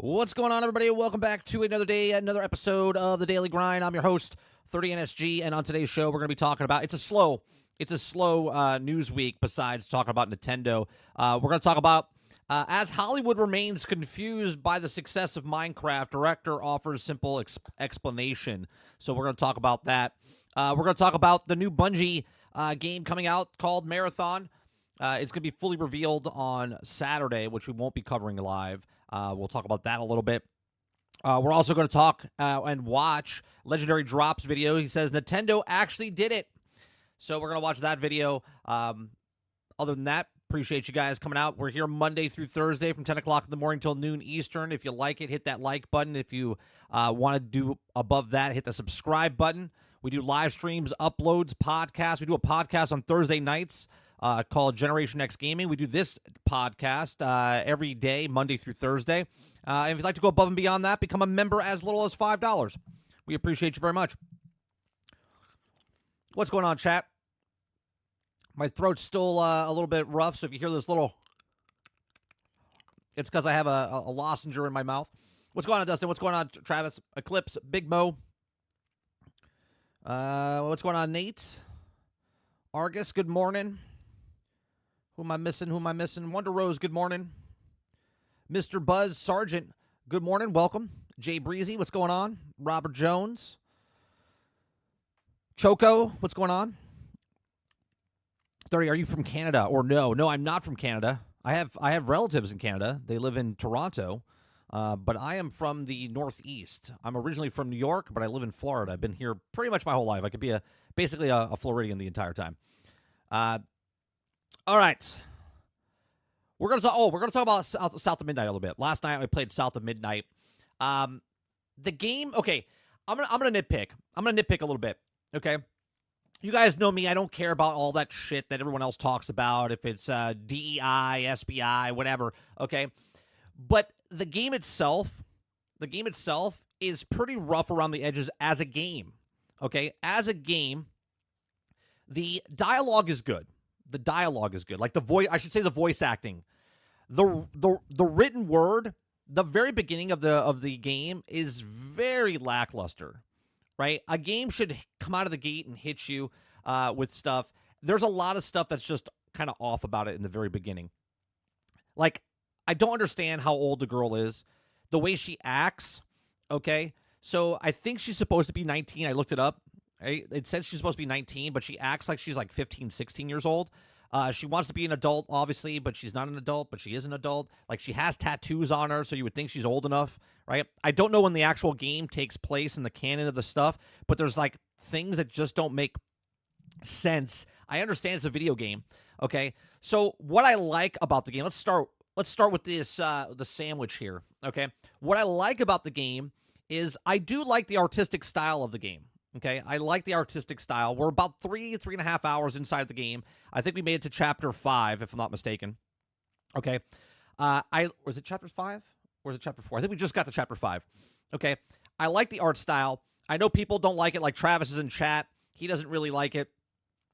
What's going on, everybody? Welcome back to another day, another episode of the Daily Grind. I'm your host, 30NSG, and on today's show, we're going to be talking about it's a slow news week. Besides talking about Nintendo, we're going to talk about as Hollywood remains confused by the success of Minecraft, director offers simple explanation. So we're going to talk about that. We're going to talk about the new Bungie game coming out called Marathon. It's going to be fully revealed on Saturday, which we won't be covering live. We'll talk about that a little bit. We're also going to talk and watch Legendary Drops video. He says Nintendo actually did it. So we're going to watch that video. Other than that, appreciate you guys coming out. We're here Monday through Thursday from 10 o'clock in the morning till noon Eastern. If you like it, hit that like button. If you want to do above that, hit the subscribe button. We do live streams, uploads, podcasts. We do a podcast on Thursday nights called Generation X Gaming. We do this podcast every day, Monday through Thursday. And if you'd like to go above and beyond that, become a member as little as $5. We appreciate you very much. What's going on, chat? My throat's still a little bit rough, so if you hear this little, it's because I have a lozenge in my mouth. What's going on, Dustin? What's going on, Travis? Eclipse, Big Mo. What's going on, Nate? Argus, good morning. Who am I missing? Wonder Rose, good morning. Mr. Buzz Sargent, good morning. Welcome. Jay Breezy, what's going on? Robert Jones. Choco, what's going on? 30, are you from Canada? Or no, I'm not from Canada. I have relatives in Canada. They live in Toronto, but I am from the Northeast. I'm originally from New York, but I live in Florida. I've been here pretty much my whole life. I could be basically a Floridian the entire time. All right. We're gonna talk about South of Midnight a little bit. Last night I played South of Midnight. The game. Okay, I'm gonna nitpick. I'm gonna nitpick a little bit. Okay, you guys know me. I don't care about all that shit that everyone else talks about. If it's DEI, SBI, whatever. Okay, but the game itself is pretty rough around the edges as a game. Okay, as a game, the dialogue is good. The dialogue is good. Like the voice acting. The written word, the very beginning of the game is very lackluster, right? A game should come out of the gate and hit you with stuff. There's a lot of stuff that's just kind of off about it in the very beginning. Like, I don't understand how old the girl is. The way she acts, okay? So I think she's supposed to be 19. I looked it up. It says she's supposed to be 19, but she acts like she's like 15, 16 years old. She wants to be an adult, obviously, but she's not an adult, but she is an adult. Like, she has tattoos on her, so you would think she's old enough, right? I don't know when the actual game takes place in the canon of the stuff, but there's, like, things that just don't make sense. I understand it's a video game, okay? So what I like about the game, let's start with this, the sandwich here, okay? What I like about the game is I do like the artistic style of the game. Okay, I like the artistic style. We're about 3.5 hours inside the game. I think we made it to chapter 5, if I'm not mistaken. Okay, was it chapter 5 or was it chapter 4? I think we just got to chapter 5. Okay, I like the art style. I know people don't like it. Like Travis is in chat. He doesn't really like it.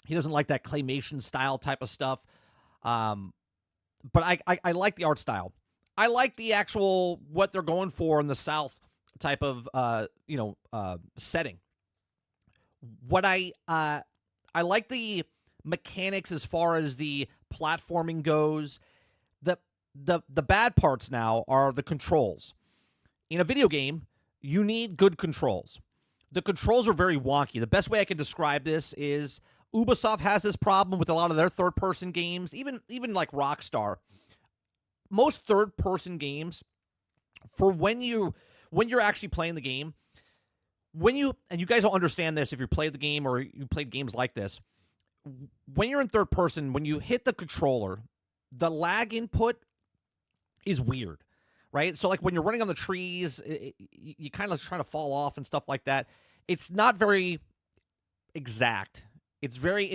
He doesn't like that claymation style type of stuff. But I like the art style. I like the actual what they're going for in the South type of setting. What I like the mechanics as far as the platforming goes. The bad parts now are the controls. In a video game, you need good controls. The controls are very wonky. The best way I can describe this is Ubisoft has this problem with a lot of their third-person games, even like Rockstar. Most third-person games, for when you're actually playing the game, and you guys don't understand this if you played the game or you played games like this, when you're in third person, when you hit the controller, the lag input is weird, right? So like when you're running on the trees, you kind of trying to fall off and stuff like that. It's not very exact. It's very,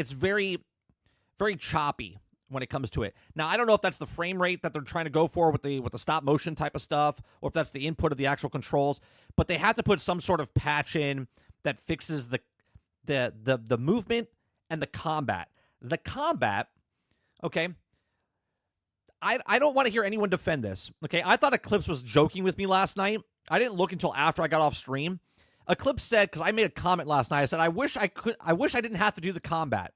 very choppy when it comes to it. Now, I don't know if that's the frame rate that they're trying to go for with the stop motion type of stuff, or if that's the input of the actual controls, but they have to put some sort of patch in that fixes the movement and the combat. The combat, okay, I don't want to hear anyone defend this. Okay, I thought Eclipse was joking with me last night. I didn't look until after I got off stream. Eclipse said, because I made a comment last night, I said I wish I didn't have to do the combat.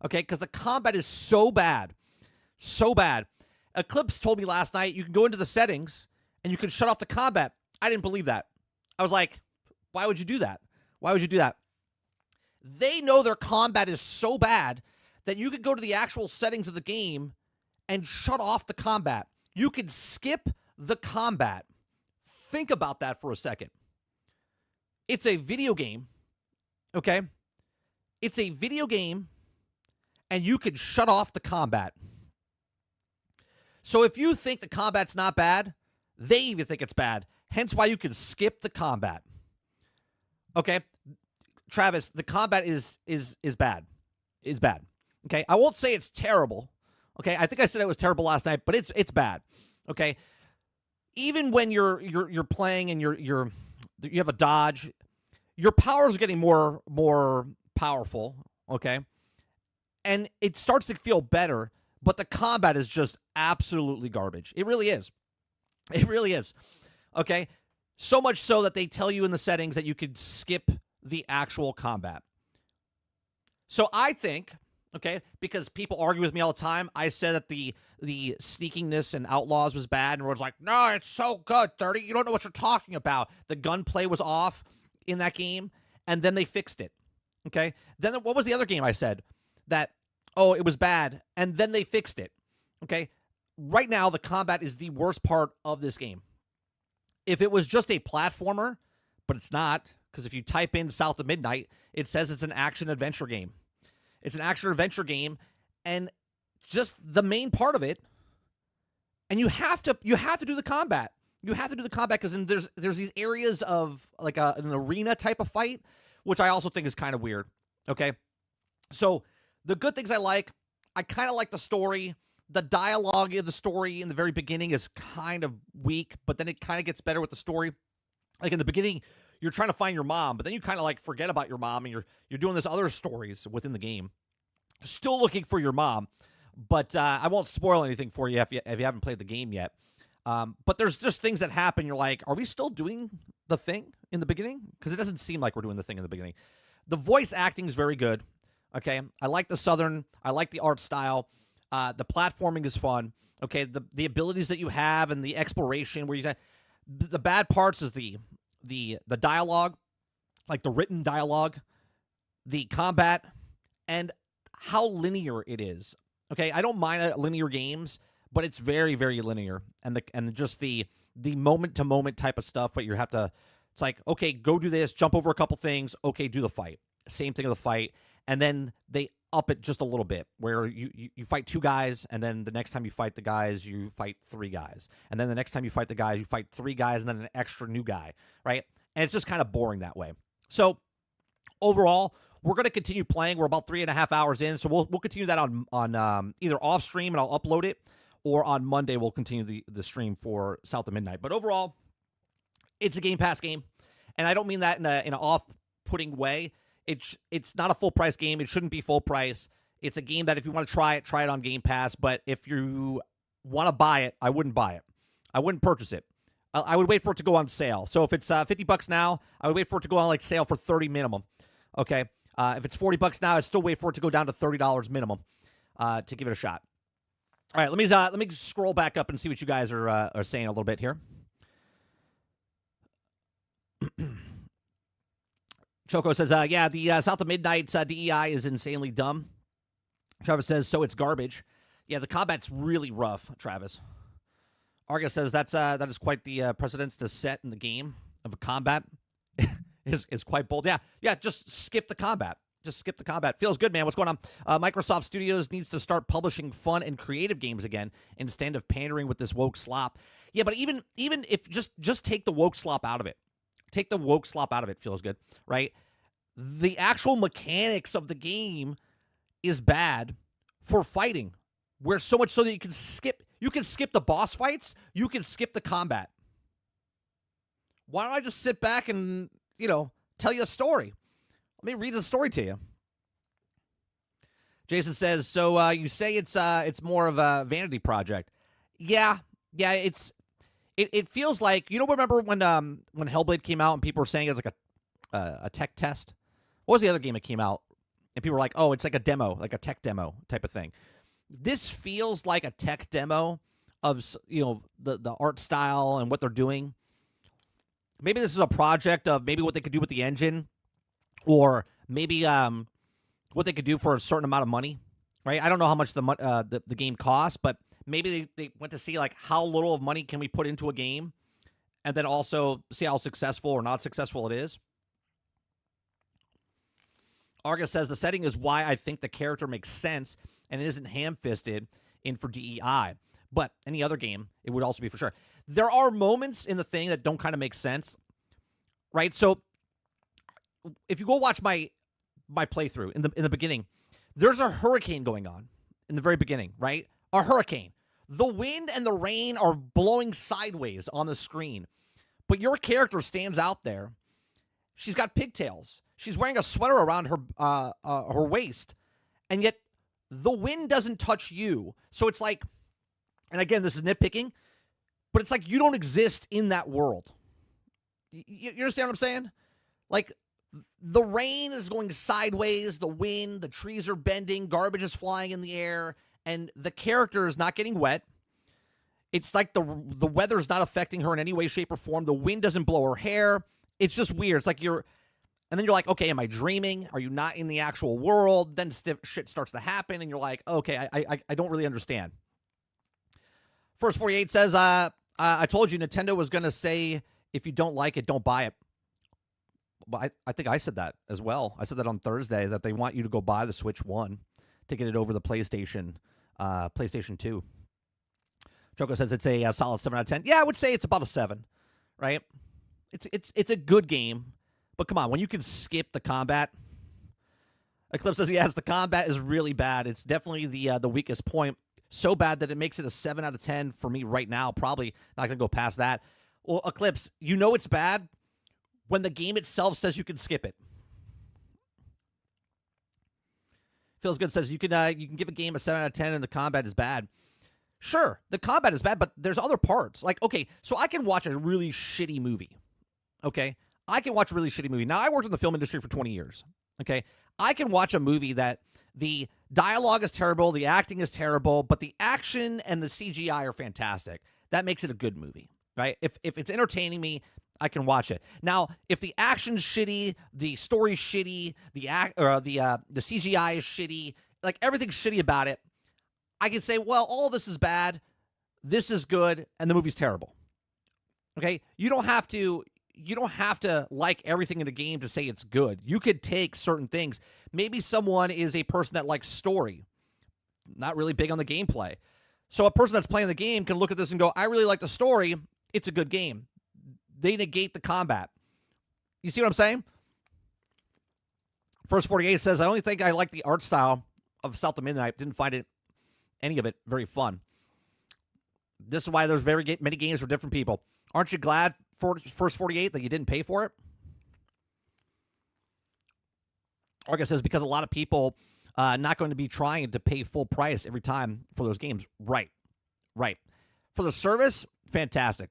Okay, because the combat is so bad. So bad. Eclipse told me last night you can go into the settings and you can shut off the combat. I didn't believe that. I was like, why would you do that? Why would you do that? They know their combat is so bad that you could go to the actual settings of the game and shut off the combat. You could skip the combat. Think about that for a second. It's a video game, okay? It's a video game, and you can shut off the combat. So if you think the combat's not bad, they even think it's bad. Hence why you can skip the combat. Okay? Travis, the combat is bad. Is bad. Okay? I won't say it's terrible. Okay? I think I said it was terrible last night, but it's bad. Okay? Even when you're playing and you have a dodge, your powers are getting more powerful, okay? And it starts to feel better, but the combat is just absolutely garbage. It really is. It really is. Okay? So much so that they tell you in the settings that you could skip the actual combat. So I think, okay, because people argue with me all the time, I said that the sneakiness and Outlaws was bad, and everyone's like, no, it's so good, 30. You don't know what you're talking about. The gunplay was off in that game, and then they fixed it. Okay? Then what was the other game I said? That, oh, it was bad, and then they fixed it. Okay? Right now, the combat is the worst part of this game. If it was just a platformer, but it's not, because if you type in South of Midnight, it says it's an action-adventure game. It's an action-adventure game, and just the main part of it, and you have to do the combat. You have to do the combat because there's these areas of like an arena type of fight, which I also think is kind of weird. Okay, so the good things I kind of like the story. The dialogue of the story in the very beginning is kind of weak, but then it kind of gets better with the story. Like in the beginning, you're trying to find your mom, but then you kind of like forget about your mom, and you're doing this other stories within the game. Still looking for your mom, but I won't spoil anything for you if you haven't played the game yet. But there's just things that happen. You're like, are we still doing the thing in the beginning? Because it doesn't seem like we're doing the thing in the beginning. The voice acting is very good. Okay, I like the Southern. I like the art style. The platforming is fun. Okay, the abilities that you have and the exploration where the bad parts is the dialogue, like the written dialogue, the combat, and how linear it is. Okay, I don't mind linear games, but it's very, very linear, and just the moment to moment type of stuff. But you have to, it's like, okay, go do this, jump over a couple things. Okay, do the fight. Same thing with the fight, and then they up it just a little bit, where you fight 2 guys, and then the next time you fight the guys, you fight 3 guys, and then the next time you fight the guys, you fight 3 guys, and then an extra new guy, right? And it's just kind of boring that way. So overall, we're going to continue playing. We're about 3.5 hours in, so we'll continue that on either off stream and I'll upload it, or on Monday we'll continue the stream for South of Midnight. But overall, it's a Game Pass game, and I don't mean that in an off-putting way. It's not a full price game. It shouldn't be full price. It's a game that if you want to try it on Game Pass. But if you want to buy it, I wouldn't buy it. I wouldn't purchase it. I would wait for it to go on sale. So if it's $50 now, I would wait for it to go on like sale for $30 minimum. Okay. If it's $40 now, I'd still wait for it to go down to $30 minimum to give it a shot. All right, let me scroll back up and see what you guys are saying a little bit here. Choco says, yeah, the South of Midnight's DEI is insanely dumb. Travis says, so it's garbage. Yeah, the combat's really rough, Travis. Argus says that is quite the precedence to set in the game of a combat. is quite bold. Yeah, just skip the combat. Just skip the combat. Feels good, man. What's going on? Microsoft Studios needs to start publishing fun and creative games again instead of pandering with this woke slop. Yeah, but even if just take the woke slop out of it. Take the woke slop out of it. Feels good, right? The actual mechanics of the game is bad for fighting, where so much so that you can skip the boss fights, you can skip the combat. Why don't I just sit back and, tell you a story? Let me read the story to you. Jason says, so you say it's more of a vanity project. Yeah, yeah. It feels like, remember when Hellblade came out and people were saying it was like a tech test. What was the other game that came out and people were like, oh, it's like a demo, like a tech demo type of thing. This feels like a tech demo of the art style and what they're doing. Maybe this is a project of maybe what they could do with the engine, or maybe what they could do for a certain amount of money, right? I don't know how much the game costs, but maybe they went to see like how little of money can we put into a game, and then also see how successful or not successful it is. Argus says the setting is why I think the character makes sense and it isn't ham-fisted in for DEI. But any other game, it would also be for sure. There are moments in the thing that don't kind of make sense, right? So if you go watch my playthrough in the beginning, there's a hurricane going on in the very beginning, right? A hurricane. The wind and the rain are blowing sideways on the screen, but your character stands out there. She's got pigtails. She's wearing a sweater around her waist, and yet the wind doesn't touch you. So it's like, and again, this is nitpicking, but it's like you don't exist in that world. You understand what I'm saying? Like, the rain is going sideways, the wind, the trees are bending, garbage is flying in the air, and the character is not getting wet. It's like the weather's not affecting her in any way, shape, or form. The wind doesn't blow her hair. It's just weird. It's like and then you're like, okay, am I dreaming? Are you not in the actual world? Then shit starts to happen, and you're like, okay, I don't really understand. First 48 says, I told you Nintendo was going to say, if you don't like it, don't buy it. But I think I said that as well. I said that on Thursday, that they want you to go buy the Switch 1 to get it over the PlayStation 2. Choco says it's a solid 7 out of 10. Yeah, I would say it's about a 7, right? It's a good game, but come on, when you can skip the combat. Eclipse says, yes, the combat is really bad. It's definitely the weakest point. So bad that it makes it a 7 out of 10 for me right now. Probably not going to go past that. Well, Eclipse, you know it's bad when the game itself says you can skip it. Feels Good says you can give a game a 7 out of 10 and the combat is bad. Sure, the combat is bad, but there's other parts. Like, okay, so I can watch a really shitty movie. Okay? I can watch a really shitty movie. Now, I worked in the film industry for 20 years. Okay? I can watch a movie that the dialogue is terrible, the acting is terrible, but the action and the CGI are fantastic. That makes it a good movie, right? If it's entertaining me, I can watch it. Now, if the action's shitty, the story's shitty, the CGI is shitty, like everything's shitty about it, I can say, well, all this is bad, this is good, and the movie's terrible. Okay? You don't have to like everything in the game to say it's good. You could take certain things. Maybe someone is a person that likes story, not really big on the gameplay. So a person that's playing the game can look at this and go, I really like the story, it's a good game. They negate the combat. You see what I'm saying? First 48 says, I only think I like the art style of South of Midnight. Didn't find any of it very fun. This is why there's many games for different people. Aren't you glad, for First 48, that you didn't pay for it? Arga says, because a lot of people not going to be trying to pay full price every time for those games. Right. For the service, fantastic.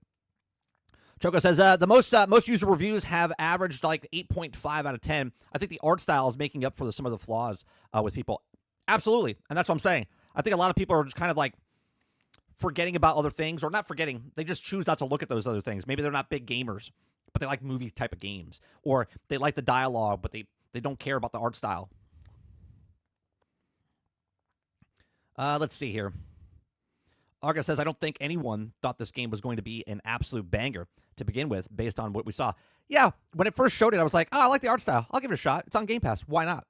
Choco says, the most user reviews have averaged like 8.5 out of 10. I think the art style is making up for some of the flaws with people. Absolutely. And that's what I'm saying. I think a lot of people are just kind of like forgetting about other things, or not forgetting. They just choose not to look at those other things. Maybe they're not big gamers, but they like movie type of games. Or they like the dialogue, but they don't care about the art style. Let's see here. Arga says, I don't think anyone thought this game was going to be an absolute banger to begin with, based on what we saw. Yeah, when it first showed it, I was like, oh, I like the art style. I'll give it a shot. It's on Game Pass. Why not?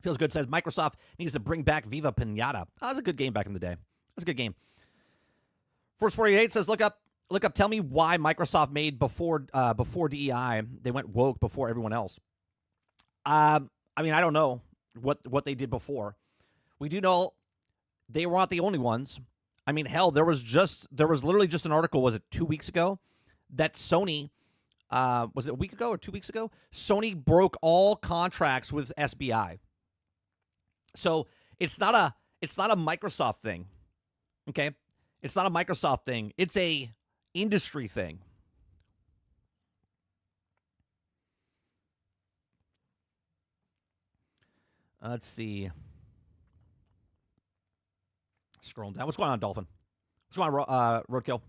Feels Good says, Microsoft needs to bring back Viva Pinata. That was a good game back in the day. That was a good game. First 48 says, look up, tell me why Microsoft made before DEI, they went woke before everyone else. I mean, I don't know what they did before. We do know they were not the only ones. I mean, hell, there was literally just an article, was it 2 weeks ago, that Sony, was it a week ago or 2 weeks ago? Sony broke all contracts with SBI. So It's not a Microsoft thing. Okay? It's not a Microsoft thing. It's a industry thing. Let's see. Scrolling down. What's going on, Dolphin? What's going on, Roadkill?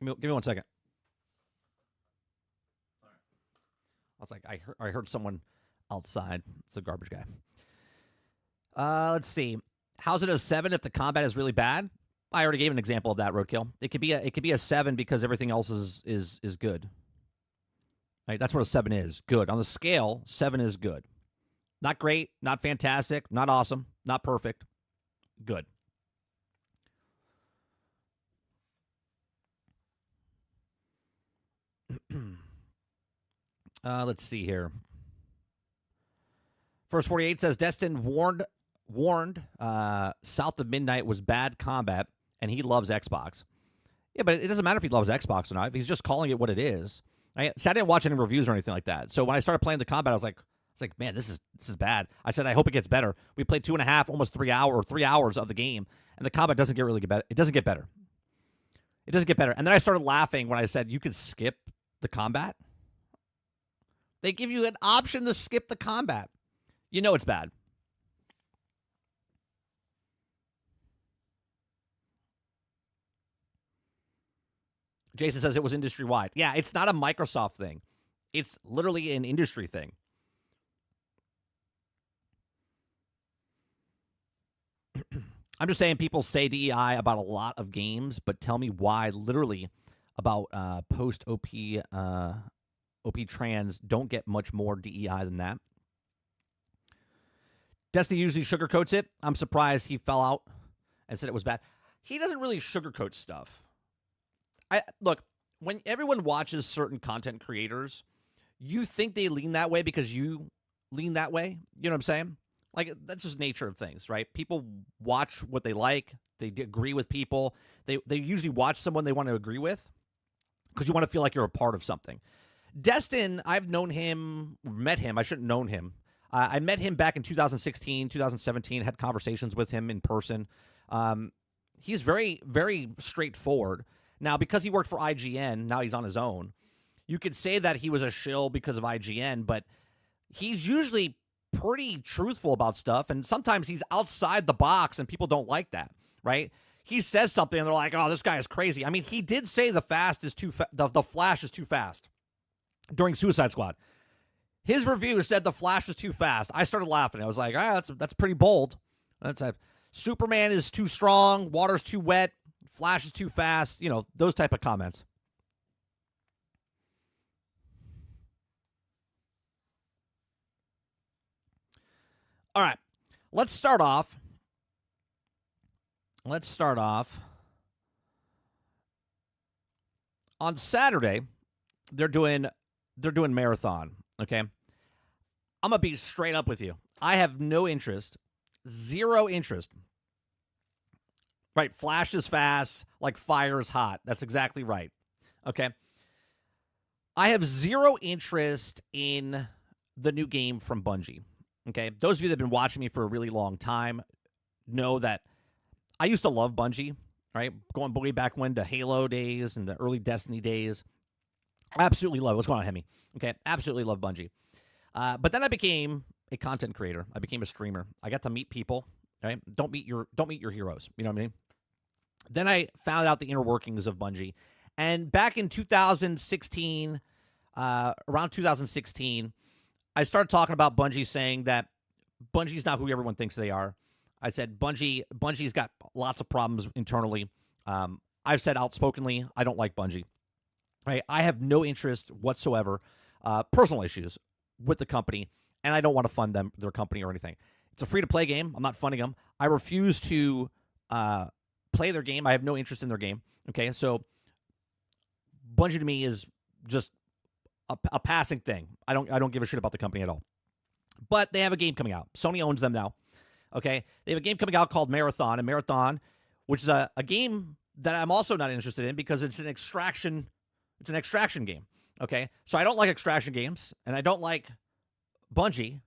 Give me 1 second. I was like, I heard someone outside. It's a garbage guy. Let's see. How's it a 7 if the combat is really bad? I already gave an example of that, Roadkill. It could be a 7 because everything else is good. Right? That's what a 7 is. Good. On the scale, 7 is good. Not great, not fantastic, not awesome, not perfect. Good. Let's see here. First 48 says Destin warned South of Midnight was bad combat, and he loves Xbox. Yeah, but it doesn't matter if he loves Xbox or not. He's just calling it what it is. I didn't watch any reviews or anything like that. So when I started playing the combat, I was like, man, this is bad. I said, I hope it gets better. We played 2.5, almost 3 hours of the game, and the combat doesn't get really better. It doesn't get better. It doesn't get better. And then I started laughing when I said you could skip the combat. They give you an option to skip the combat. You know it's bad. Jason says it was industry-wide. Yeah, it's not a Microsoft thing. It's literally an industry thing. I'm just saying people say DEI about a lot of games, but tell me why literally about post-OP OP trans don't get much more DEI than that. Destiny usually sugarcoats it. I'm surprised he fell out and said it was bad. He doesn't really sugarcoat stuff. Look, when everyone watches certain content creators, you think they lean that way because you lean that way. You know what I'm saying? Like, that's just nature of things, right? People watch what they like. They agree with people. They usually watch someone they want to agree with because you want to feel like you're a part of something. Destin, I've known him, met him. I shouldn't have known him. I met him back in 2016, 2017, had conversations with him in person. He's very, very straightforward. Now, because he worked for IGN, now he's on his own. You could say that he was a shill because of IGN, but he's usually pretty truthful about stuff, and sometimes he's outside the box, and people don't like that, right? He says something, and they're like, "Oh, this guy is crazy." I mean, he did say the Flash is too fast during Suicide Squad. His review said the Flash was too fast. I started laughing. I was like, that's pretty bold. That's a Superman is too strong, water's too wet, Flash is too fast. You know, those type of comments. All right, let's start off. On Saturday. They're doing marathon. Okay, I'm gonna be straight up with you. I have no interest, zero interest. Right, Flash is fast, like fire is hot. That's exactly right. Okay, I have zero interest in the new game from Bungie. Okay, those of you that have been watching me for a really long time know that I used to love Bungie, right? Going way back when to Halo days and the early Destiny days. I absolutely love it. What's going on, Hemi? Okay, absolutely love Bungie. But then I became a content creator. I became a streamer. I got to meet people, right? Don't meet your heroes. You know what I mean? Then I found out the inner workings of Bungie. And back in 2016, around 2016, I started talking about Bungie, saying that Bungie's not who everyone thinks they are. I said Bungie's got lots of problems internally. I've said outspokenly, I don't like Bungie. Right? I have no interest whatsoever, personal issues with the company, and I don't want to fund their company or anything. It's a free-to-play game. I'm not funding them. I refuse to play their game. I have no interest in their game. Okay, so Bungie to me is just a passing thing. I don't give a shit about the company at all. But they have a game coming out. Sony owns them now. Okay, they have a game coming out called Marathon, which is a game that I'm also not interested in because it's an extraction game. Okay, so I don't like extraction games, and I don't like Bungie.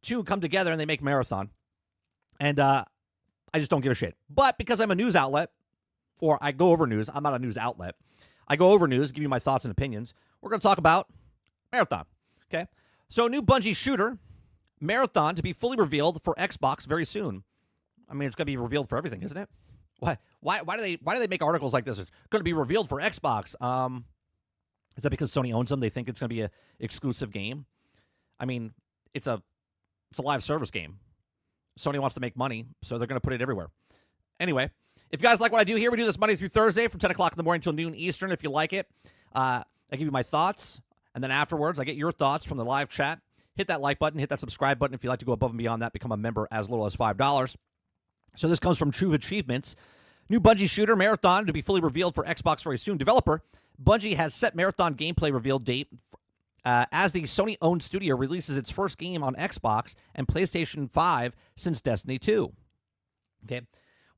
Two come together and they make Marathon, and I just don't give a shit. But because I'm a news outlet, or I go over news, I'm not a news outlet. I go over news, give you my thoughts and opinions. We're going to talk about Marathon. Okay, so a new Bungie shooter, Marathon, to be fully revealed for Xbox very soon. I mean, it's going to be revealed for everything, isn't it? Why do they make articles like this? It's going to be revealed for Xbox. Is that because Sony owns them? They think it's going to be an exclusive game. I mean, it's a live service game. Sony wants to make money, so they're going to put it everywhere. Anyway, if you guys like what I do here, we do this Monday through Thursday from 10 o'clock in the morning until noon Eastern. If you like it, I give you my thoughts, and then afterwards, I get your thoughts from the live chat. Hit that like button, hit that subscribe button. If you'd like to go above and beyond that, become a member as little as $5. So this comes from True Achievements. New Bungie shooter, Marathon, to be fully revealed for Xbox very soon. Developer, Bungie has set Marathon gameplay reveal date as the Sony-owned studio releases its first game on Xbox and PlayStation 5 since Destiny 2. Okay,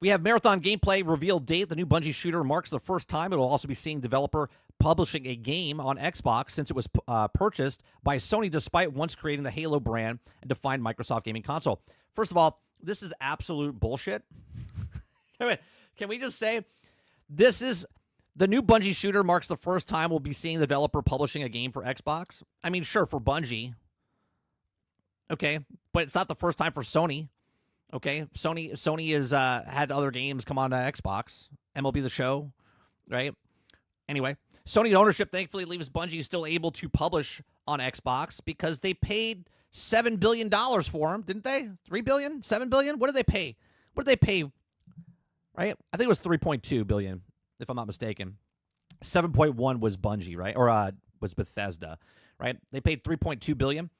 we have Marathon gameplay reveal date. The new Bungie shooter marks the first time it will also be seeing developer publishing a game on Xbox since it was purchased by Sony despite once creating the Halo brand and defined Microsoft gaming console. First of all, this is absolute bullshit. Can we just say this is the new Bungie shooter marks the first time we'll be seeing the developer publishing a game for Xbox? I mean, sure, for Bungie. Okay, but it's not the first time for Sony. Okay, Sony has had other games come on to Xbox. MLB The Show, right? Anyway, Sony ownership thankfully leaves Bungie still able to publish on Xbox because they paid $7 billion for them, didn't they? $3 billion? $7 billion? What did they pay? What did they pay? Right? I think it was $3.2 billion, if I'm not mistaken. 7.1 was Bungie, right? Or was Bethesda, right? They paid $3.2 billion.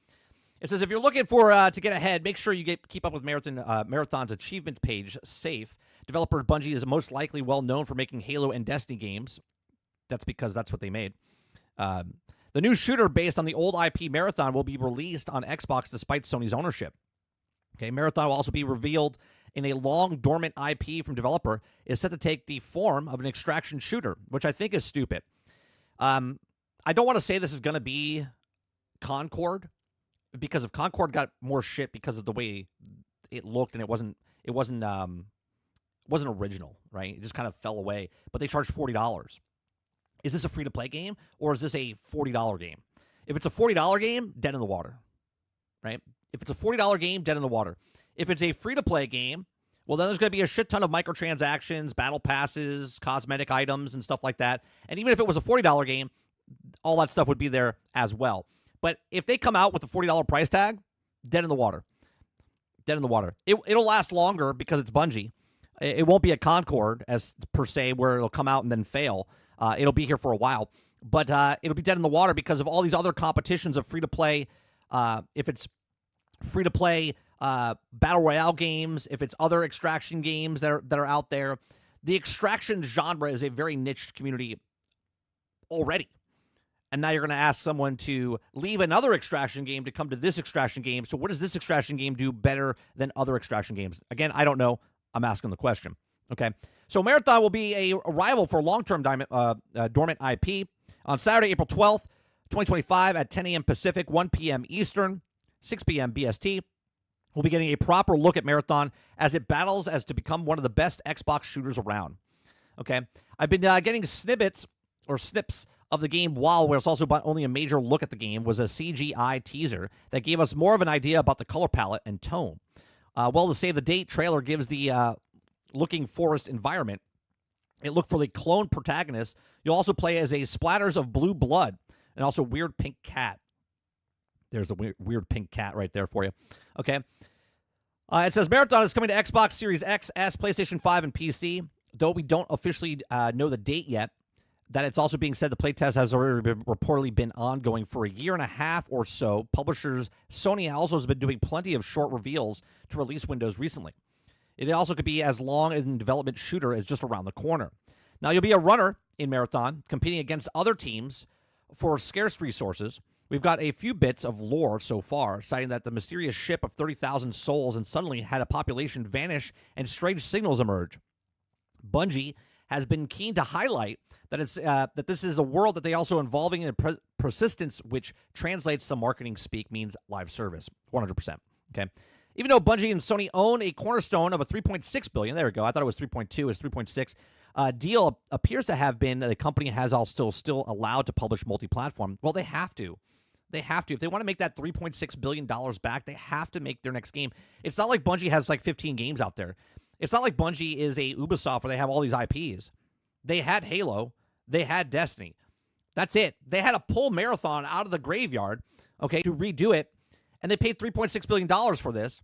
It says if you're looking for to get ahead, make sure you keep up with Marathon's achievement page safe. Developer Bungie is most likely well known for making Halo and Destiny games. That's because that's what they made. The new shooter based on the old IP Marathon will be released on Xbox despite Sony's ownership. Okay, Marathon will also be revealed in a long dormant IP from developer is set to take the form of an extraction shooter, which I think is stupid. I don't want to say this is going to be Concord, because if Concord got more shit because of the way it looked and it wasn't original, right? It just kind of fell away. But they charged $40. Is this a free-to-play game or is this a $40 game? If it's a $40 game, dead in the water, right? If it's a $40 game, dead in the water. If it's a free-to-play game, well, then there's going to be a shit ton of microtransactions, battle passes, cosmetic items, and stuff like that. And even if it was a $40 game, all that stuff would be there as well. But if they come out with a $40 price tag, dead in the water. Dead in the water. It'll last longer because it's Bungie. It won't be a Concord, as per se, where it'll come out and then fail. It'll be here for a while. But it'll be dead in the water because of all these other competitions of free-to-play. If it's free-to-play battle royale games, if it's other extraction games that are out there. The extraction genre is a very niche community already. And now you're going to ask someone to leave another extraction game to come to this extraction game. So what does this extraction game do better than other extraction games? Again, I don't know. I'm asking the question. Okay. So Marathon will be a rival for long-term dormant IP on Saturday, April 12th, 2025 at 10 a.m. Pacific, 1 p.m. Eastern, 6 p.m. BST. We'll be getting a proper look at Marathon as it battles as to become one of the best Xbox shooters around. Okay. I've been getting snips of the game while it's also but only a major look at the game was a CGI teaser that gave us more of an idea about the color palette and tone. Well, the save the date trailer gives the looking forest environment. It looked for the clone protagonist. You'll also play as a splatters of blue blood and also weird pink cat. There's a weird pink cat right there for you. Okay. It says Marathon is coming to Xbox Series X, S, PlayStation 5, and PC. Though we don't officially know the date yet, that it's also being said the playtest has already reportedly been ongoing for a year and a half or so. Publishers Sony also has been doing plenty of short reveals to release windows recently. It also could be as long as in development shooter is just around the corner. Now, you'll be a runner in Marathon, competing against other teams for scarce resources. We've got a few bits of lore so far, citing that the mysterious ship of 30,000 souls and suddenly had a population vanish and strange signals emerge. Bungie has been keen to highlight that that this is the world that they also involving in persistence, which translates to marketing speak means live service, 100%. Okay, even though Bungie and Sony own a cornerstone of a $3.6 billion, there we go. I thought it was 3.2, it's 3.6. Deal appears to have been the company has still allowed to publish multi-platform. Well, they have to. They have to. If they want to make that $3.6 billion back, they have to make their next game. It's not like Bungie has like 15 games out there. It's not like Bungie is a Ubisoft where they have all these IPs. They had Halo. They had Destiny. That's it. They had a pull Marathon out of the graveyard, okay, to redo it, and they paid $3.6 billion for this,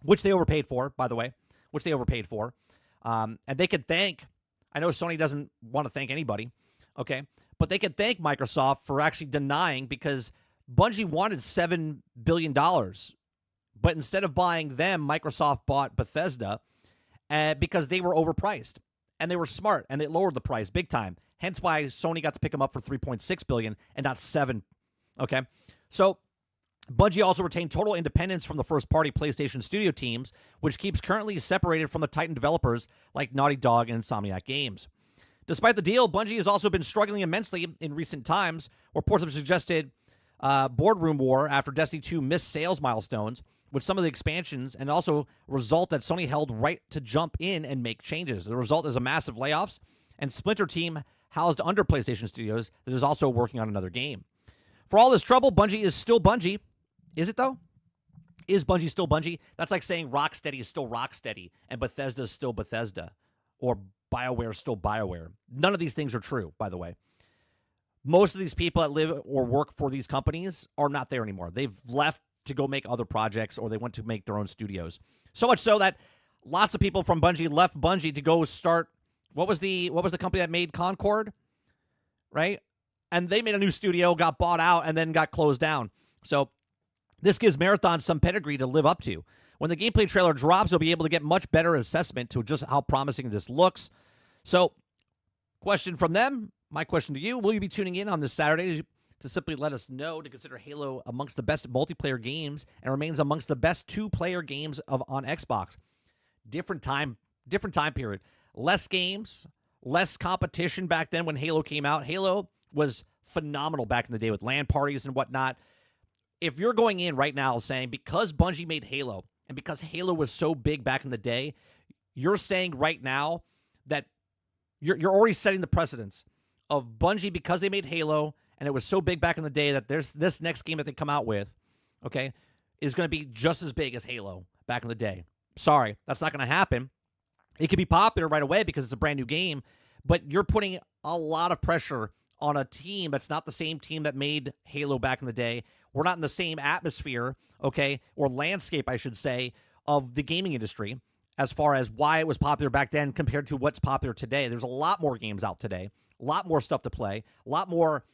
which they overpaid for, by the way, and they could thank, I know Sony doesn't want to thank anybody, okay, but they could thank Microsoft for actually denying, because Bungie wanted $7 billion, but instead of buying them, Microsoft bought Bethesda because they were overpriced, and they were smart, and they lowered the price big time. Hence why Sony got to pick them up for $3.6 billion and not $7 billion, okay? So Bungie also retained total independence from the first-party PlayStation Studio teams, which keeps currently separated from the Titan developers like Naughty Dog and Insomniac Games. Despite the deal, Bungie has also been struggling immensely in recent times. Reports have suggested boardroom war after Destiny 2 missed sales milestones with some of the expansions, and also result that Sony held right to jump in and make changes. The result is a massive layoffs, and Splinter Team housed under PlayStation Studios that is also working on another game. For all this trouble, Bungie is still Bungie. Is it, though? Is Bungie still Bungie? That's like saying Rocksteady is still Rocksteady and Bethesda is still Bethesda, or BioWare is still BioWare. None of these things are true, by the way. Most of these people that live or work for these companies are not there anymore. They've left to go make other projects, or they went to make their own studios. So much so that lots of people from Bungie left Bungie to go start, what was the company that made Concord, right? And they made a new studio, got bought out, and then got closed down. So this gives Marathon some pedigree to live up to. When the gameplay trailer drops, you'll be able to get much better assessment to just how promising this looks. So, question from them, my question to you, will you be tuning in on this Saturday to simply let us know to consider Halo amongst the best multiplayer games and remains amongst the best two-player games on Xbox? Different time period. Less games, less competition back then when Halo came out. Halo was phenomenal back in the day with LAN parties and whatnot. If you're going in right now saying because Bungie made Halo and because Halo was so big back in the day, you're saying right now that you're already setting the precedence of Bungie because they made Halo and it was so big back in the day that there's this next game that they come out with, okay, is going to be just as big as Halo back in the day. Sorry, that's not going to happen. It could be popular right away because it's a brand new game, but you're putting a lot of pressure on a team that's not the same team that made Halo back in the day. We're not in the same atmosphere, okay, or landscape, I should say, of the gaming industry as far as why it was popular back then compared to what's popular today. There's a lot more games out today, a lot more stuff to play, a lot more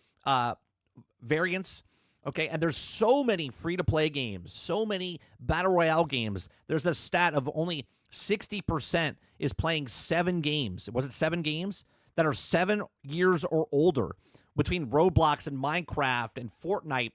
variants, okay, and there's so many free-to-play games, so many Battle Royale games. There's this stat of only 60% is playing 7 games. Was it 7 games? That are 7 years or older between Roblox and Minecraft and Fortnite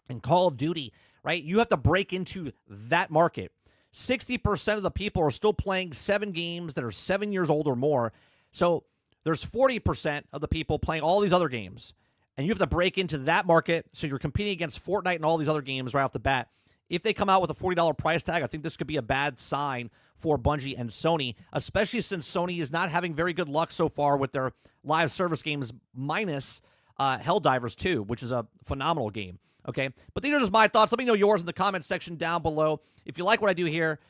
and Call of Duty, right? You have to break into that market. 60% of the people are still playing 7 games that are 7 years old or more. So there's 40% of the people playing all these other games. And you have to break into that market, so you're competing against Fortnite and all these other games right off the bat. If they come out with a $40 price tag, I think this could be a bad sign for Bungie and Sony, especially since Sony is not having very good luck so far with their live service games, minus Helldivers 2, which is a phenomenal game. Okay, but these are just my thoughts. Let me know yours in the comments section down below. If you like what I do here,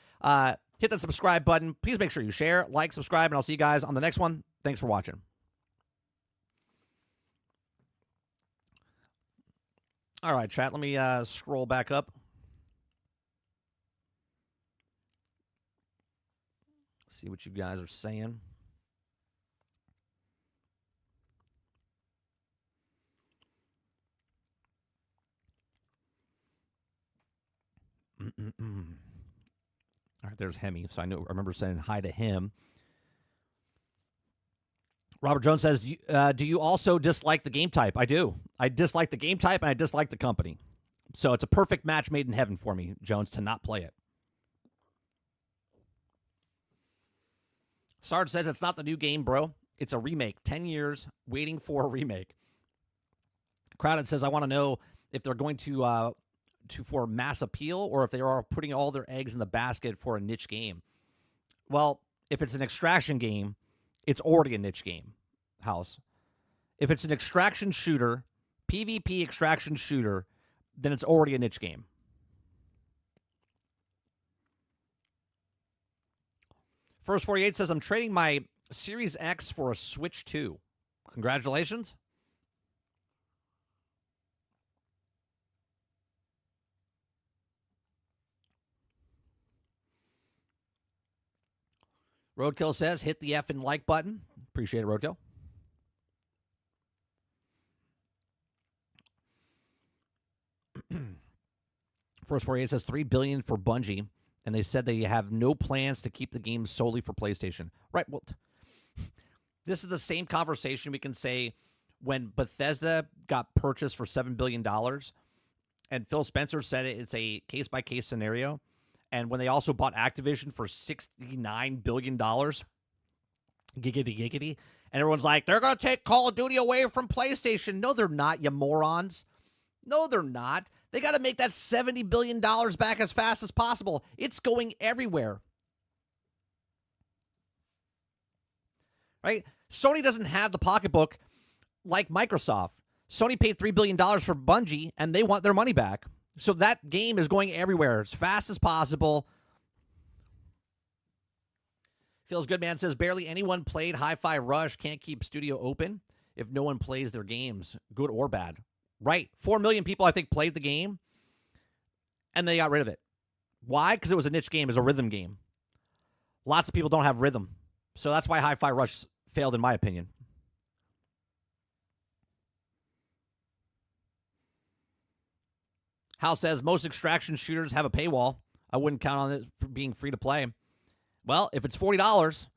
hit that subscribe button. Please make sure you share, like, subscribe, and I'll see you guys on the next one. Thanks for watching. All right, chat, let me scroll back up. See what you guys are saying. All right, there's Hemi. So I remember saying hi to him. Robert Jones says, do you also dislike the game type? I do. I dislike the game type, and I dislike the company. So it's a perfect match made in heaven for me, Jones, to not play it. Sarge says it's not the new game, bro. It's a remake. 10 years waiting for a remake. Crowded says, I want to know if they're going to for mass appeal or if they are putting all their eggs in the basket for a niche game. Well, if it's an extraction game, it's already a niche game, House. If it's an extraction shooter, PvP extraction shooter, then it's already a niche game. First 48 says, I'm trading my Series X for a Switch 2. Congratulations. Roadkill says, hit the F and like button. Appreciate it, Roadkill. First 48 says $3 billion for Bungie, and they said they have no plans to keep the game solely for PlayStation. Right, well, this is the same conversation we can say when Bethesda got purchased for $7 billion, and Phil Spencer said it's a case-by-case scenario, and when they also bought Activision for $69 billion, giggity, and everyone's like, they're going to take Call of Duty away from PlayStation. No, they're not, you morons. No, they're not. They got to make that $70 billion back as fast as possible. It's going everywhere. Right? Sony doesn't have the pocketbook like Microsoft. Sony paid $3 billion for Bungie, and they want their money back. So that game is going everywhere as fast as possible. Feels good, man. Says, barely anyone played Hi-Fi Rush. Can't keep studio open if no one plays their games, good or bad. Right. 4 million people, I think, played the game, and they got rid of it. Why? Because it was a niche game. It was a rhythm game. Lots of people don't have rhythm. So that's why Hi-Fi Rush failed, in my opinion. House says, most extraction shooters have a paywall. I wouldn't count on it being free to play. Well, if it's $40,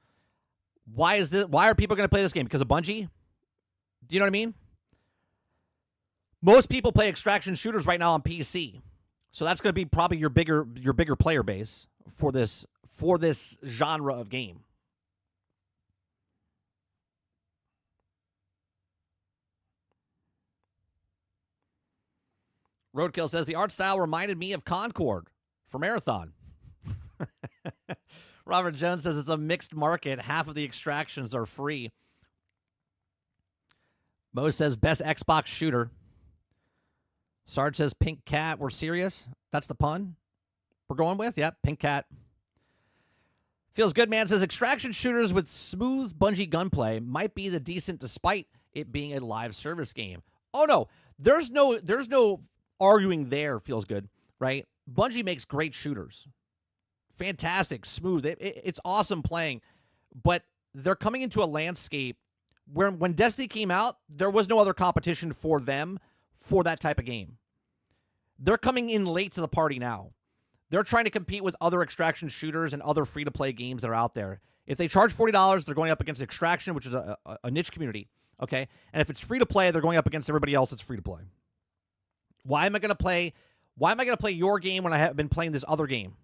why are people going to play this game? Because of Bungie? Do you know what I mean? Most people play extraction shooters right now on PC. So that's going to be probably your bigger player base for this genre of game. Roadkill says, the art style reminded me of Concord for Marathon. Robert Jones says, it's a mixed market. Half of the extractions are free. Mo says, best Xbox shooter. Sarge says, Pink Cat. We're serious? That's the pun we're going with? Yep, Pink Cat. Feels good, man. Says, extraction shooters with smooth Bungie gunplay might be the decent despite it being a live service game. Oh, no. There's no arguing there. Feels good, right? Bungie makes great shooters. Fantastic, smooth. It's awesome playing. But they're coming into a landscape where when Destiny came out, there was no other competition for them for that type of game. They're coming in late to the party now. They're trying to compete with other extraction shooters and other free-to-play games that are out there. If they charge $40, they're going up against Extraction, which is a niche community, okay? And if it's free-to-play, they're going up against everybody else that's free-to-play. Why am I going to play your game when I have been playing this other game?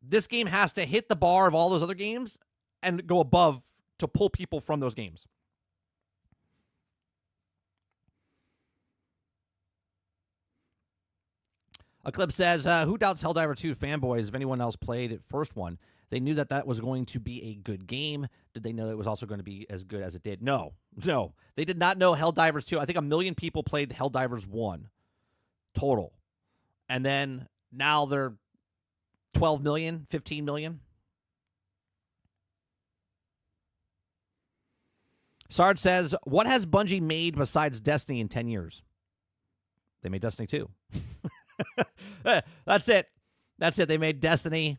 This game has to hit the bar of all those other games and go above to pull people from those games. Eclipse says, who doubts Helldiver 2 fanboys if anyone else played it first one? They knew that was going to be a good game. Did they know that it was also going to be as good as it did? No. They did not know Helldivers 2. I think 1 million people played Helldivers 1 total. And then now they're 12 million, 15 million. Sarge says, what has Bungie made besides Destiny in 10 years? They made Destiny 2. That's it. They made Destiny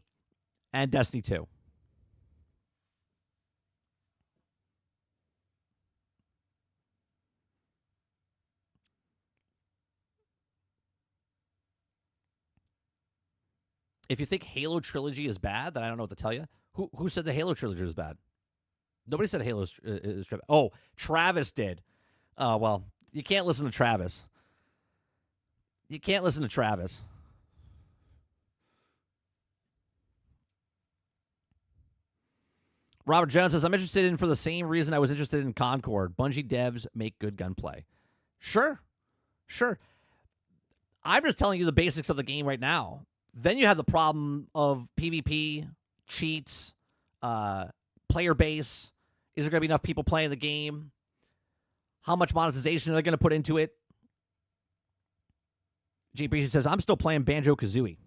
and Destiny 2. If you think Halo Trilogy is bad, then I don't know what to tell you. Who said the Halo Trilogy was bad? Nobody said Halo is bad. Oh, Travis did. Well, you can't listen to Travis. Robert Jones says, I'm interested in for the same reason I was interested in Concord. Bungie devs make good gunplay. Sure. I'm just telling you the basics of the game right now. Then you have the problem of PvP, cheats, player base. Is there going to be enough people playing the game? How much monetization are they going to put into it? Jay Breezy says, I'm still playing Banjo-Kazooie.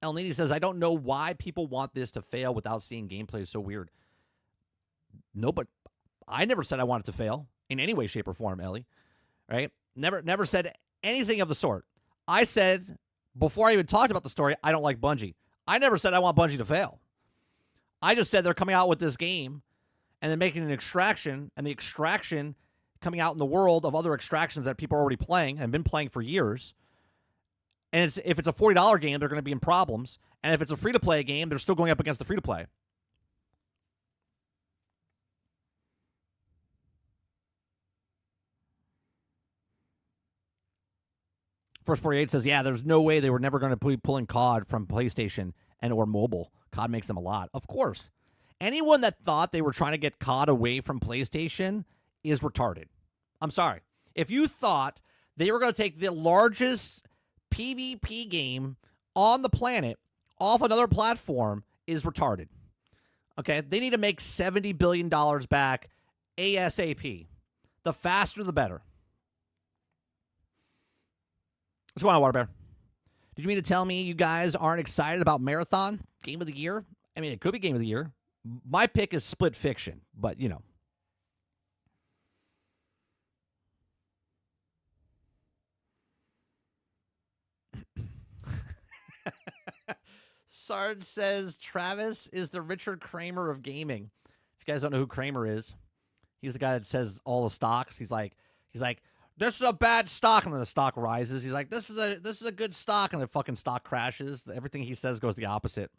El Nini says, I don't know why people want this to fail without seeing gameplay. It's so weird. No, but I never said I want it to fail in any way, shape, or form, Ellie. Right? Never said anything of the sort. I said, before I even talked about the story, I don't like Bungie. I never said I want Bungie to fail. I just said they're coming out with this game and then making an extraction, and the extraction coming out in the world of other extractions that people are already playing and been playing for years. And if it's a $40 game, they're going to be in problems. And if it's a free-to-play game, they're still going up against the free-to-play. First 48 says, yeah, there's no way they were never going to be pulling COD from PlayStation and or mobile. COD makes them a lot. Of course. Anyone that thought they were trying to get COD away from PlayStation is retarded. I'm sorry. If you thought they were going to take the largest PvP game on the planet off another platform, is retarded. Okay? They need to make $70 billion back ASAP. The faster, the better. What's going on, Water Bear? Did you mean to tell me you guys aren't excited about Marathon? Game of the Year? I mean, it could be Game of the Year. My pick is Split Fiction, but, you know. Sarge says Travis is the Richard Kramer of gaming. If you guys don't know who Kramer is, he's the guy that says all the stocks. He's like, this is a bad stock, and then the stock rises. He's like, this is a good stock, and the fucking stock crashes. Everything he says goes the opposite.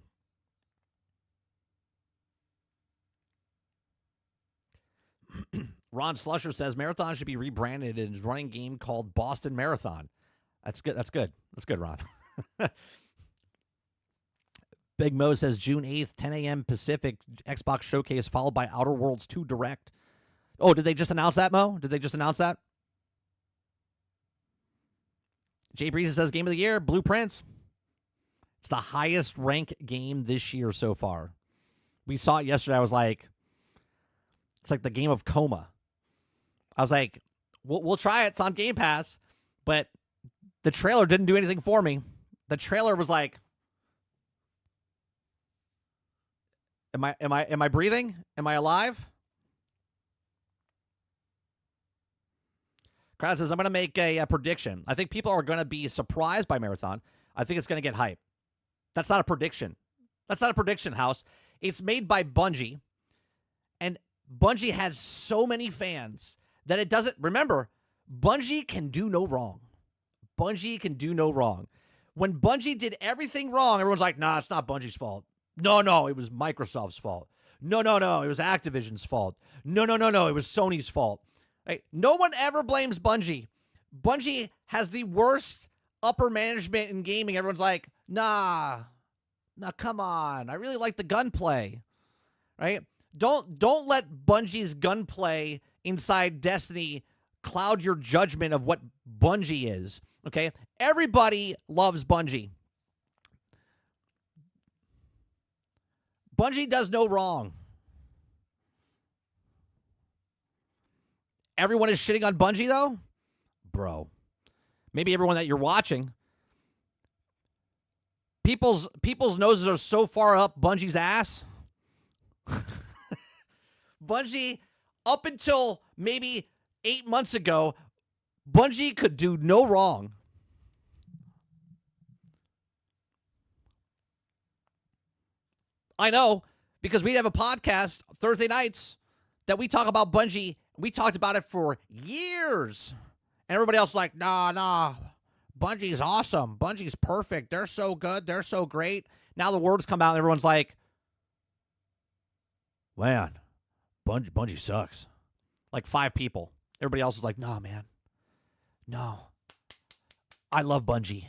Ron Slusher says Marathon should be rebranded and is running a game called Boston Marathon. That's good. That's good, Ron. Big Mo says June 8th, 10 a.m. Pacific, Xbox Showcase, followed by Outer Worlds 2 Direct. Oh, did they just announce that, Mo? Did they just announce that? Jay Breeze says Game of the Year, Blueprints. It's the highest rank game this year so far. We saw it yesterday. I was like, it's like the game of coma. I was like, we'll try it. It's on Game Pass. But the trailer didn't do anything for me. The trailer was like, Am I breathing? Am I alive? Crowd says, I'm going to make a prediction. I think people are going to be surprised by Marathon. I think it's going to get hype. That's not a prediction. That's not a prediction, House. It's made by Bungie. And Bungie has so many fans that it doesn't... Remember, Bungie can do no wrong. Bungie can do no wrong. When Bungie did everything wrong, everyone's like, nah, it's not Bungie's fault. No, it was Microsoft's fault. No, it was Activision's fault. No, it was Sony's fault. Right? No one ever blames Bungie. Bungie has the worst upper management in gaming. Everyone's like, nah, come on. I really like the gunplay. Right? Don't let Bungie's gunplay inside Destiny cloud your judgment of what Bungie is. Okay? Everybody loves Bungie. Bungie does no wrong. Everyone is shitting on Bungie, though? Bro. Maybe everyone that you're watching. People's noses are so far up Bungie's ass. Bungie, up until maybe 8 months ago, Bungie could do no wrong. I know, because we have a podcast Thursday nights that we talk about Bungie. We talked about it for years. And everybody else is like, nah. Bungie's awesome. Bungie's perfect. They're so good. They're so great. Now the words come out and everyone's like, man, Bungie sucks. Like 5 people. Everybody else is like, nah, man. No. I love Bungie.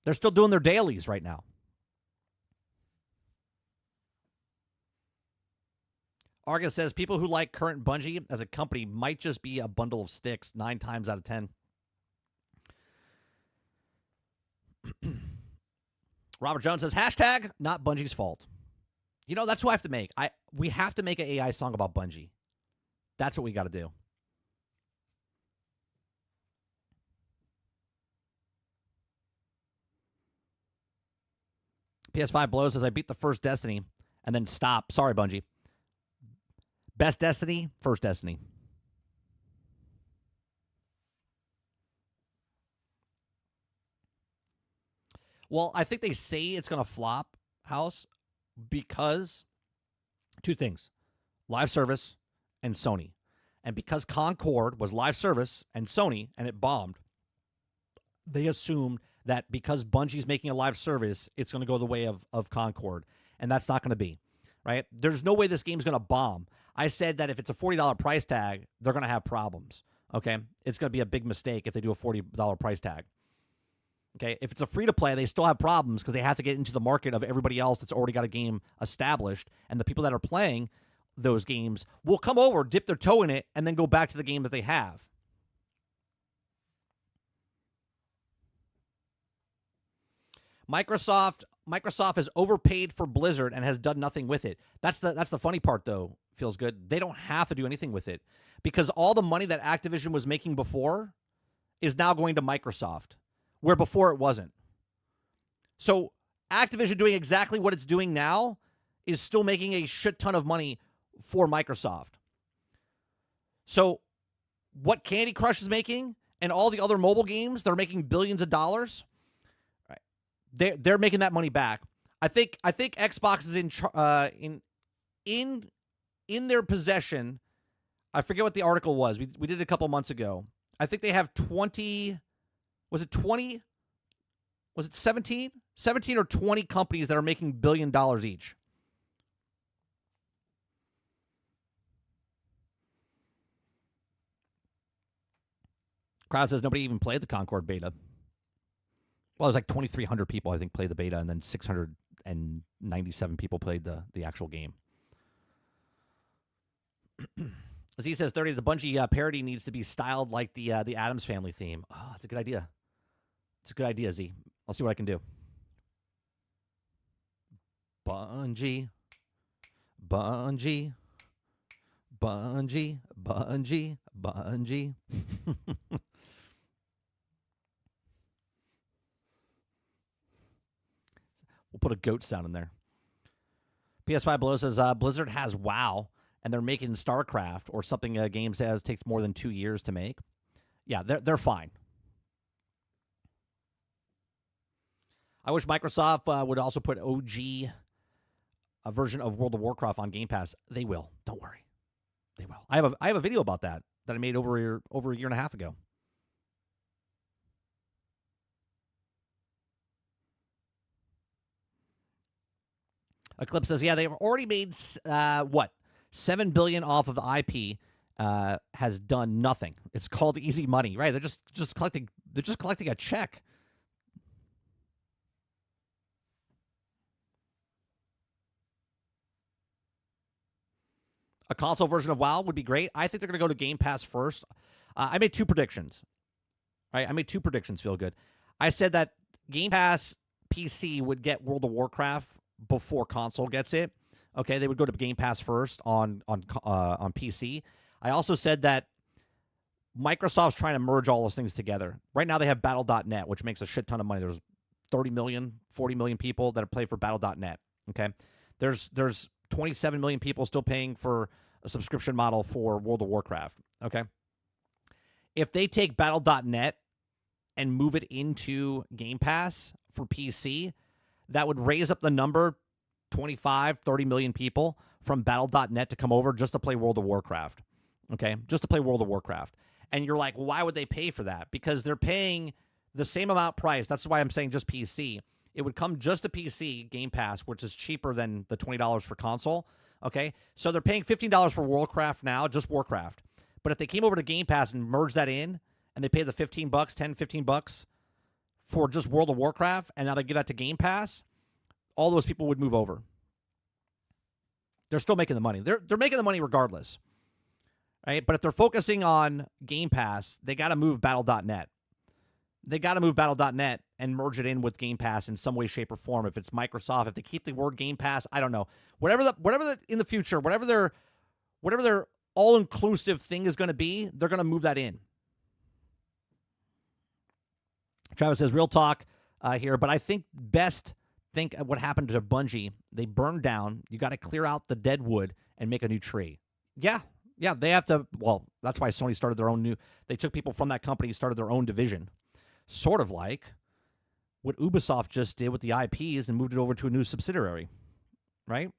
They're still doing their dailies right now. Argus says people who like current Bungie as a company might just be a bundle of sticks 9 times out of 10. Robert Jones says, hashtag not Bungie's fault. You know, that's what I have to make. We have to make an AI song about Bungie. That's what we got to do. PS5 Blows says, I beat the first Destiny and then stop. Sorry, Bungie. Best Destiny, first Destiny. Well, I think they say it's going to flop, House, because 2 things. Live service and Sony. And because Concord was live service and Sony, and it bombed, they assumed that because Bungie's making a live service, it's going to go the way of Concord. And that's not going to be, right? There's no way this game's going to bomb. I said that if it's a $40 price tag, they're going to have problems, okay? It's going to be a big mistake if they do a $40 price tag. Okay, if it's a free-to-play, they still have problems because they have to get into the market of everybody else that's already got a game established, and the people that are playing those games will come over, dip their toe in it, and then go back to the game that they have. Microsoft has overpaid for Blizzard and has done nothing with it. That's the funny part, though. Feels good. They don't have to do anything with it because all the money that Activision was making before is now going to Microsoft, where before it wasn't. So Activision doing exactly what it's doing now is still making a shit ton of money for Microsoft. So what Candy Crush is making and all the other mobile games that are making billions of dollars, right, they're making that money back. I think Xbox is in their possession. I forget what the article was. We did it a couple months ago. I think they have 20. Was it 20? Was it 17? 17 or 20 companies that are making $1 billion each. Crowd says nobody even played the Concord beta. Well, it was like 2,300 people, I think, played the beta, and then 697 people played the actual game. As he says, 30, the Bungie parody needs to be styled like the Addams Family theme. Oh, that's a good idea. It's a good idea, Z. I'll see what I can do. Bungie. Bungie. Bungie. Bungie. Bungie. We'll put a goat sound in there. PS5 Below says Blizzard has WoW, and they're making StarCraft or something a game says takes more than 2 years to make. Yeah, they're fine. I wish Microsoft would also put OG, a version of World of Warcraft on Game Pass. They will. Don't worry. They will. I have a video about that I made over a year and a half ago. Eclipse says, yeah, they've already made $7 billion off of the IP. Has done nothing. It's called easy money, right? They're just collecting. They're just collecting a check. A console version of WoW would be great. I think they're going to go to Game Pass first. I made 2 predictions. Right? I made 2 predictions. Feel good. I said that Game Pass PC would get World of Warcraft before console gets it. Okay, they would go to Game Pass first on PC. I also said that Microsoft's trying to merge all those things together. Right now they have Battle.net, which makes a shit ton of money. There's 30 million, 40 million people that are playing for Battle.net. Okay, there's 27 million people still paying for a subscription model for World of Warcraft. Okay, if they take Battle.net and move it into Game Pass for PC, that would raise up the number 25, 30 million people from Battle.net to come over just to play World of Warcraft. Okay, just to play World of Warcraft. And you're like, why would they pay for that? Because they're paying the same amount price. That's why I'm saying just PC. It would come just to PC Game Pass, which is cheaper than the $20 for console. Okay, so they're paying $15 for Warcraft now, just Warcraft. But if they came over to Game Pass and merged that in, and they pay the $15, $10, $15 for just World of Warcraft, and now they give that to Game Pass, all those people would move over. They're still making the money. They're making the money regardless, right? But if they're focusing on Game Pass, they got to move Battle.net. They got to move Battle.net and merge it in with Game Pass in some way, shape, or form. If it's Microsoft, if they keep the word Game Pass, I don't know. Whatever the in the future, whatever their all-inclusive thing is going to be, they're going to move that in. Travis says, real talk here, but I think what happened to Bungie. They burned down. You got to clear out the dead wood and make a new tree. Yeah, they have to. Well, that's why Sony started their own they took people from that company, started their own division. Sort of like what Ubisoft just did with the IPs and moved it over to a new subsidiary, right?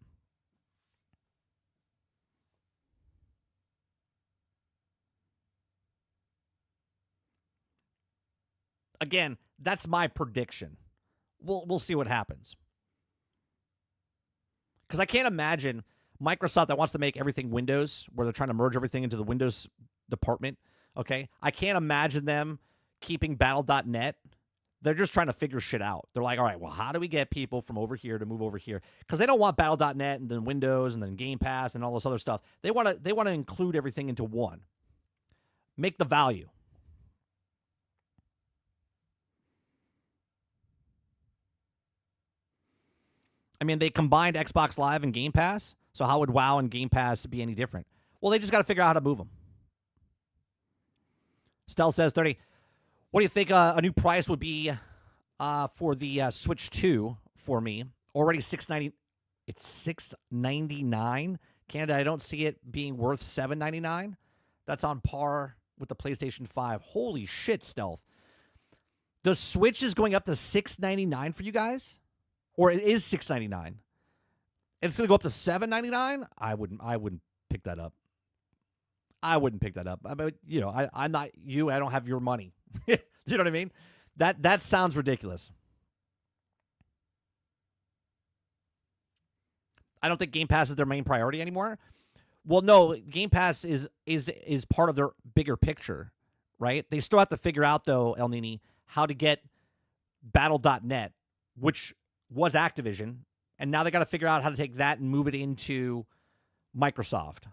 Again, that's my prediction. We'll see what happens. Because I can't imagine Microsoft that wants to make everything Windows, where they're trying to merge everything into the Windows department, okay? I can't imagine them keeping Battle.net. They're just trying to figure shit out. They're like, all right, well, how do we get people from over here to move over here? Because they don't want Battle.net and then Windows and then Game Pass and all this other stuff. They want to include everything into one. Make the value. I mean, they combined Xbox Live and Game Pass, so how would WoW and Game Pass be any different? Well, they just got to figure out how to move them. Stealth says 30. What do you think a new price would be for the Switch 2 for me? Already $690. It's $699. Canada, I don't see it being worth $799. That's on par with the PlayStation 5. Holy shit, Stealth. The Switch is going up to $699 for you guys? Or it is $699. And it's going to go up to $799? I wouldn't pick that up. I wouldn't pick that up. I mean, I'm not you. I don't have your money. Do you know what I mean? That sounds ridiculous. I don't think Game Pass is their main priority anymore. Well, no, Game Pass is part of their bigger picture, right? They still have to figure out, though, El Nini, how to get Battle.net, which was Activision, and now they got to figure out how to take that and move it into Microsoft.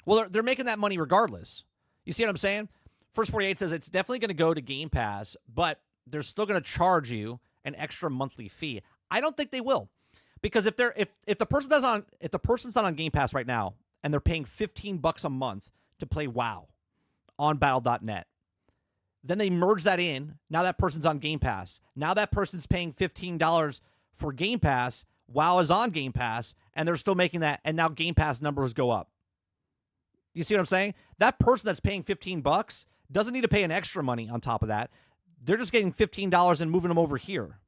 Well, they're making that money regardless. You see what I'm saying? First 48 says it's definitely going to go to Game Pass, but they're still going to charge you an extra monthly fee. I don't think they will. Because if the person's not on Game Pass right now and they're paying $15 a month to play WoW on Battle.net, then they merge that in. Now that person's on Game Pass. Now that person's paying $15 for Game Pass. WoW is on Game Pass, and they're still making that. And now Game Pass numbers go up. You see what I'm saying? That person that's paying $15 doesn't need to pay an extra money on top of that. They're just getting $15 and moving them over here.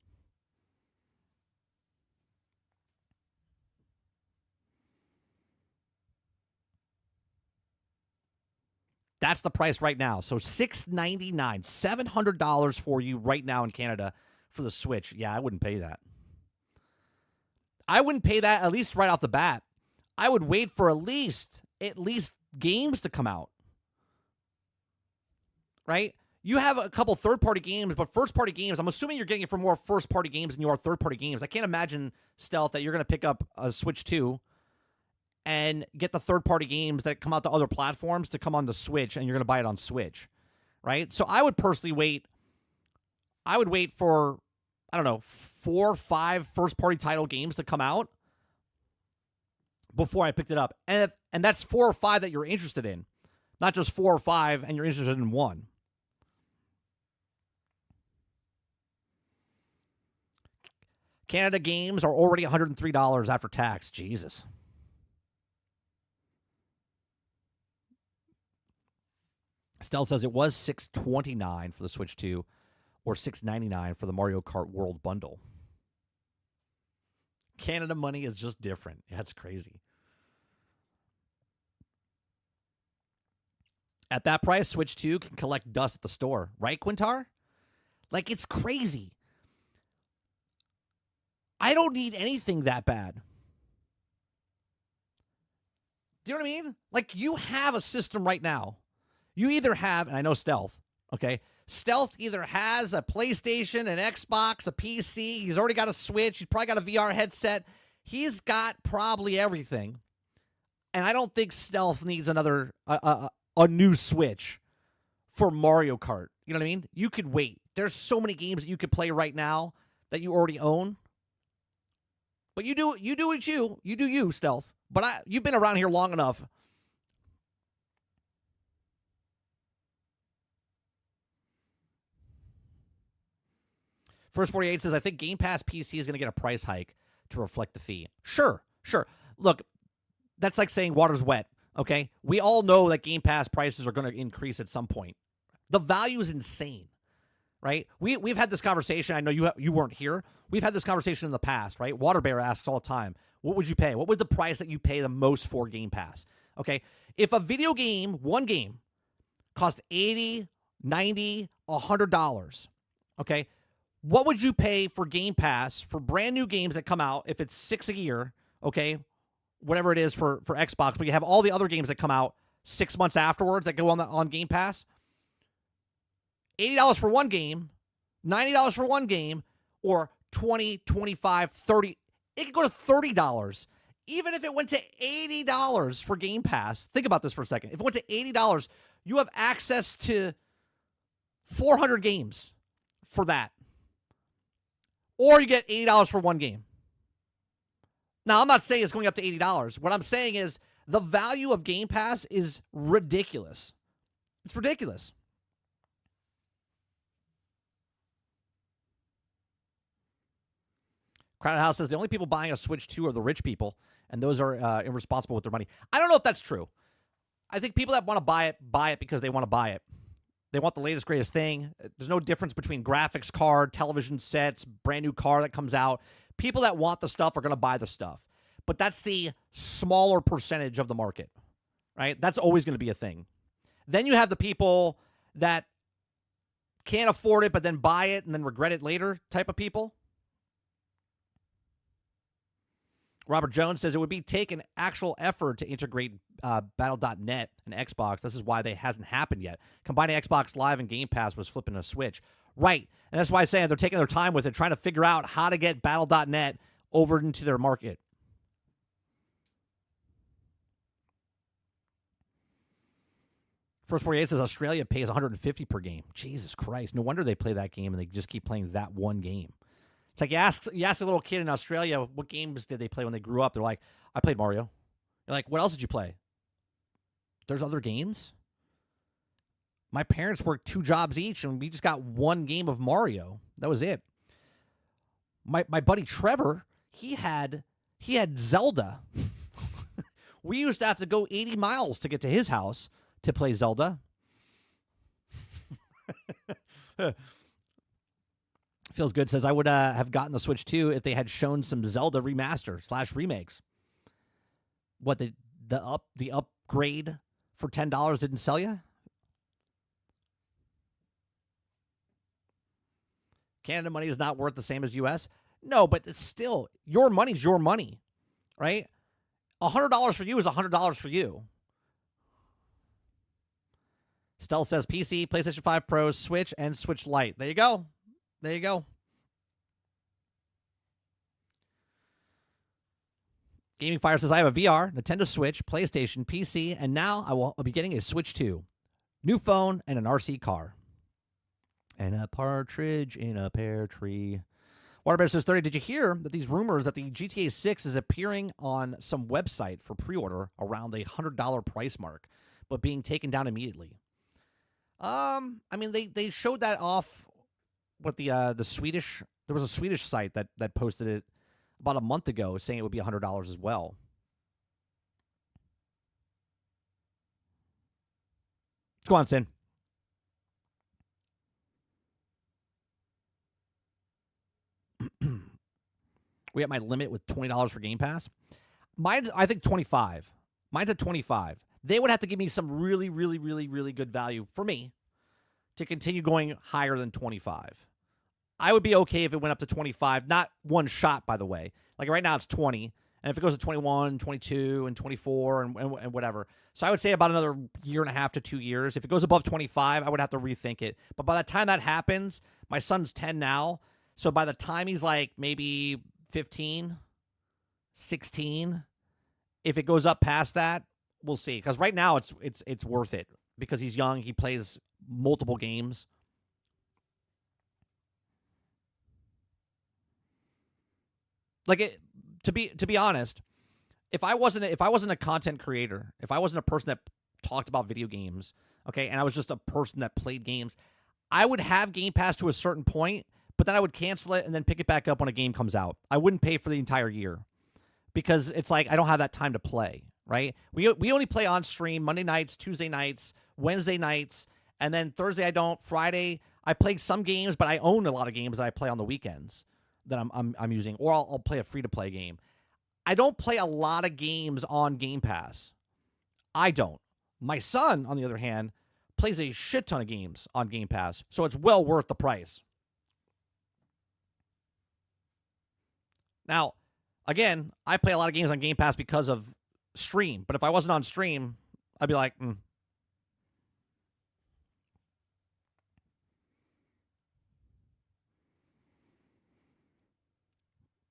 That's the price right now. So $699, $700 for you right now in Canada for the Switch. Yeah, I wouldn't pay that. I wouldn't pay that, at least right off the bat. I would wait for at least games to come out. Right? You have a couple third-party games, but first-party games, I'm assuming you're getting it for more first-party games than you are third-party games. I can't imagine, Stealth, that you're going to pick up a Switch 2 and get the third-party games that come out to other platforms to come on the Switch, and you're going to buy it on Switch, right? So I would personally wait. I would wait for, I don't know, 4 or 5 first-party title games to come out before I picked it up. And that's 4 or 5 that you're interested in, not just 4 or 5 and you're interested in one. Canada games are already $103 after tax. Jesus. Stell says it was $629 for the Switch 2 or $699 for the Mario Kart World Bundle. Canada money is just different. That's crazy. At that price, Switch 2 can collect dust at the store. Right, Quintar? Like, it's crazy. I don't need anything that bad. Do you know what I mean? Like, you have a system right now. You either have, and I know Stealth, okay? Stealth either has a PlayStation, an Xbox, a PC. He's already got a Switch. He's probably got a VR headset. He's got probably everything. And I don't think Stealth needs another a new Switch for Mario Kart. You know what I mean? You could wait. There's so many games that you could play right now that you already own. But you do what you do you, Stealth. But you've been around here long enough. First 48 says, I think Game Pass PC is going to get a price hike to reflect the fee. Sure. Look, that's like saying water's wet, okay? We all know that Game Pass prices are going to increase at some point. The value is insane, right? We've had this conversation. I know you weren't here. We've had this conversation in the past, right? Waterbear asks all the time, what would you pay? What would the price that you pay the most for Game Pass? Okay, if a video game, one game, cost $80, $90, $100, okay, what would you pay for Game Pass for brand new games that come out if it's $6 a year, okay, whatever it is for Xbox, but you have all the other games that come out 6 months afterwards that go on Game Pass? $80 for one game, $90 for one game, or $20, $25, $30. It could go to $30. Even if it went to $80 for Game Pass, think about this for a second. If it went to $80, you have access to 400 games for that. Or you get $80 for one game. Now, I'm not saying it's going up to $80. What I'm saying is the value of Game Pass is ridiculous. It's ridiculous. Crowded House says the only people buying a Switch 2 are the rich people, and those are irresponsible with their money. I don't know if that's true. I think people that want to buy it because they want to buy it. They want the latest, greatest thing. There's no difference between graphics card, television sets, brand new car that comes out. People that want the stuff are going to buy the stuff. But that's the smaller percentage of the market, right? That's always going to be a thing. Then you have the people that can't afford it but then buy it and then regret it later type of people. Robert Jones says it would be taking actual effort to integrate Battle.net and Xbox. This is why they hasn't happened yet. Combining Xbox Live and Game Pass was flipping a switch. Right. And that's why I say they're taking their time with it, trying to figure out how to get Battle.net over into their market. First 48 says Australia pays $150 per game. Jesus Christ. No wonder they play that game and they just keep playing that one game. It's like you ask a little kid in Australia, what games did they play when they grew up? They're like, I played Mario. You're like, what else did you play? There's other games? My parents worked 2 jobs each, and we just got one game of Mario. That was it. My buddy Trevor, he had Zelda. We used to have to go 80 miles to get to his house to play Zelda. Feels Good says, I would have gotten the Switch 2 if they had shown some Zelda remaster / remakes. What, the upgrade for $10 didn't sell you? Canada money is not worth the same as U.S.? No, but it's still, your money's your money, right? $100 for you is $100 for you. Stealth says PC, PlayStation 5 Pro, Switch, and Switch Lite. There you go. There you go. Gaming Fire says, I have a VR, Nintendo Switch, PlayStation, PC, and now I'll be getting a Switch 2. New phone and an RC car. And a partridge in a pear tree. Waterbear says, 30, did you hear that these rumors that the GTA 6 is appearing on some website for pre-order around the $100 price mark, but being taken down immediately? I mean, they showed that off with the Swedish. There was a Swedish site that posted it about a month ago, saying it would be $100 as well. Go on, Sin. We have my limit with $20 for Game Pass. Mine's, I think, 25. Mine's at 25. They would have to give me some really, really, really, really good value for me to continue going higher than 25. I would be okay if it went up to 25, not one shot, by the way. Like right now it's 20, and if it goes to 21, 22, and 24, and whatever. So I would say about another year and a half to 2 years. If it goes above 25, I would have to rethink it. But by the time that happens, my son's 10 now. So by the time he's like maybe 15, 16, if it goes up past that, we'll see. Because right now it's worth it because he's young. He plays multiple games. Like to be honest, if I wasn't a content creator, if I wasn't a person that talked about video games, okay, and I was just a person that played games, I would have Game Pass to a certain point, but then I would cancel it and then pick it back up when a game comes out. I wouldn't pay for the entire year because it's like I don't have that time to play, right? We only play on stream Monday nights, Tuesday nights, Wednesday nights, and then Thursday I don't. Friday I play some games, but I own a lot of games that I play on the weekends that I'm using, or I'll play a free-to-play game. I don't play a lot of games on Game Pass. I don't. My son, on the other hand, plays a shit ton of games on Game Pass, so it's well worth the price. Now, again, I play a lot of games on Game Pass because of stream, but if I wasn't on stream, I'd be like,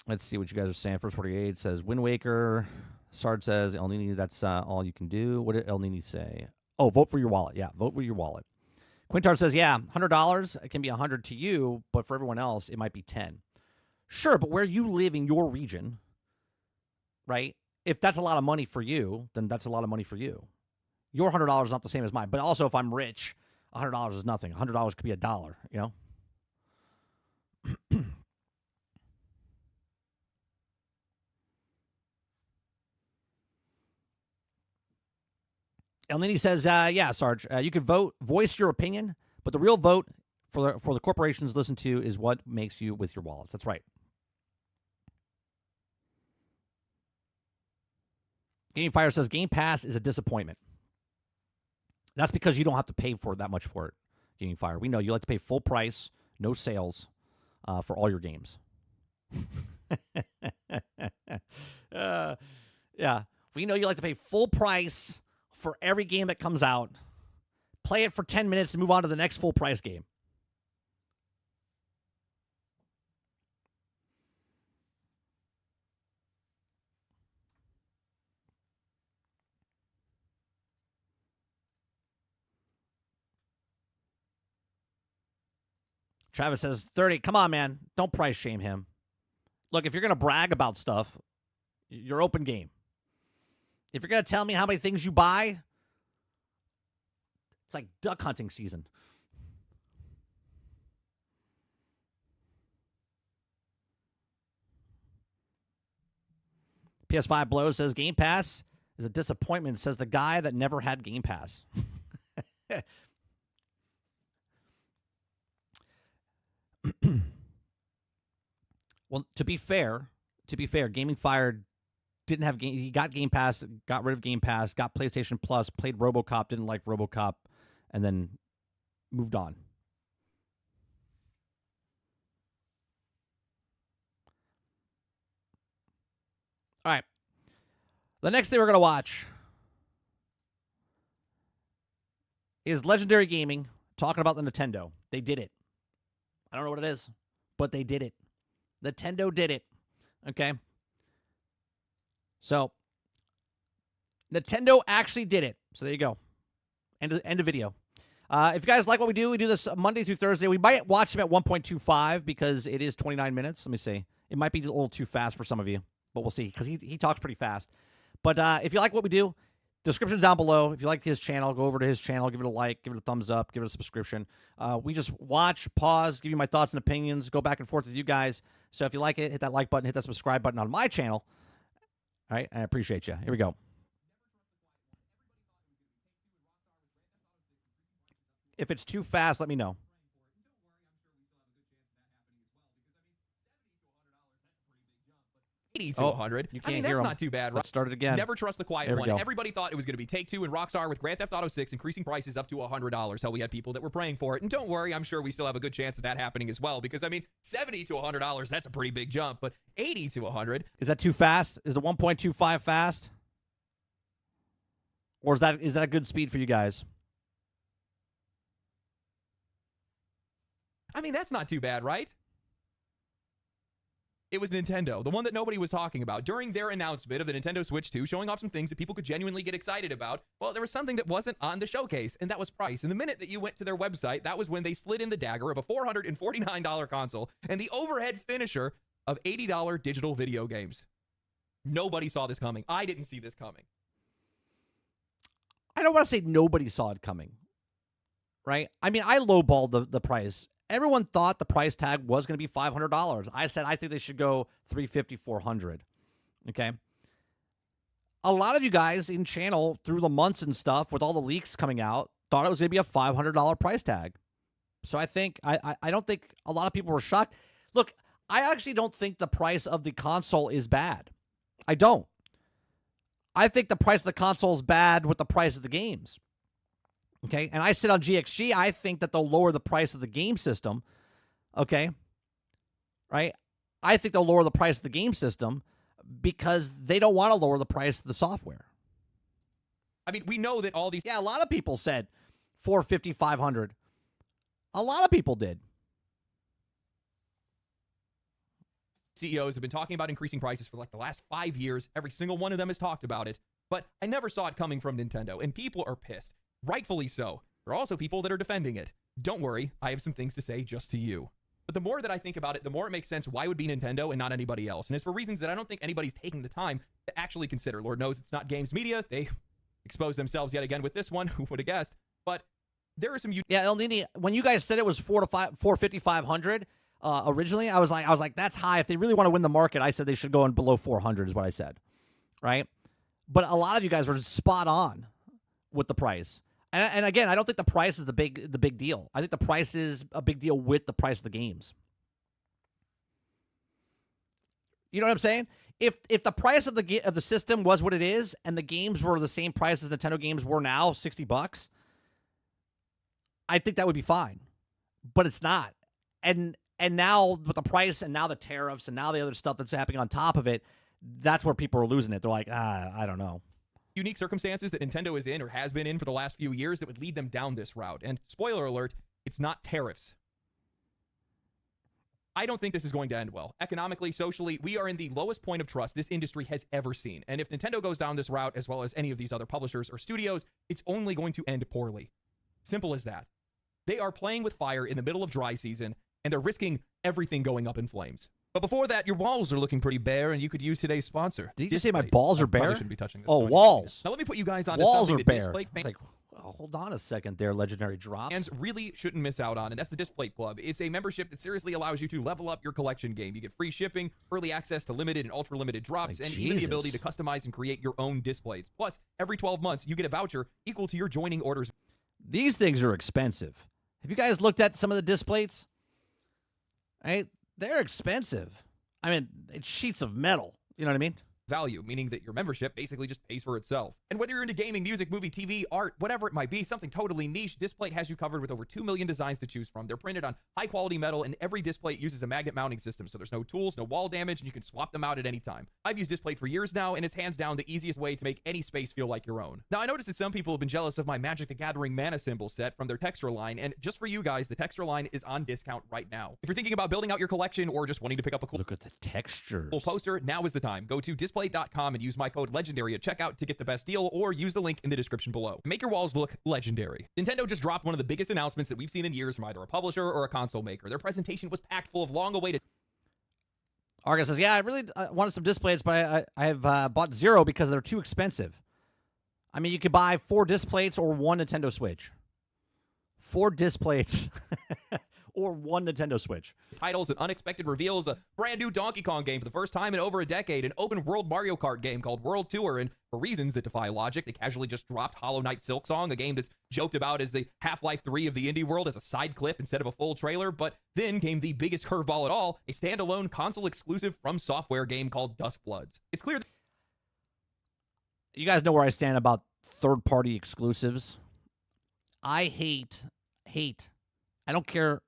Let's see what you guys are saying. First 48 says Wind Waker. Sarge says El Nini, that's all you can do. What did El Nini say? Oh, vote for your wallet. Yeah, vote for your wallet. Quintar says, yeah, $100. It can be $100 to you, but for everyone else, it might be 10. Sure, but where you live in your region, right? If that's a lot of money for you, then that's a lot of money for you. Your $100 is not the same as mine. But also, if I'm rich, $100 is nothing. $100 could be $1, you know? El Nini says, yeah, Sarge, you can vote, voice your opinion, but the real vote for the corporations to listen to is what makes you with your wallets. That's right. Gaming Fire says Game Pass is a disappointment. That's because you don't have to pay for that much for it, Gaming Fire. We know you like to pay full price, no sales, for all your games. Yeah, we know you like to pay full price for every game that comes out. Play it for 10 minutes and move on to the next full price game. Travis says 30. Come on, man. Don't price shame him. Look, if you're going to brag about stuff, you're open game. If you're going to tell me how many things you buy, it's like duck hunting season. PS5 Blow says Game Pass is a disappointment, says the guy that never had Game Pass. Well, to be fair, Gaming Fire didn't have game. He got Game Pass, got rid of Game Pass, got PlayStation Plus, played RoboCop, didn't like RoboCop, and then moved on. All right. The next thing we're going to watch is Legendary Gaming talking about the Nintendo. They did it. I don't know what it is, but they did it. Nintendo did it. Okay? So, Nintendo actually did it. So, there you go. End of video. If you guys like what we do this Monday through Thursday. We might watch them at 1.25 because it is 29 minutes. Let me see. It might be a little too fast for some of you, but we'll see because he talks pretty fast. But if you like what we do, description's down below. If you like his channel, go over to his channel, give it a like, give it a thumbs up, give it a subscription. We just watch, pause, give you my thoughts and opinions, go back and forth with you guys. So if you like it, hit that like button, hit that subscribe button on my channel. All right, I appreciate you. Here we go. If it's too fast, let me know. 80 to 100. You can't I mean, hear that's 'em. not too bad, right? Let's start it again. Never trust the quiet There we one. go. Everybody thought it was going to be Take-Two and Rockstar with Grand Theft Auto 6 increasing prices up to $100. Hell, we had people that were praying for it. And don't worry, I'm sure we still have a good chance of that happening as well. Because, I mean, $70 to $100, that's a pretty big jump. But 80 to 100. Is that too fast? Is the 1.25 fast? Or is that a good speed for you guys? I mean, that's not too bad, right? It was Nintendo, the one that nobody was talking about. During their announcement of the Nintendo Switch 2, showing off some things that people could genuinely get excited about, well, there was something that wasn't on the showcase, and that was price. And the minute that you went to their website, that was when they slid in the dagger of a $449 console and the overhead finisher of $80 digital video games. Nobody saw this coming. I didn't see this coming. I don't want to say nobody saw it coming, right? I mean, I lowballed the price. Everyone thought the price tag was going to be $500. I said I think they should go $350, $400. Okay. A lot of you guys in channel through the months and stuff with all the leaks coming out thought it was going to be a $500 price tag. So I think I don't think a lot of people were shocked. Look, I actually don't think the price of the console is bad. I don't. I think the price of the console is bad with the price of the games. Okay, and I sit on GXG. I think that they'll lower the price of the game system. Okay, right? I think they'll lower the price of the game system because they don't want to lower the price of the software. I mean, we know that all these... Yeah, a lot of people said $450, $500. A lot of people did. CEOs have been talking about increasing prices for like the last 5 years. Every single one of them has talked about it. But I never saw it coming from Nintendo, and people are pissed. Rightfully so. There are also people that are defending it. Don't worry, I have some things to say just to you. But the more that I think about it, the more it makes sense why it would be Nintendo and not anybody else. And it's for reasons that I don't think anybody's taking the time to actually consider. Lord knows it's not games media. They expose themselves yet again with this one. Who would have guessed? But there are some... Yeah, El Nini, when you guys said it was $450, $500 originally, I was like, that's high. If they really want to win the market, I said they should go in below 400 is what I said, right? But a lot of you guys were spot on with the price. And again, I don't think the price is the big deal. I think the price is a big deal with the price of the games. You know what I'm saying? If the price of the system was what it is, and the games were the same price as Nintendo games were now, $60, I think that would be fine. But it's not. And now with the price, and now the tariffs, and now the other stuff that's happening on top of it, that's where people are losing it. They're like, I don't know. Unique circumstances that Nintendo is in or has been in for the last few years that would lead them down this route. And spoiler alert, it's not tariffs. I don't think this is going to end well. Economically, socially, we are in the lowest point of trust this industry has ever seen. And if Nintendo goes down this route, as well as any of these other publishers or studios, it's only going to end poorly. Simple as that. They are playing with fire in the middle of dry season, and they're risking everything going up in flames. But before that, your walls are looking pretty bare, and you could use today's sponsor. Did you just say my balls are bare? Probably shouldn't be touching this. Oh, walls. Now let me put you guys on walls something are bare. Displate It's like, well, hold on a second there, Legendary Drops. fans really shouldn't miss out on, and that's the Displate Club. It's a membership that seriously allows you to level up your collection game. You get free shipping, early access to limited and ultra-limited drops, and even the ability to customize and create your own displays. Plus, every 12 months, you get a voucher equal to your joining orders. These things are expensive. Have you guys looked at some of the displays? Right? They're expensive. I mean, it's sheets of metal. You know what I mean? Value, meaning that your membership basically just pays for itself. And whether you're into gaming, music, movie, TV, art, whatever it might be, something totally niche, Displate has you covered with over 2 million designs to choose from. They're printed on high-quality metal, and every Displate uses a magnet mounting system, so there's no tools, no wall damage, and you can swap them out at any time. I've used Displate for years now, and it's hands down the easiest way to make any space feel like your own. Now, I noticed that some people have been jealous of my Magic the Gathering mana symbol set from their Texture line, and just for you guys, the Texture line is on discount right now. If you're thinking about building out your collection or just wanting to pick up a cool... Look at the textures. ...cool poster, now is the time. Go to Displate.com and use my code LEGENDARY at checkout to get the best deal, or use the link in the description below. Make your walls look legendary. Nintendo just dropped one of the biggest announcements that we've seen in years from either a publisher or a console maker. Their presentation was packed full of long-awaited... Argus says, yeah, I really wanted some displays, but I have bought 0 because they're too expensive. I mean, you could buy 4 displays or 1 Nintendo Switch. 4 displays or 1 Nintendo Switch. Titles and unexpected reveals, a brand new Donkey Kong game for the first time in over a decade, an open world Mario Kart game called World Tour, and for reasons that defy logic, they casually just dropped Hollow Knight Silksong, a game that's joked about as the Half-Life 3 of the indie world as a side clip instead of a full trailer, but then came the biggest curveball at all, a standalone console-exclusive From Software game called Duskbloods. It's clear that You guys know where I stand about third-party exclusives. I hate. I don't care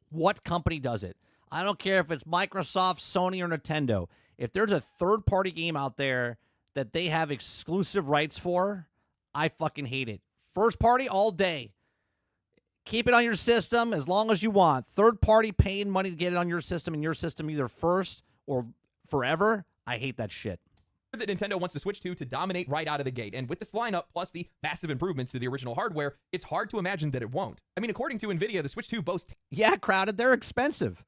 what company does it. I don't care if it's Microsoft, Sony, or Nintendo. If there's a third-party game out there that they have exclusive rights for, I fucking hate it. First party all day. Keep it on your system as long as you want. Third party paying money to get it on your system and your system either first or forever. I hate that shit. that Nintendo wants the Switch 2 to dominate right out of the gate. And with this lineup, plus the massive improvements to the original hardware, it's hard to imagine that it won't. I mean, according to NVIDIA, the Switch 2 boasts Yeah, crowded. They're expensive.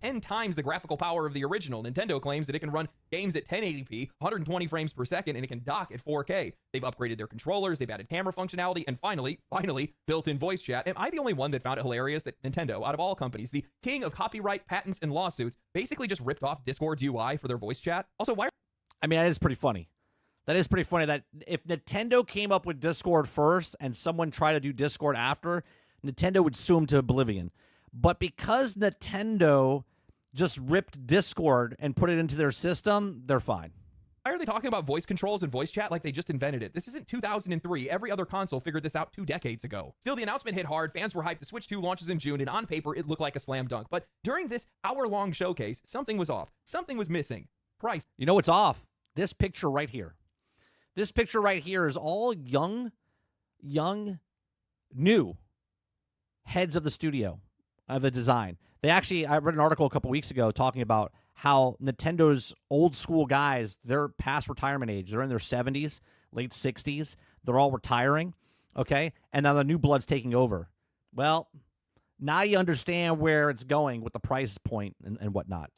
10 times the graphical power of the original. Nintendo claims that it can run games at 1080p, 120 frames per second, and it can dock at 4K. They've upgraded their controllers, they've added camera functionality, and finally, built-in voice chat. Am I the only one that found it hilarious that Nintendo, out of all companies, the king of copyright, patents, and lawsuits, basically just ripped off Discord's UI for their voice chat? Also, why? I mean, that is pretty funny. That is pretty funny that if Nintendo came up with Discord first and someone tried to do Discord after, Nintendo would sue them to oblivion. But because Nintendo just ripped Discord and put it into their system, they're fine. Why are they talking about voice controls and voice chat like they just invented it? This isn't 2003. Every other console figured this out 2 decades ago. Still, the announcement hit hard. Fans were hyped. The Switch 2 launches in June, and on paper, it looked like a slam dunk. But during this hour-long showcase, something was off. Something was missing. Price. You know what's off? This picture right here. This picture right here is all young, new heads of the studio, of the design. They actually, I read an article a couple weeks ago talking about how Nintendo's old school guys, they're past retirement age. They're in their 70s, late 60s. They're all retiring, okay? And now the new blood's taking over. Well, now you understand where it's going with the price point and whatnot.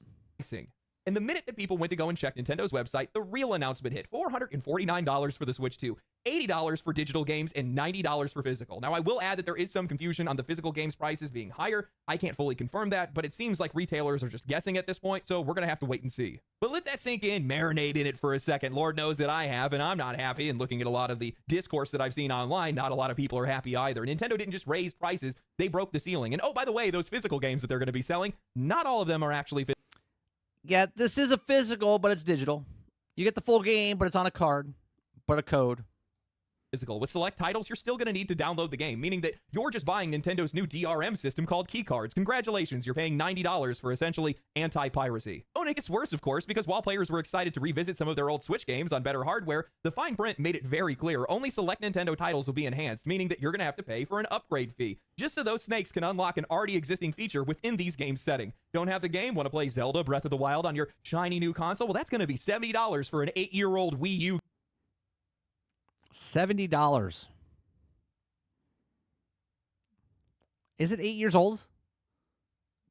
And the minute that people went to go and check Nintendo's website, the real announcement hit. $449 for the Switch 2, $80 for digital games, and $90 for physical. Now, I will add that there is some confusion on the physical games prices being higher. I can't fully confirm that, but it seems like retailers are just guessing at this point, so we're going to have to wait and see. But let that sink in, marinate in it for a second. Lord knows that I have, and I'm not happy. And looking at a lot of the discourse that I've seen online, not a lot of people are happy either. Nintendo didn't just raise prices, they broke the ceiling. And oh, by the way, those physical games that they're going to be selling, not all of them are actually physical. Yeah, this is a physical, but it's digital. You get the full game, but it's on a card, but a code. With select titles, you're still going to need to download the game, meaning that you're just buying Nintendo's new DRM system called keycards. Congratulations, you're paying $90 for essentially anti-piracy. Oh, and it gets worse, of course, because while players were excited to revisit some of their old Switch games on better hardware, the fine print made it very clear only select Nintendo titles will be enhanced, meaning that you're going to have to pay for an upgrade fee, just so those snakes can unlock an already existing feature within these games setting. Don't have the game? Want to play Zelda Breath of the Wild on your shiny new console? Well, that's going to be $70 for an 8-year-old Wii U. $70. Is it 8 years old?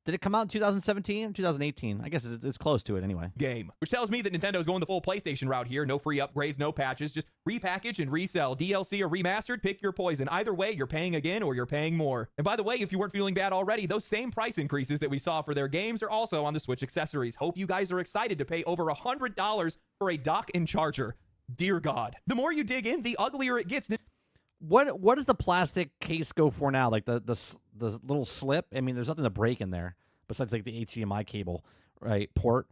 Did it come out in 2017 or 2018? I guess it's close to it anyway. Game, which tells me that Nintendo's going the full PlayStation route here. No free upgrades, no patches, just repackage and resell. DLC or remastered, pick your poison. Either way, you're paying again or you're paying more. And by the way, if you weren't feeling bad already, those same price increases that we saw for their games are also on the Switch accessories. Hope you guys are excited to pay over $100 for a dock and charger. Dear God. The more you dig in, the uglier it gets. What does the plastic case go for now? Like the little slip? I mean, there's nothing to break in there besides like the HDMI cable, right? Port.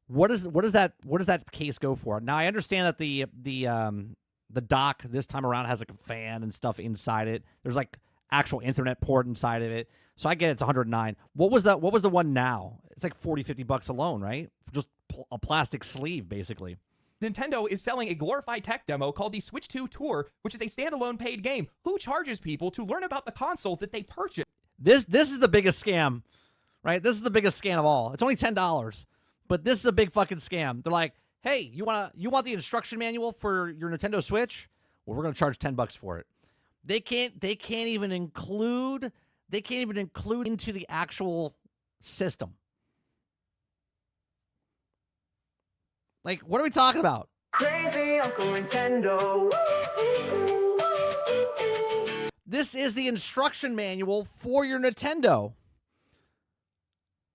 What does that case go for? Now I understand that the dock this time around has like a fan and stuff inside it. There's like actual Ethernet port inside of it. So I get it's $109. What was the one now? It's like $40-$50 alone, right? Just a plastic sleeve basically. Nintendo is selling a glorified tech demo called the Switch 2 Tour, which is a standalone paid game. Who charges people to learn about the console that they purchased? This is the biggest scam, right? This is the biggest scam of all. It's only $10, but this is a big fucking scam. They're like, hey, you want the instruction manual for your Nintendo Switch? Well, we're gonna charge $10 for it. They can't even include into the actual system. Like, what are we talking about? Crazy Uncle Nintendo. This is the instruction manual for your Nintendo.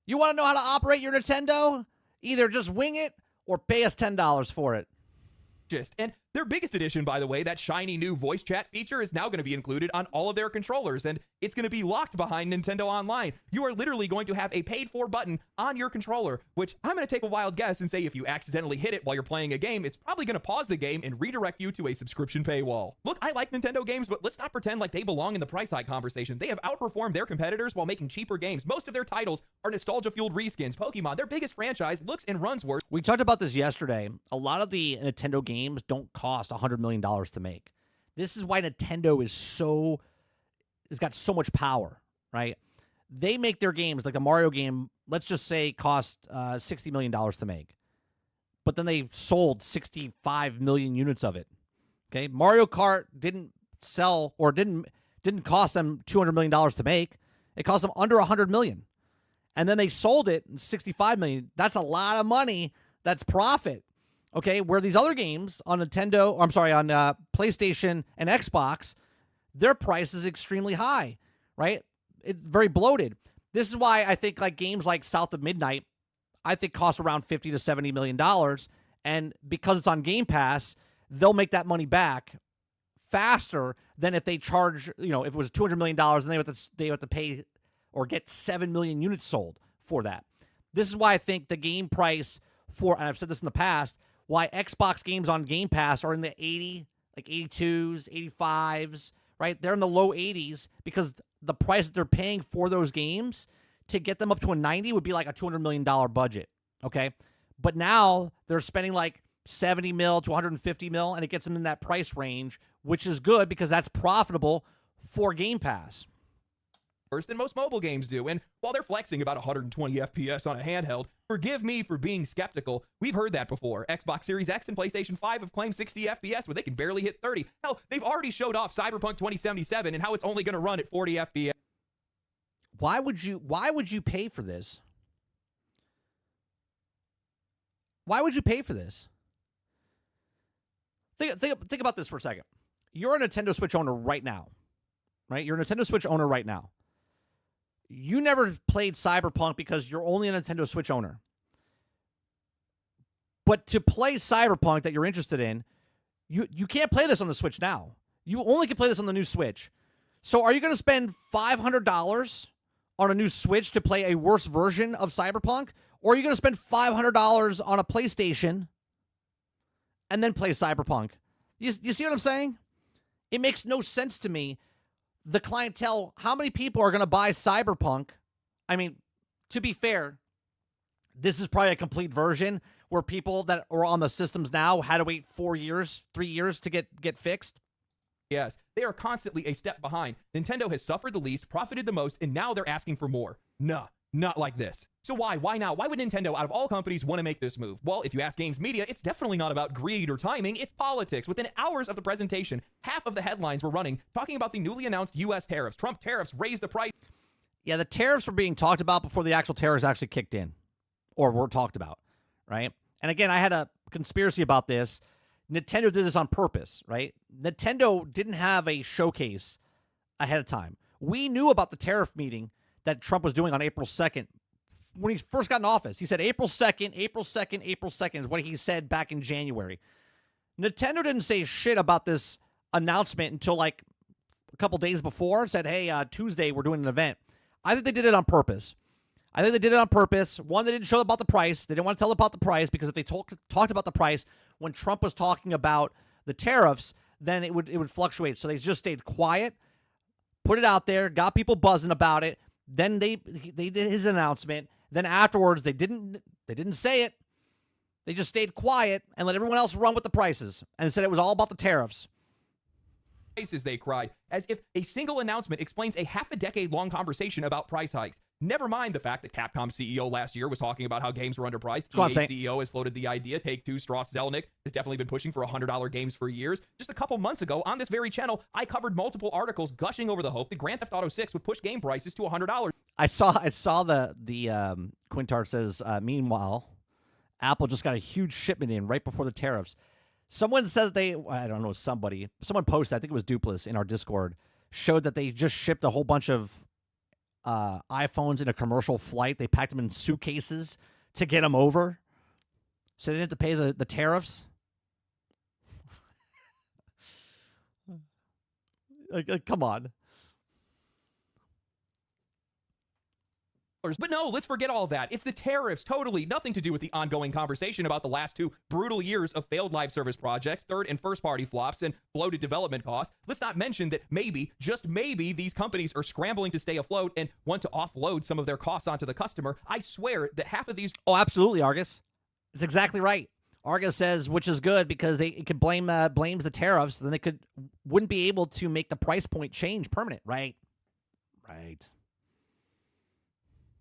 You want to know how to operate your Nintendo? Either just wing it or pay us $10 for it. And Their biggest addition, by the way, that shiny new voice chat feature is now going to be included on all of their controllers, and it's going to be locked behind Nintendo Online. You are literally going to have a paid-for button on your controller, which I'm going to take a wild guess and say if you accidentally hit it while you're playing a game, it's probably going to pause the game and redirect you to a subscription paywall. Look, I like Nintendo games, but let's not pretend like they belong in the price hike conversation. They have outperformed their competitors while making cheaper games. Most of their titles are nostalgia-fueled reskins. Pokemon, their biggest franchise, looks and runs worse. We talked about this yesterday. A lot of the Nintendo games don't cost $100 million to make. This is why Nintendo has got so much power, right? They make their games, like the Mario game, let's just say cost $60 million to make. But then they sold 65 million units of it. Okay? Mario Kart didn't sell or didn't cost them $200 million to make. It cost them under $100 million. And then they sold it in 65 million. That's a lot of money. That's profit. Okay, where these other games on on PlayStation and Xbox, their price is extremely high, right? It's very bloated. This is why I think like games like South of Midnight, I think cost around $50 to $70 million. And because it's on Game Pass, they'll make that money back faster than if they charge, if it was $200 million and they have to pay or get 7 million units sold for that. This is why I think the game price for, and I've said this in the past, why Xbox games on Game Pass are in the 80, like 82s, 85s, right? They're in the low 80s because the price that they're paying for those games to get them up to a 90 would be like a $200 million budget, okay? But now they're spending like 70 mil to 150 mil, and it gets them in that price range, which is good because that's profitable for Game Pass. Worse than most mobile games do. And while they're flexing about 120 FPS on a handheld, forgive me for being skeptical. We've heard that before. Xbox Series X and PlayStation 5 have claimed 60 FPS when they can barely hit 30. Hell, they've already showed off Cyberpunk 2077 and how it's only going to run at 40 FPS. Why would you pay for this? Why would you pay for this? Think about this for a second. You're a Nintendo Switch owner right now, right? You're a Nintendo Switch owner right now. You never played Cyberpunk because you're only a Nintendo Switch owner. But to play Cyberpunk that you're interested in, you can't play this on the Switch now. You only can play this on the new Switch. So are you going to spend $500 on a new Switch to play a worse version of Cyberpunk? Or are you going to spend $500 on a PlayStation and then play Cyberpunk? You see what I'm saying? It makes no sense to me. The clientele, how many people are going to buy Cyberpunk? I mean, to be fair, this is probably a complete version where people that are on the systems now had to wait 3 years to get fixed. Yes, they are constantly a step behind. Nintendo has suffered the least, profited the most, and now they're asking for more. Nah, not like this. So why? Why now? Why would Nintendo, out of all companies, want to make this move? Well, if you ask Games Media, it's definitely not about greed or timing. It's politics. Within hours of the presentation, half of the headlines were running talking about the newly announced U.S. tariffs. Trump tariffs raised the price. Yeah, the tariffs were being talked about before the actual tariffs actually kicked in or were talked about, right? And again, I had a conspiracy about this. Nintendo did this on purpose, right? Nintendo didn't have a showcase ahead of time. We knew about the tariff meeting that Trump was doing on April 2nd when he first got in office. He said April 2nd, April 2nd, April 2nd is what he said back in January. Nintendo didn't say shit about this announcement until like a couple days before. Said, hey, Tuesday we're doing an event. I think they did it on purpose. One, they didn't show about the price. They didn't want to tell about the price because if they talked about the price when Trump was talking about the tariffs, then it would fluctuate. So they just stayed quiet, put it out there, got people buzzing about it. Then they did his announcement. Then afterwards, they didn't say it. They just stayed quiet and let everyone else run with the prices and said it was all about the tariffs. Prices, they cried, as if a single announcement explains a half a decade-long conversation about price hikes. Never mind the fact that Capcom CEO last year was talking about how games were underpriced. EA CEO has floated the idea. Take-Two Strauss Zelnick has definitely been pushing for $100 games for years. Just a couple months ago, on this very channel, I covered multiple articles gushing over the hope that Grand Theft Auto 6 would push game prices to $100. I saw the Quintard says, meanwhile, Apple just got a huge shipment in right before the tariffs. Someone said that I don't know, someone posted, I think it was Dupless in our Discord, showed that they just shipped a whole bunch of iPhones in a commercial flight. They packed them in suitcases to get them over, so they didn't have to pay the tariffs. Come on. But no, let's forget all that. It's the tariffs, totally. Nothing to do with the ongoing conversation about the last 2 brutal years of failed live service projects, third and first party flops, and bloated development costs. Let's not mention that maybe, just maybe, these companies are scrambling to stay afloat and want to offload some of their costs onto the customer. I swear that half of these... Oh, absolutely, Argus. It's exactly right. Argus says, which is good because it could blames the tariffs, then they wouldn't be able to make the price point change permanent, right? Right.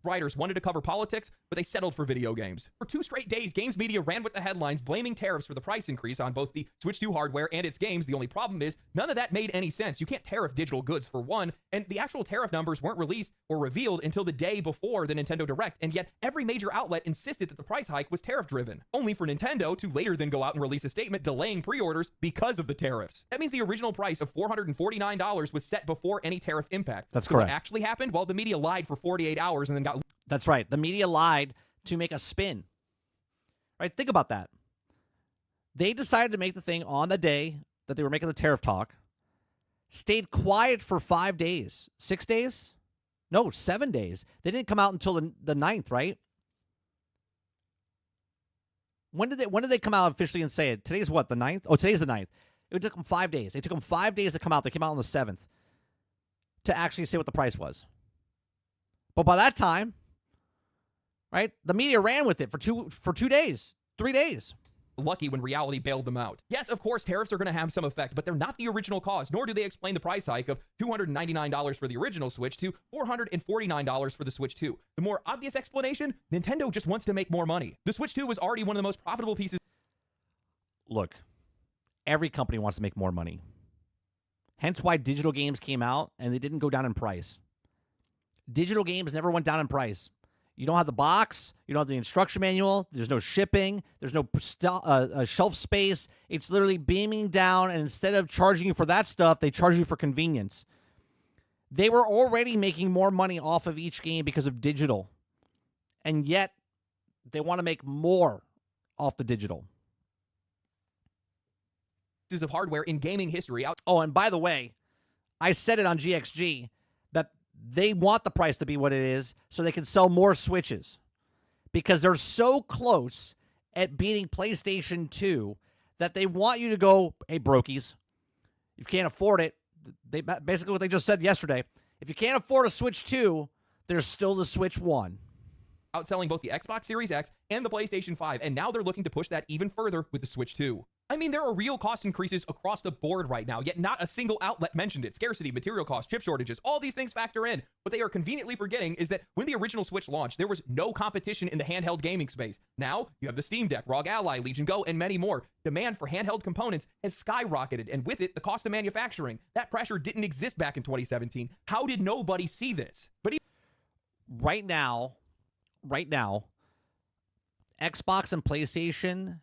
Writers wanted to cover politics, but they settled for video games. For 2 straight days, games media ran with the headlines blaming tariffs for the price increase on both the Switch 2 hardware and its games. The only problem is none of that made any sense. You can't tariff digital goods for one, and the actual tariff numbers weren't released or revealed until the day before the Nintendo Direct, and yet every major outlet insisted that the price hike was tariff-driven, only for Nintendo to later then go out and release a statement delaying pre-orders because of the tariffs. That means the original price of $449 was set before any tariff impact. That's so correct. What actually happened? Well, the media lied for 48 hours and then got... That's right. The media lied to make a spin. Right? Think about that. They decided to make the thing on the day that they were making the tariff talk, stayed quiet for 5 days. 6 days? No, 7 days. They didn't come out until the 9th, right? When did they come out officially and say it? Today's what, the 9th? Oh, today's the 9th. It took them 5 days. It took them 5 days to come out. They came out on the 7th to actually say what the price was. But by that time, right, the media ran with it for 2 days, 3 days. Lucky when reality bailed them out. Yes, of course, tariffs are going to have some effect, but they're not the original cause, nor do they explain the price hike of $299 for the original Switch to $449 for the Switch 2. The more obvious explanation, Nintendo just wants to make more money. The Switch 2 was already one of the most profitable pieces. Look, every company wants to make more money. Hence why digital games came out and they didn't go down in price. Digital games never went down in price. You don't have the box. You don't have the instruction manual. There's no shipping. There's no shelf space. It's literally beaming down, and instead of charging you for that stuff, they charge you for convenience. They were already making more money off of each game because of digital, and yet they want to make more off the digital. Of hardware in gaming history. Oh, and by the way, I said it on GXG that they want the price to be what it is so they can sell more Switches because they're so close at beating PlayStation 2 that they want you to go, hey, brokies, if you can't afford it, they basically what they just said yesterday, if you can't afford a Switch 2, there's still the Switch 1. Outselling both the Xbox Series X and the PlayStation 5, and now they're looking to push that even further with the Switch 2. I mean, there are real cost increases across the board right now, yet not a single outlet mentioned it. Scarcity, material costs, chip shortages, all these things factor in. What they are conveniently forgetting is that when the original Switch launched, there was no competition in the handheld gaming space. Now, you have the Steam Deck, ROG Ally, Legion Go, and many more. Demand for handheld components has skyrocketed, and with it, the cost of manufacturing. That pressure didn't exist back in 2017. How did nobody see this? But right now, Xbox and PlayStation,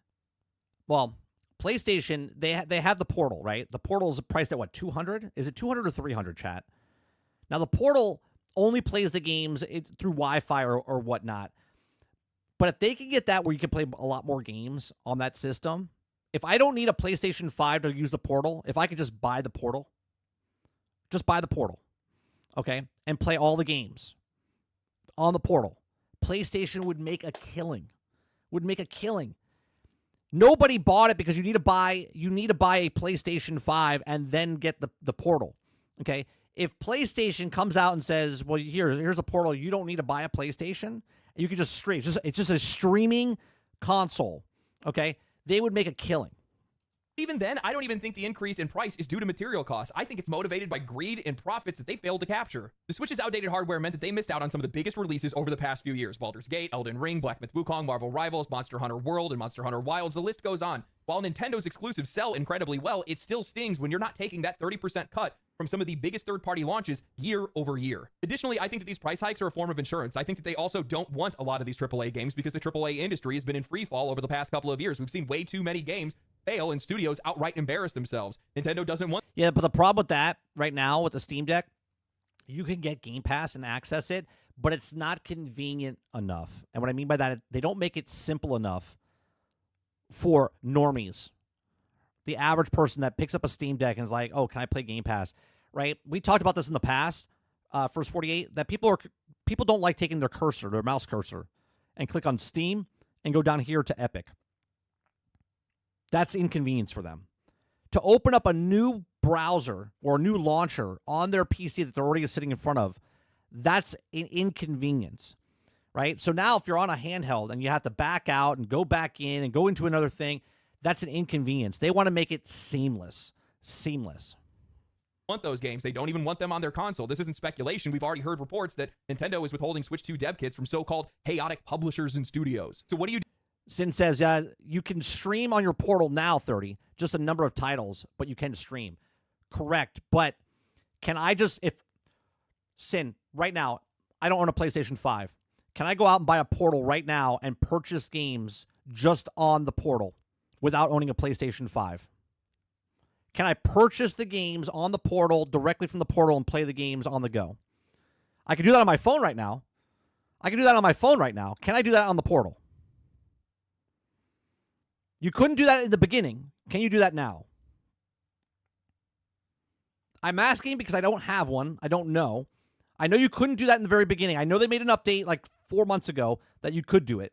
well, PlayStation, they have the Portal, right? The Portal is priced at what, 200? Is it 200 or 300, chat? Now, the Portal only plays the games through Wi-Fi or whatnot. But if they can get that where you can play a lot more games on that system, if I don't need a PlayStation 5 to use the Portal, if I could just buy the Portal, okay, and play all the games on the Portal, PlayStation would make a killing. Nobody bought it because you need to buy a PlayStation 5 and then get the Portal. Okay? If PlayStation comes out and says, "Well, here's a Portal, you don't need to buy a PlayStation. You can just stream. It's just a streaming console." Okay? They would make a killing. even then, I don't even think the increase in price is due to material costs. I think it's motivated by greed and profits that they failed to capture. The Switch's outdated hardware meant that they missed out on some of the biggest releases over the past few years. Baldur's Gate, Elden Ring, Black Myth Wukong, Marvel Rivals, Monster Hunter World, and Monster Hunter Wilds. The list goes on. While Nintendo's exclusives sell incredibly well, it still stings when you're not taking that 30% cut from some of the biggest third-party launches year over year. Additionally, I think that these price hikes are a form of insurance. I think that they also don't want a lot of these AAA games because the AAA industry has been in free fall over the past couple of years. We've seen way too many games fail and studios outright embarrass themselves. Nintendo doesn't want... Yeah, but the problem with that right now with the Steam Deck, you can get Game Pass and access it, but it's not convenient enough. And what I mean by that, they don't make it simple enough for normies. The average person that picks up a Steam Deck and is like, oh, can I play Game Pass? right? We talked about this in the past, First 48, that people don't like taking their cursor, their mouse cursor, and click on Steam and go down here to Epic. That's inconvenience for them. To open up a new browser or a new launcher on their PC that they're already sitting in front of, that's an inconvenience, right? So now if you're on a handheld and you have to back out and go back in and go into another thing, that's an inconvenience. They want to make it seamless. Want those games. They don't even want them on their console. This isn't speculation. We've already heard reports that Nintendo is withholding Switch 2 dev kits from so-called chaotic publishers and studios. So what do you do? Sin says, yeah, you can stream on your portal now, 30, just a number of titles, but you can stream. Correct. But can I just, if Sin, right now, I don't own a PlayStation 5. Can I go out and buy a portal right now and purchase games just on the portal without owning a PlayStation 5? Can I purchase the games on the portal directly from the portal and play the games on the go? I can do that on my phone right now. Can I do that on the portal? You couldn't do that in the beginning. Can you do that now? I'm asking because I don't have one. I don't know. I know you couldn't do that in the very beginning. I know they made an update like 4 months ago that you could do it.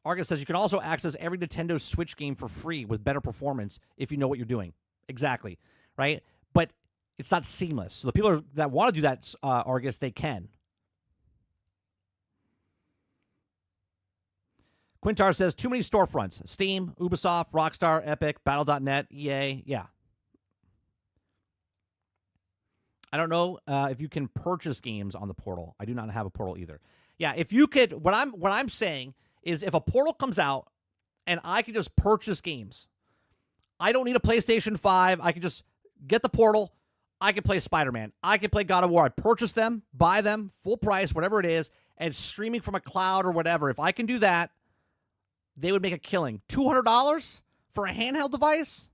Argus says you can also access every Nintendo Switch game for free with better performance if you know what you're doing. Exactly, right? But it's not seamless. So the people that want to do that, Argus, they can. Quintar says, too many storefronts. Steam, Ubisoft, Rockstar, Epic, Battle.net, EA. Yeah. I don't know if you can purchase games on the portal. I do not have a portal either. Yeah, if you could, what I'm saying is if a portal comes out and I can just purchase games, I don't need a PlayStation 5. I can just get the portal. I can play Spider-Man. I can play God of War. I purchase them, buy them, full price, whatever it is, and streaming from a cloud or whatever. If I can do that, they would make a killing. $200 for a handheld device?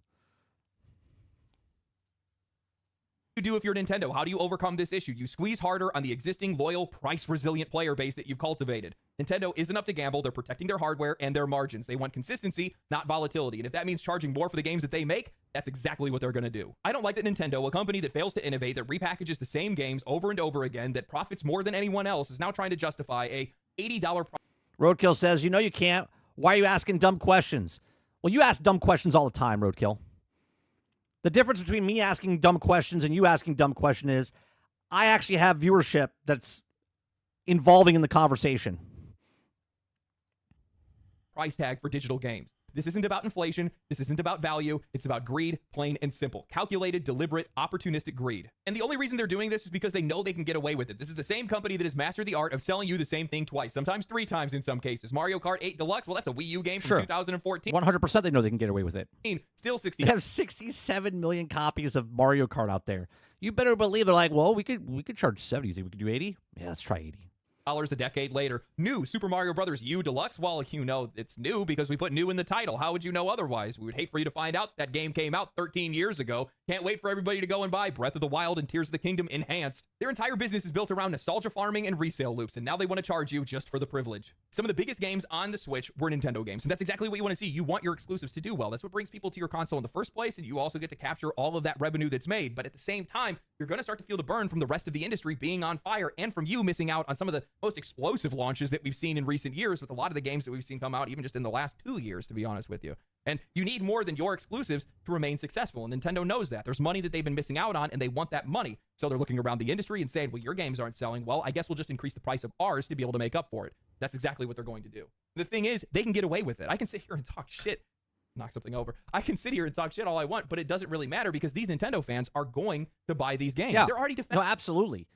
You do if you're Nintendo? How do you overcome this issue? You squeeze harder on the existing loyal, price-resilient player base that you've cultivated. Nintendo isn't up to gamble. They're protecting their hardware and their margins. They want consistency, not volatility. And if that means charging more for the games that they make, that's exactly what they're going to do. I don't like that Nintendo, a company that fails to innovate, that repackages the same games over and over again, that profits more than anyone else, is now trying to justify a $80 price. Roadkill says, you know you can't. Why are you asking dumb questions? Well, you ask dumb questions all the time, Roadkill. The difference between me asking dumb questions and you asking dumb question is I actually have viewership that's involving in the conversation. Price tag for digital games. This isn't about inflation. This isn't about value. It's about greed, plain and simple. Calculated, deliberate, opportunistic greed. And the only reason they're doing this is because they know they can get away with it. This is the same company that has mastered the art of selling you the same thing twice, sometimes 3 times in some cases. Mario Kart 8 Deluxe, well, that's a Wii U game from 2014. 100% they know they can get away with it. Still 60. They have 67 million copies of Mario Kart out there. You better believe they're like, well, we could charge 70. So we could do 80? Yeah, let's try 80. A decade later. New Super Mario Bros. U Deluxe. Well, you know it's new because we put new in the title. How would you know otherwise? We would hate for you to find out that game came out 13 years ago. Can't wait for everybody to go and buy Breath of the Wild and Tears of the Kingdom Enhanced. Their entire business is built around nostalgia farming and resale loops, and now they want to charge you just for the privilege. Some of the biggest games on the Switch were Nintendo games, and that's exactly what you want to see. You want your exclusives to do well. That's what brings people to your console in the first place, and you also get to capture all of that revenue that's made. But at the same time, you're going to start to feel the burn from the rest of the industry being on fire and from you missing out on some of the most explosive launches that we've seen in recent years with a lot of the games that we've seen come out even just in the last 2 years, to be honest with you. And you need more than your exclusives to remain successful, and Nintendo knows that. There's money that they've been missing out on, and they want that money. So they're looking around the industry and saying, well, your games aren't selling. Well, I guess we'll just increase the price of ours to be able to make up for it. That's exactly what they're going to do. The thing is, they can get away with it. I can sit here and talk shit. Knock something over. I can sit here and talk shit all I want, but it doesn't really matter because these Nintendo fans are going to buy these games. Yeah. They're already defending. No, absolutely.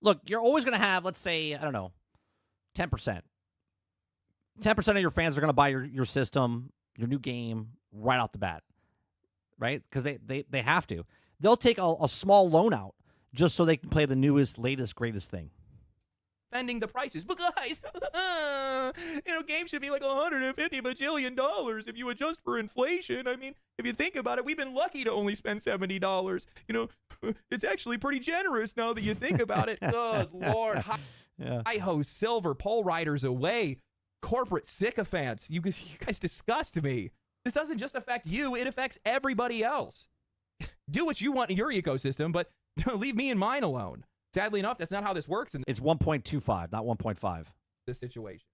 Look, you're always going to have, let's say, I don't know, 10%. 10% of your fans are going to buy your system, your new game, right off the bat, right? Because they have to. They'll take a small loan out just so they can play the newest, latest, greatest thing. Defending the prices. But guys, games should be like $150 bajillion if you adjust for inflation. I mean, if you think about it, we've been lucky to only spend $70. It's actually pretty generous now that you think about it. Good Lord. Hi-ho, silver, pole riders away. Corporate sycophants. You guys disgust me. This doesn't just affect you, it affects everybody else. Do what you want in your ecosystem, but leave me and mine alone. Sadly enough, that's not how this works in It's 1.25, not 1.5. this situation.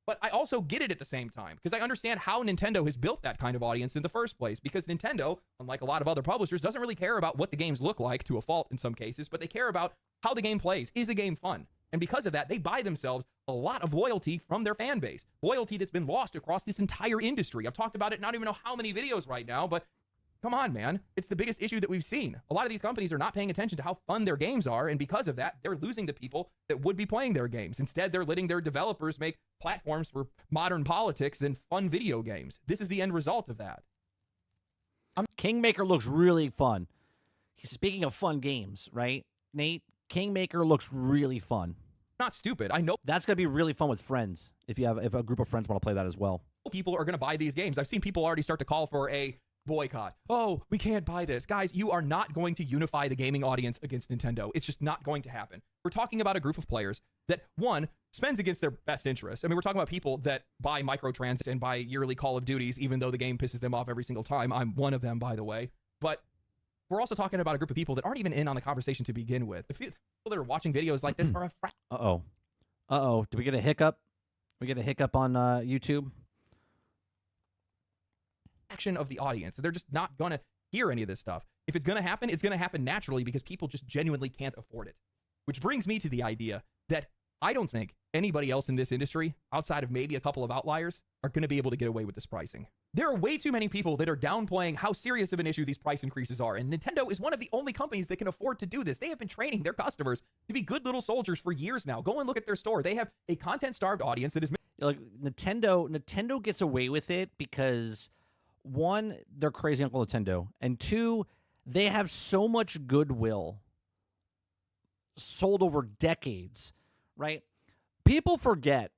But I also get it at the same time, because I understand how Nintendo has built that kind of audience in the first place, because Nintendo, unlike a lot of other publishers, doesn't really care about what the games look like, to a fault in some cases, but they care about how the game plays. Is the game fun? And because of that, they buy themselves a lot of loyalty from their fan base. Loyalty that's been lost across this entire industry. I've talked about it, not even know how many videos right now, but come on, man. It's the biggest issue that we've seen. A lot of these companies are not paying attention to how fun their games are, and because of that, they're losing the people that would be playing their games. Instead, they're letting their developers make platforms for modern politics than fun video games. This is the end result of that. Kingmaker looks really fun. Speaking of fun games, right, Nate? Kingmaker looks really fun. Not stupid. I know That's going to be really fun with friends if a group of friends want to play that as well. people are going to buy these games. I've seen people already start to call for a boycott. Oh, we can't buy this. Guys, you are not going to unify the gaming audience against Nintendo. It's just not going to happen. We're talking about a group of players that, one, spends against their best interests. I mean, we're talking about people that buy microtransactions and buy yearly Call of Duties, even though the game pisses them off every single time. I'm one of them, by the way. But we're also talking about a group of people that aren't even in on the conversation to begin with. The people that are watching videos like this are a Uh-oh. Did we get a hiccup? We get a hiccup on YouTube? fraction of the audience. They're just not going to hear any of this stuff. If it's going to happen, it's going to happen naturally because people just genuinely can't afford it. Which brings me to the idea that I don't think anybody else in this industry, outside of maybe a couple of outliers, are going to be able to get away with this pricing. There are way too many people that are downplaying how serious of an issue these price increases are, and Nintendo is one of the only companies that can afford to do this. They have been training their customers to be good little soldiers for years now. Go and look at their store. They have a content-starved audience that is... Like Nintendo gets away with it because, one, they're crazy Uncle Nintendo, and two, they have so much goodwill sold over decades, right? People forget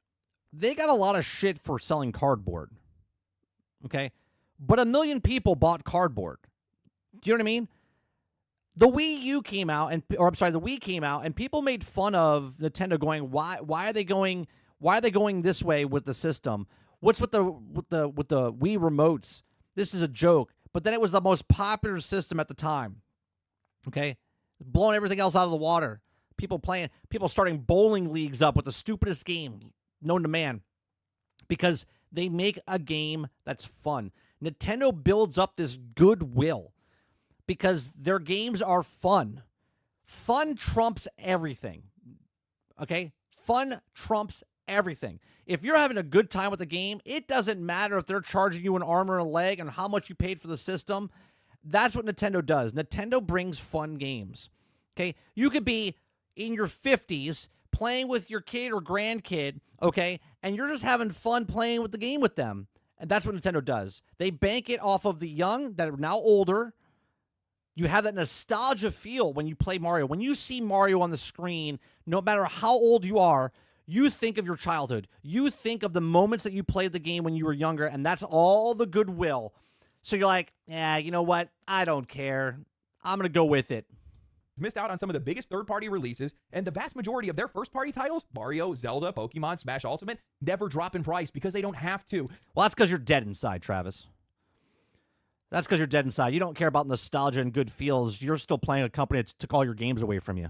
they got a lot of shit for selling cardboard, okay? But 1 million people bought cardboard. Do you know what I mean? The Wii U came out, the Wii came out, and people made fun of Nintendo, going, why are they going this way with the system? What's with the Wii remotes? This is a joke. But then it was the most popular system at the time. Okay? Blowing everything else out of the water. People starting bowling leagues up with the stupidest game known to man. Because they make a game that's fun. Nintendo builds up this goodwill because their games are fun. Fun trumps everything. Okay? Fun trumps everything. If you're having a good time with the game, it doesn't matter if they're charging you an arm or a leg and how much you paid for the system. That's what Nintendo does. Nintendo brings fun games. Okay? You could be in your 50s playing with your kid or grandkid, okay, and you're just having fun playing with the game with them. And that's what Nintendo does. They bank it off of the young that are now older. You have that nostalgia feel when you play Mario. When you see Mario on the screen, no matter how old you are, you think of your childhood. You think of the moments that you played the game when you were younger, and that's all the goodwill. So you're like, yeah, you know what? I don't care. I'm going to go with it. Missed out on some of the biggest third-party releases, and the vast majority of their first-party titles, Mario, Zelda, Pokemon, Smash Ultimate, never drop in price because they don't have to. Well, that's because you're dead inside, Travis. That's because you're dead inside. You don't care about nostalgia and good feels. You're still playing a company that took all your games away from you.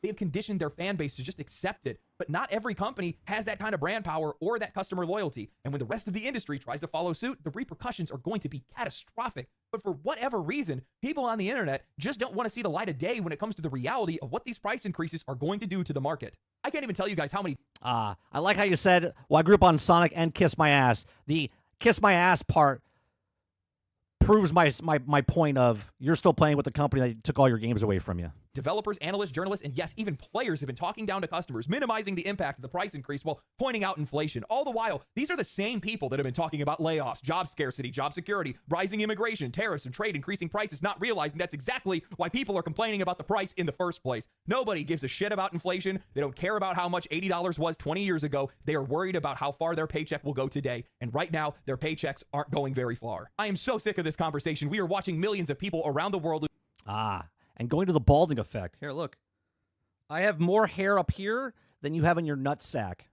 They have conditioned their fan base to just accept it, but not every company has that kind of brand power or that customer loyalty. And when the rest of the industry tries to follow suit, the repercussions are going to be catastrophic. But for whatever reason, people on the internet just don't want to see the light of day when it comes to the reality of what these price increases are going to do to the market. I can't even tell you guys how many... I like how you said, well, I grew up on Sonic and Kiss My Ass. The Kiss My Ass part proves my point of you're still playing with the company that took all your games away from you. Developers, analysts, journalists, and yes, even players have been talking down to customers, minimizing the impact of the price increase while pointing out inflation. All the while, these are the same people that have been talking about layoffs, job scarcity, job security, rising immigration, tariffs, and trade increasing prices, not realizing that's exactly why people are complaining about the price in the first place. Nobody gives a shit about inflation. They don't care about how much $80 was 20 years ago. They are worried about how far their paycheck will go today. And right now, their paychecks aren't going very far. I am so sick of this conversation. We are watching millions of people around the world. And going to the balding effect. Here, look. I have more hair up here than you have in your nutsack.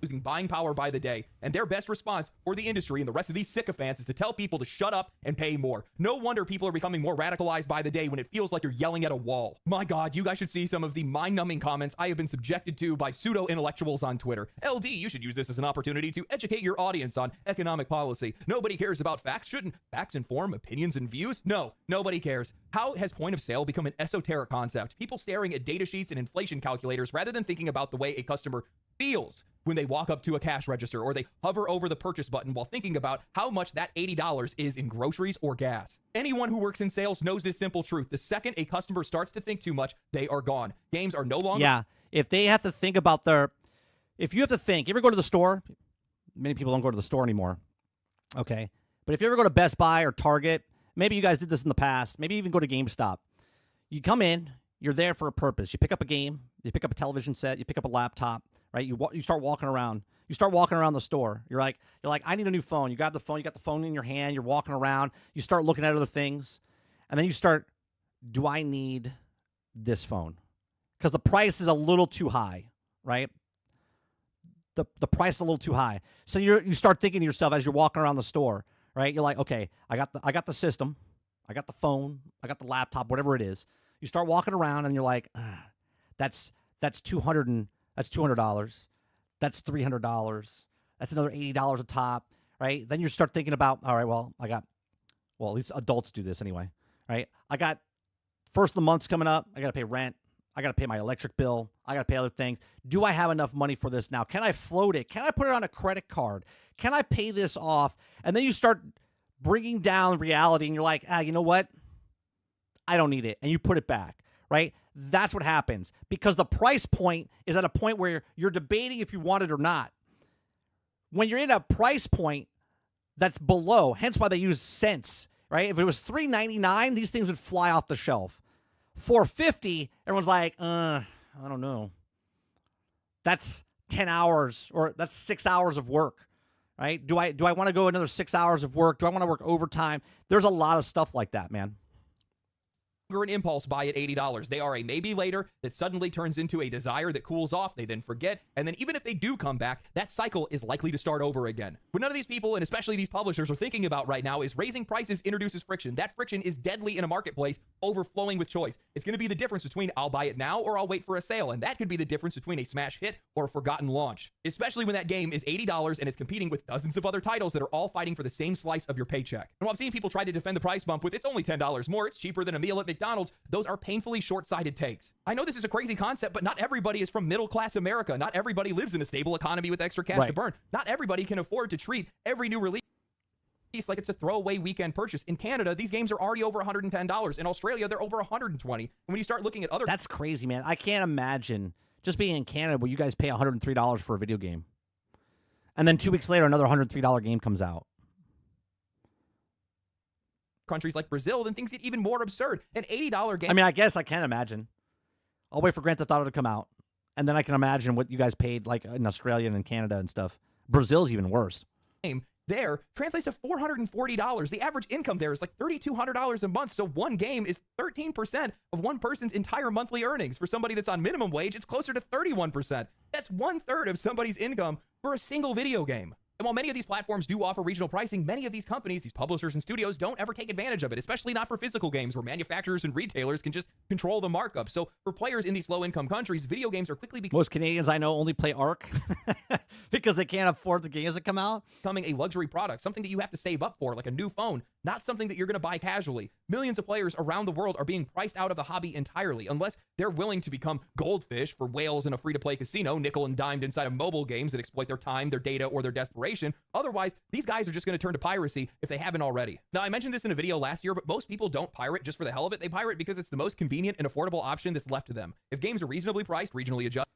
losing buying power by the day, and their best response for the industry and the rest of these sycophants is to tell people to shut up and pay more. No wonder people are becoming more radicalized by the day when it feels like you're yelling at a wall. My God, you guys should see some of the mind-numbing comments I have been subjected to by pseudo-intellectuals on Twitter. LD, you should use this as an opportunity to educate your audience on economic policy. Nobody cares about facts. Shouldn't facts inform opinions and views? No, nobody cares. How has point of sale become an esoteric concept? People staring at data sheets and inflation calculators rather than thinking about the way a customer feels when they walk up to a cash register or they hover over the purchase button while thinking about how much that $80 is in groceries or gas. Anyone who works in sales knows this simple truth. The second a customer starts to think too much, they are gone. Games are no longer... Yeah, if they have to think about their... If you have to think, you ever go to the store? Many people don't go to the store anymore. Okay. But if you ever go to Best Buy or Target, maybe you guys did this in the past, maybe even go to GameStop. You come in, you're there for a purpose. You pick up a game, you pick up a television set, you pick up a laptop, right? You start walking around. You start walking around the store. You're like, I need a new phone. You grab the phone, you got the phone in your hand, you're walking around, you start looking at other things, and then you start, do I need this phone? Because the price is a little too high, right? The price is a little too high. So you start thinking to yourself as you're walking around the store, right? You're like, okay, I got the system, I got the phone, I got the laptop, whatever it is. You start walking around and you're like, that's $200. That's $300. That's another $80 a top, right? Then you start thinking about, all right, well, at least adults do this anyway, right? I got first of the month's coming up. I got to pay rent. I got to pay my electric bill. I got to pay other things. Do I have enough money for this now? Can I float it? Can I put it on a credit card? Can I pay this off? And then you start bringing down reality and you're like, you know what? I don't need it. And you put it back, right? That's what happens because the price point is at a point where you're debating if you want it or not. When you're in a price point that's below, hence why they use cents, right? If it was $3.99, these things would fly off the shelf. $4.50, everyone's like, I don't know. That's 10 hours or that's 6 hours of work, right? Do I want to go another 6 hours of work? Do I want to work overtime? There's a lot of stuff like that, man. An impulse buy at $80. They are a maybe later that suddenly turns into a desire that cools off. They then forget. And then even if they do come back, that cycle is likely to start over again. What none of these people, and especially these publishers, are thinking about right now is raising prices introduces friction. That friction is deadly in a marketplace, overflowing with choice. It's going to be the difference between I'll buy it now or I'll wait for a sale. And that could be the difference between a smash hit or a forgotten launch, especially when that game is $80 and it's competing with dozens of other titles that are all fighting for the same slice of your paycheck. And while I've seen people try to defend the price bump with it's only $10 more, it's cheaper than a meal at McDonald's, those are painfully short-sighted takes. I know this is a crazy concept, but not everybody is from middle-class America. Not everybody lives in a stable economy with extra cash to burn. Not everybody can afford to treat every new release like it's a throwaway weekend purchase. In Canada, these games are already over $110. In Australia, they're over $120. And when you start looking at other... That's crazy, man. I can't imagine just being in Canada where you guys pay $103 for a video game. And then 2 weeks later, another $103 game comes out. Countries like Brazil, then things get even more absurd. An $80 game... I mean, I guess I can imagine. I'll wait for Grand Theft Auto to come out. And then I can imagine what you guys paid like in Australia and in Canada and stuff. Brazil's even worse. There translates to $440. The average income there is like $3,200 a month. So one game is 13% of one person's entire monthly earnings. For somebody that's on minimum wage, it's closer to 31%. That's 1/3 of somebody's income for a single video game. And while many of these platforms do offer regional pricing, many of these companies, these publishers and studios don't ever take advantage of it, especially not for physical games where manufacturers and retailers can just control the markup. So for players in these low-income countries, video games are quickly becoming... Most Canadians I know only play Ark because they can't afford the games that come out. Becoming a luxury product, something that you have to save up for, like a new phone, not something that you're going to buy casually. Millions of players around the world are being priced out of the hobby entirely, unless they're willing to become goldfish for whales in a free-to-play casino, nickel and dimed inside of mobile games that exploit their time, their data, or their desperation. Otherwise, these guys are just going to turn to piracy if they haven't already. Now, I mentioned this in a video last year, but most people don't pirate just for the hell of it. They pirate because it's the most convenient and affordable option that's left to them. If games are reasonably priced, regionally adjusted...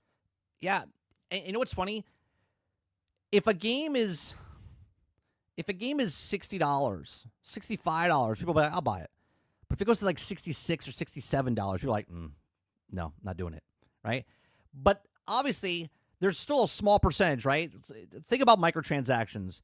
Yeah, and you know what's funny? If a game is $60, $65, people will be like, I'll buy it. But if it goes to like $66 or $67, people are like, no, not doing it, right? But obviously, there's still a small percentage, right? Think about microtransactions.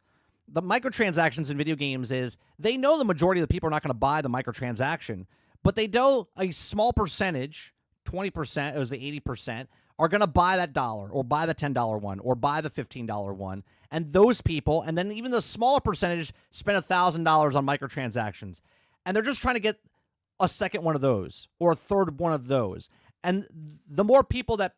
The microtransactions in video games is they know the majority of the people are not going to buy the microtransaction, but they know a small percentage, 20%, it was the 80%, are going to buy that dollar or buy the $10 one or buy the $15 one. And those people, and then even the smaller percentage, spend $1,000 on microtransactions. And they're just trying to get a second one of those or a third one of those. And the more people that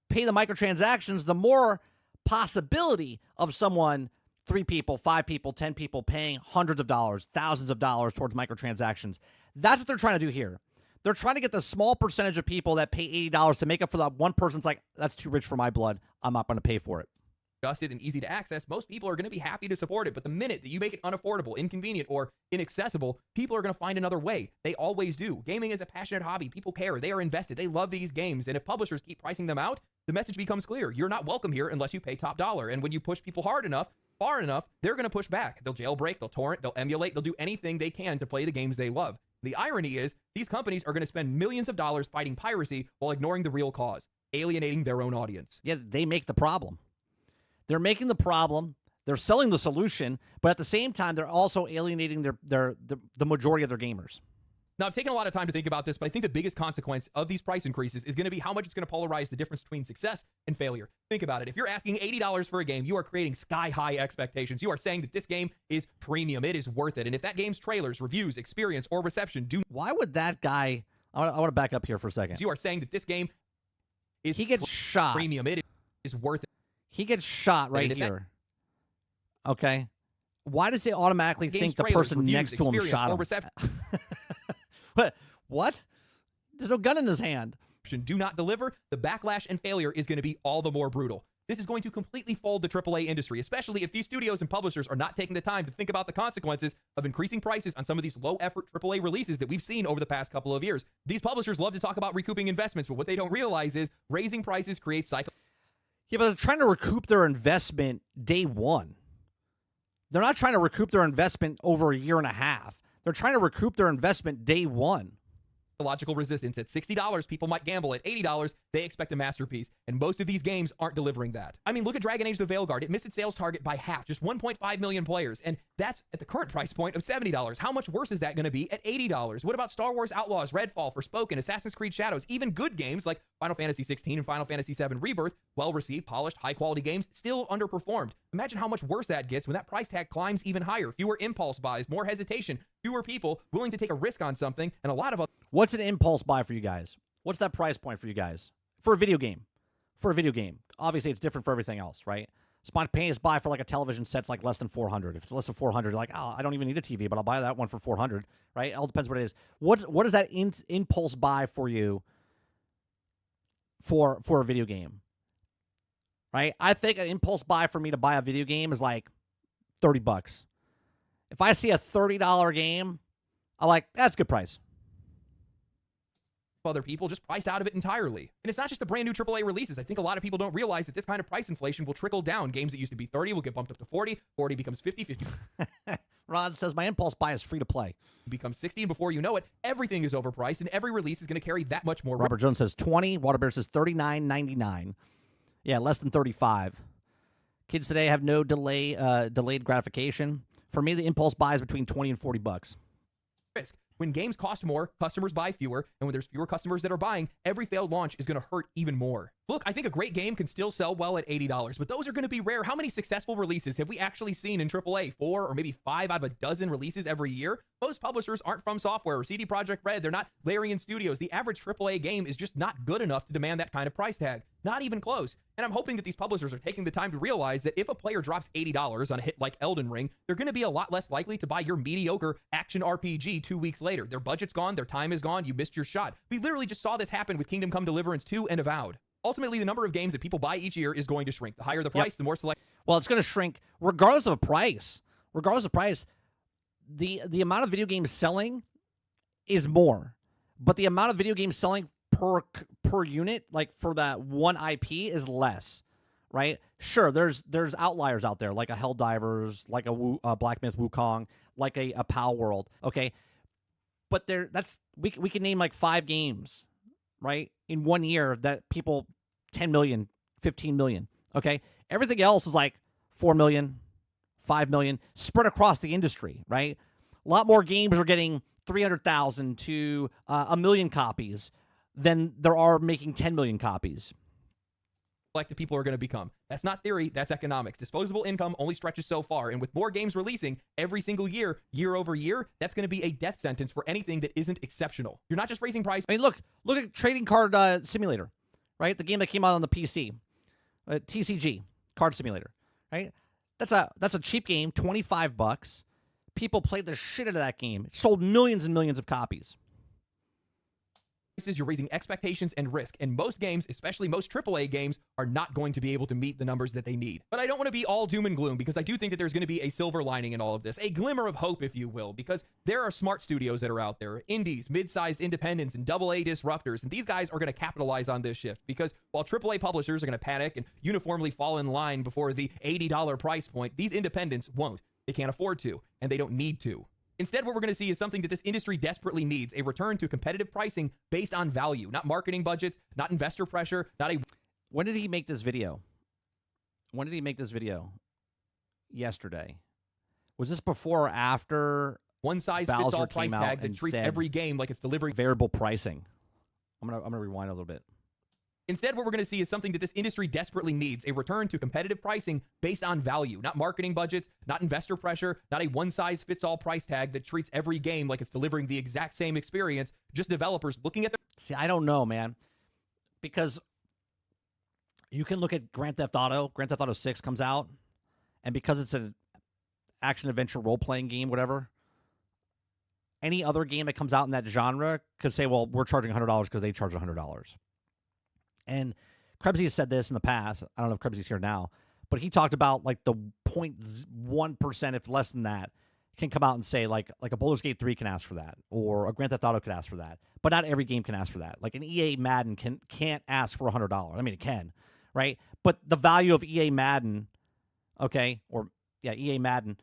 pay the microtransactions, the more possibility of someone, 3 people, 5 people, 10 people paying hundreds of dollars, thousands of dollars towards microtransactions. That's what they're trying to do here. They're trying to get the small percentage of people that pay $80 to make up for that one person's like, that's too rich for my blood. I'm not going to pay for it. Adjusted and easy to access, most people are going to be happy to support it. But the minute that you make it unaffordable, inconvenient, or inaccessible, people are going to find another way. They always do. Gaming is a passionate hobby. People care. They are invested. They love these games. And if publishers keep pricing them out, the message becomes clear. You're not welcome here unless you pay top dollar. And when you push people hard enough, far enough, they're going to push back. They'll jailbreak, they'll torrent, they'll emulate, they'll do anything they can to play the games they love. The irony is, these companies are going to spend millions of dollars fighting piracy while ignoring the real cause, alienating their own audience. Yeah, they make the problem. They're making the problem. They're selling the solution, but at the same time, they're also alienating the majority of their gamers. Now, I've taken a lot of time to think about this, but I think the biggest consequence of these price increases is going to be how much it's going to polarize the difference between success and failure. Think about it. If you're asking $80 for a game, you are creating sky-high expectations. You are saying that this game is premium. It is worth it. And if that game's trailers, reviews, experience, or reception do... Why would that guy... I want to back up here for a second. You are saying that this game is... He gets shot. Premium. It is worth it. He gets shot right here. Okay. Why does he automatically think the person next to him shot him? What? There's no gun in his hand. Do not deliver. The backlash and failure is going to be all the more brutal. This is going to completely fold the AAA industry, especially if these studios and publishers are not taking the time to think about the consequences of increasing prices on some of these low-effort AAA releases that we've seen over the past couple of years. These publishers love to talk about recouping investments, but what they don't realize is raising prices creates cycle. Yeah, but they're trying to recoup their investment day one. They're not trying to recoup their investment over a year and a half. They're trying to recoup their investment day one. Logical resistance. At $60, people might gamble. At $80, they expect a masterpiece. And most of these games aren't delivering that. I mean, look at Dragon Age the Veilguard. It missed its sales target by half, just 1.5 million players. And that's at the current price point of $70. How much worse is that going to be at $80? What about Star Wars Outlaws, Redfall, Forspoken, Assassin's Creed Shadows? Even good games like Final Fantasy 16 and Final Fantasy 7 Rebirth, well-received, polished, high-quality games, still underperformed. Imagine how much worse that gets when that price tag climbs even higher. Fewer impulse buys, more hesitation, fewer people willing to take a risk on something, and a lot of... What's an impulse buy for you guys? What's that price point for you guys? For a video game. For a video game. Obviously, it's different for everything else, right? Spontaneous buy for like a television set's like less than 400. If it's less than 400, like, oh, I don't even need a TV, but I'll buy that one for 400, right? It all depends what it is. What is that impulse buy for you for a video game? Right? I think an impulse buy for me to buy a video game is like $30. If I see a $30 game, I'm like, that's a good price. Other people just priced out of it entirely. And it's not just the brand new AAA releases. I think a lot of people don't realize that this kind of price inflation will trickle down. Games that used to be 30 will get bumped up to 40. 40 becomes 50. 50 Rod says my impulse buy is free to play. becomes 60, and before you know it, everything is overpriced, and every release is going to carry that much more. Robert Jones says 20. Waterbear says $39.99. Yeah, less than 35. Kids today have no delayed gratification. For me, the impulse buy is between 20 and $40. Risk. When games cost more, customers buy fewer, and when there's fewer customers that are buying, every failed launch is going to hurt even more. Look, I think a great game can still sell well at $80, but those are going to be rare. How many successful releases have we actually seen in AAA? 4 or maybe 5 out of a dozen releases every year? Most publishers aren't From Software or CD Projekt Red. They're not Larian Studios. The average AAA game is just not good enough to demand that kind of price tag. Not even close. And I'm hoping that these publishers are taking the time to realize that if a player drops $80 on a hit like Elden Ring, they're going to be a lot less likely to buy your mediocre action RPG 2 weeks later. Their budget's gone, their time is gone, you missed your shot. We literally just saw this happen with Kingdom Come Deliverance 2 and Avowed. Ultimately, the number of games that people buy each year is going to shrink. The higher the price, the more select. Well, it's going to shrink regardless of price. Regardless of price, the amount of video games selling is more, but the amount of video games selling per unit, like for that one IP, is less. Right? Sure, there's outliers out there, like a Helldivers, like a Black Myth Wukong, like a Pal World. Okay, but we can name like 5 games, right, in 1 year that people 10 million, 15 million. Okay, everything else is like 4 million, 5 million spread across the industry. Right, a lot more games are getting 300,000 to 1 million copies than there are making 10 million copies. Collective people are going to become. That's not theory, that's economics. Disposable income only stretches so far, and with more games releasing every single year, year over year, that's going to be a death sentence for anything that isn't exceptional. You're not just raising price. I mean, look at Trading Card Simulator, right? The game that came out on the PC, TCG Card Simulator, right? That's a cheap game, $25. People played the shit out of that game. It sold millions and millions of copies. You're raising expectations and risk, and most games, especially most AAA games, are not going to be able to meet the numbers that they need. But I don't want to be all doom and gloom, because I do think that there's going to be a silver lining in all of this, a glimmer of hope, if you will, because there are smart studios that are out there, indies, mid-sized independents, and AA disruptors, and these guys are going to capitalize on this shift, because while AAA publishers are going to panic and uniformly fall in line before the $80 price point, these independents won't. They can't afford to, and they don't need to. Instead, what we're going to see is something that this industry desperately needs, a return to competitive pricing based on value, not marketing budgets, not investor pressure, not a... When did he make this video? Yesterday. Was this before or after one-size-fits-all price tag that treats every game like it's delivering variable pricing? I'm gonna rewind a little bit. Instead, what we're going to see is something that this industry desperately needs, a return to competitive pricing based on value, not marketing budgets, not investor pressure, not a one-size-fits-all price tag that treats every game like it's delivering the exact same experience, just developers looking at the... See, I don't know, man, because you can look at Grand Theft Auto 6 comes out, and because it's an action-adventure role-playing game, whatever, any other game that comes out in that genre could say, well, we're charging $100 because they charge $100. And Krebsy has said this in the past. I don't know if Krebsy's here now, but he talked about like the 0.1%, if less than that, can come out and say like a Baldur's Gate 3 can ask for that, or a Grand Theft Auto could ask for that. But not every game can ask for that. Like an EA Madden can't ask for $100. I mean, it can, right? But the value of EA Madden, EA Madden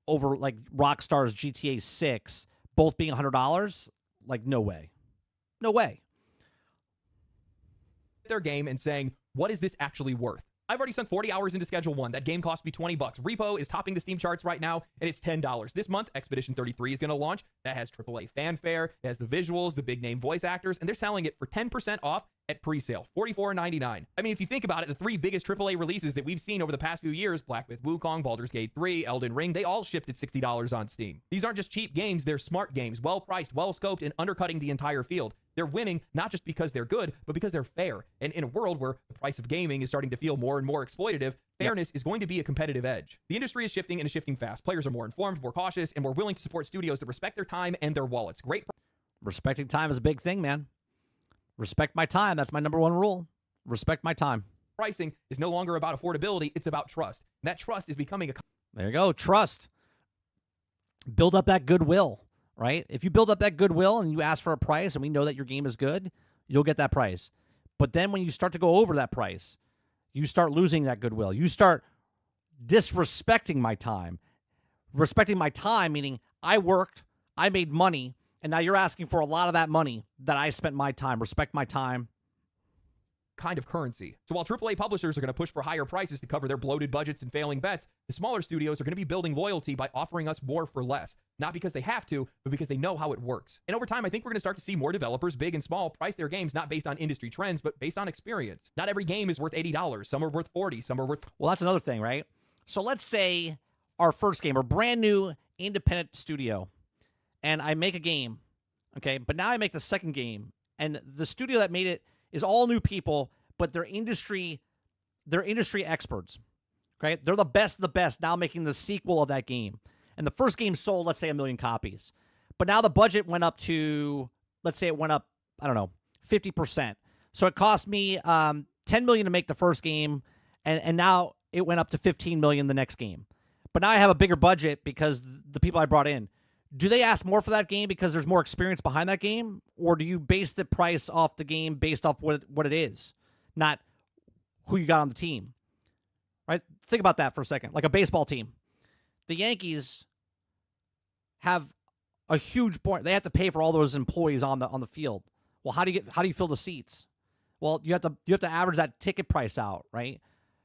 over like Rockstar's GTA 6, both being $100, like no way. No way. Their game and saying, what is this actually worth? I've already sunk 40 hours into Schedule 1. That game cost me $20. Repo is topping the Steam charts right now, and it's $10. This month, Expedition 33 is going to launch. That has AAA fanfare, it has the visuals, the big-name voice actors, and they're selling it for 10% off at pre-sale, $44.99. I mean, if you think about it, the three biggest AAA releases that we've seen over the past few years, Black Myth Wukong, Baldur's Gate 3, Elden Ring, they all shipped at $60 on Steam. These aren't just cheap games, they're smart games, well-priced, well-scoped, and undercutting the entire field. They're winning not just because they're good, but because they're fair. And in a world where the price of gaming is starting to feel more and more exploitative, fairness is going to be a competitive edge. The industry is shifting and is shifting fast. Players are more informed, more cautious, and more willing to support studios that respect their time and their wallets. Respecting time is a big thing, man. Respect my time. That's my number one rule. Respect my time. Pricing is no longer about affordability. It's about trust. And that trust is becoming There you go. Trust. Build up that goodwill, right? If you build up that goodwill and you ask for a price and we know that your game is good, you'll get that price. But then when you start to go over that price, you start losing that goodwill. You start disrespecting my time. Respecting my time, meaning I worked, I made money, and now you're asking for a lot of that money that I spent my time. Respect my time. kind of currency. So while AAA publishers are going to push for higher prices to cover their bloated budgets and failing bets, the smaller studios are going to be building loyalty by offering us more for less. Not because they have to, but because they know how it works. And over time, I think we're going to start to see more developers, big and small, price their games not based on industry trends, but based on experience. Not every game is worth $80. Some are worth $40. Some are worth... Well, that's another thing, right? So let's say our first game, our brand new independent studio, and I make a game, okay? But now I make the second game, and the studio that made it is all new people, but they're industry experts, okay? They're the best of the best now making the sequel of that game. And the first game sold, let's say, 1 million copies. But now the budget went up to, let's say it went up, I don't know, 50%. So it cost me $10 million to make the first game, and now it went up to $15 million the next game. But now I have a bigger budget because the people I brought in. Do they ask more for that game because there's more experience behind that game? Or do you base the price off the game based off what it is, not who you got on the team? Right? Think about that for a second. Like a baseball team. The Yankees have a huge point. They have to pay for all those employees on the field. Well, how do you fill the seats? Well, you have to average that ticket price out, right?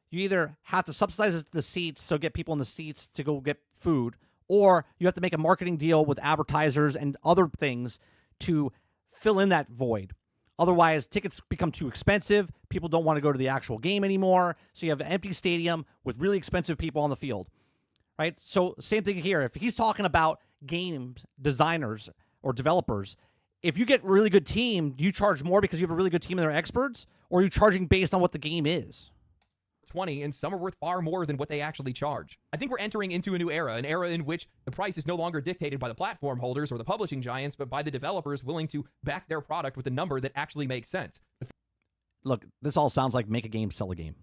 You either have to subsidize the seats, so get people in the seats to go get food, or you have to make a marketing deal with advertisers and other things to fill in that void. Otherwise, tickets become too expensive. People don't want to go to the actual game anymore. So you have an empty stadium with really expensive people on the field, right? So same thing here. If he's talking about game designers or developers, if you get a really good team, do you charge more because you have a really good team and they're experts? Or are you charging based on what the game is? 20, and some are worth far more than what they actually charge. I think we're entering into a new era, an era in which the price is no longer dictated by the platform holders or the publishing giants, but by the developers willing to back their product with a number that actually makes sense. Look, this all sounds like make a game, sell a game.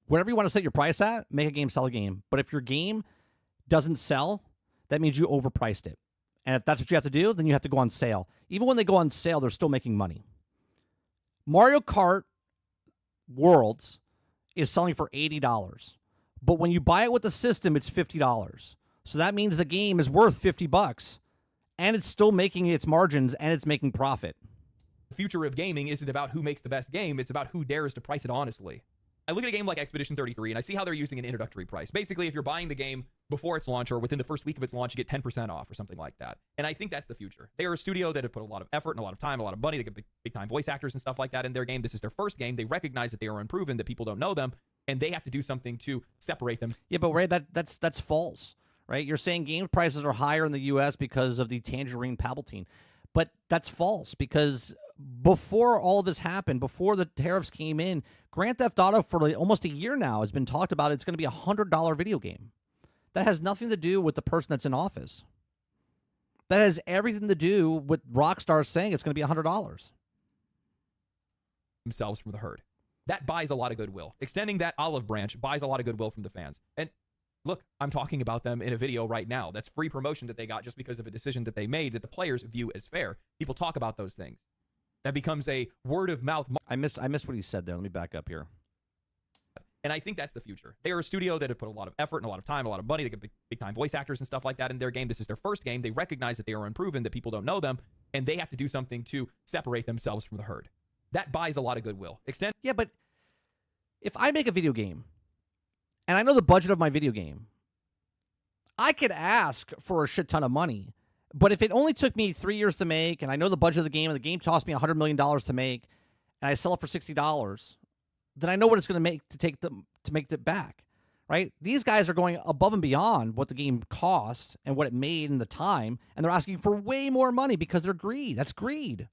Whatever you want to set your price at, make a game, sell a game. But if your game doesn't sell, that means you overpriced it. And if that's what you have to do, then you have to go on sale. Even when they go on sale, they're still making money. Mario Kart Worlds is selling for $80. But when you buy it with the system, it's $50. So that means the game is worth $50 and it's still making its margins and it's making profit. The future of gaming isn't about who makes the best game, it's about who dares to price it honestly. I look at a game like Expedition 33 and I see how they're using an introductory price. Basically, if you're buying the game before its launch or within the first week of its launch, you get 10% off or something like that. And I think that's the future. They are a studio that have put a lot of effort and a lot of time, a lot of money. They get big time voice actors and stuff like that in their game. This is their first game. They recognize that they are unproven, that people don't know them, and they have to do something to separate them. Yeah, but Ray, that's false, right? You're saying game prices are higher in the U.S. because of the Tangerine Palpatine. But that's false because before all of this happened, before the tariffs came in, Grand Theft Auto for like almost a year now has been talked about. It's going to be a $100 video game. That has nothing to do with the person that's in office. That has everything to do with Rockstar saying it's going to be $100. Themselves from the herd. That buys a lot of goodwill. Extending that olive branch buys a lot of goodwill from the fans. And look, I'm talking about them in a video right now. That's free promotion that they got just because of a decision that they made that the players view as fair. People talk about those things. That becomes a word of mouth. I missed what he said there. Let me back up here. And I think that's the future. They are a studio that have put a lot of effort and a lot of time, a lot of money. They get big time voice actors and stuff like that in their game. This is their first game. They recognize that they are unproven, that people don't know them, and they have to do something to separate themselves from the herd. That buys a lot of goodwill. Yeah, but if I make a video game and I know the budget of my video game, I could ask for a shit ton of money. But if it only took me 3 years to make, and I know the budget of the game, and the game cost me $100 million to make, and I sell it for $60, then I know what it's going to make to make it back, right? These guys are going above and beyond what the game cost and what it made in the time, and they're asking for way more money because they're greed. That's greed.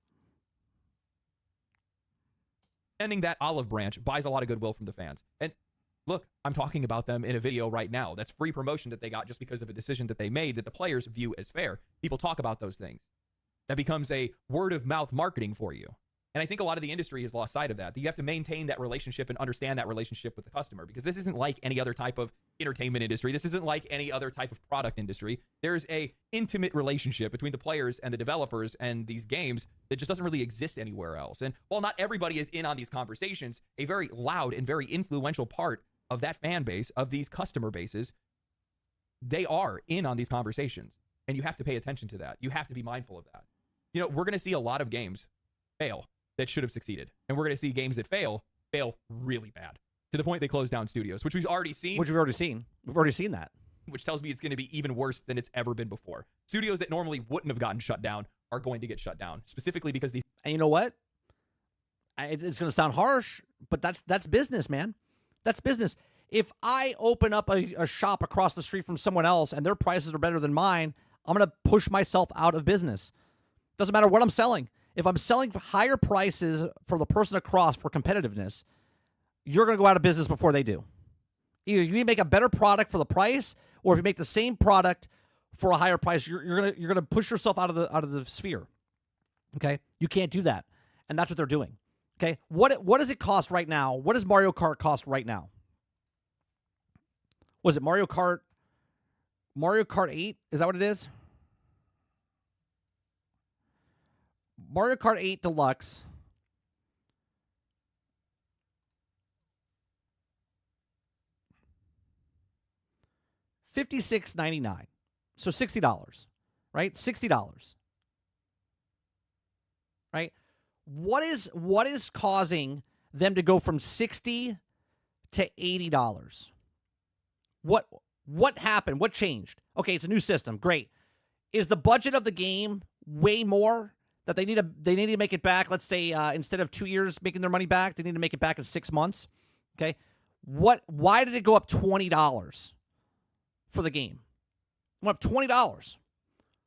Ending that olive branch buys a lot of goodwill from the fans. And look, I'm talking about them in a video right now. That's free promotion that they got just because of a decision that they made that the players view as fair. People talk about those things. That becomes a word of mouth marketing for you. And I think a lot of the industry has lost sight of that. You have to maintain that relationship and understand that relationship with the customer, because this isn't like any other type of entertainment industry. This isn't like any other type of product industry. There's a intimate relationship between the players and the developers and these games that just doesn't really exist anywhere else. And while not everybody is in on these conversations, a very loud and very influential part of that fan base, of these customer bases, they are in on these conversations. And you have to pay attention to that. You have to be mindful of that. You know, we're going to see a lot of games fail that should have succeeded. And we're going to see games that fail really bad, to the point they close down studios, which we've already seen. We've already seen that. Which tells me it's going to be even worse than it's ever been before. Studios that normally wouldn't have gotten shut down are going to get shut down, specifically because these... And you know what? It's going to sound harsh, but that's business, man. That's business. If I open up a shop across the street from someone else and their prices are better than mine, I'm going to push myself out of business. Doesn't matter what I'm selling. If I'm selling for higher prices for the person across for competitiveness, you're going to go out of business before they do. Either you make a better product for the price, or if you make the same product for a higher price, you're gonna push yourself out of the sphere. Okay, you can't do that, and that's what they're doing. Okay, what does it cost right now? What does Mario Kart cost right now? Was it Mario Kart 8? Is that what it is? Mario Kart 8 Deluxe. $56.99. So $60, right? $60. Right? What is causing them to go from $60 to $80? What happened? What changed? Okay, it's a new system. Great. Is the budget of the game way more that they need to make it back. Let's say instead of 2 years making their money back, they need to make it back in 6 months. Okay, why did it go up $20 for the game? It went up $20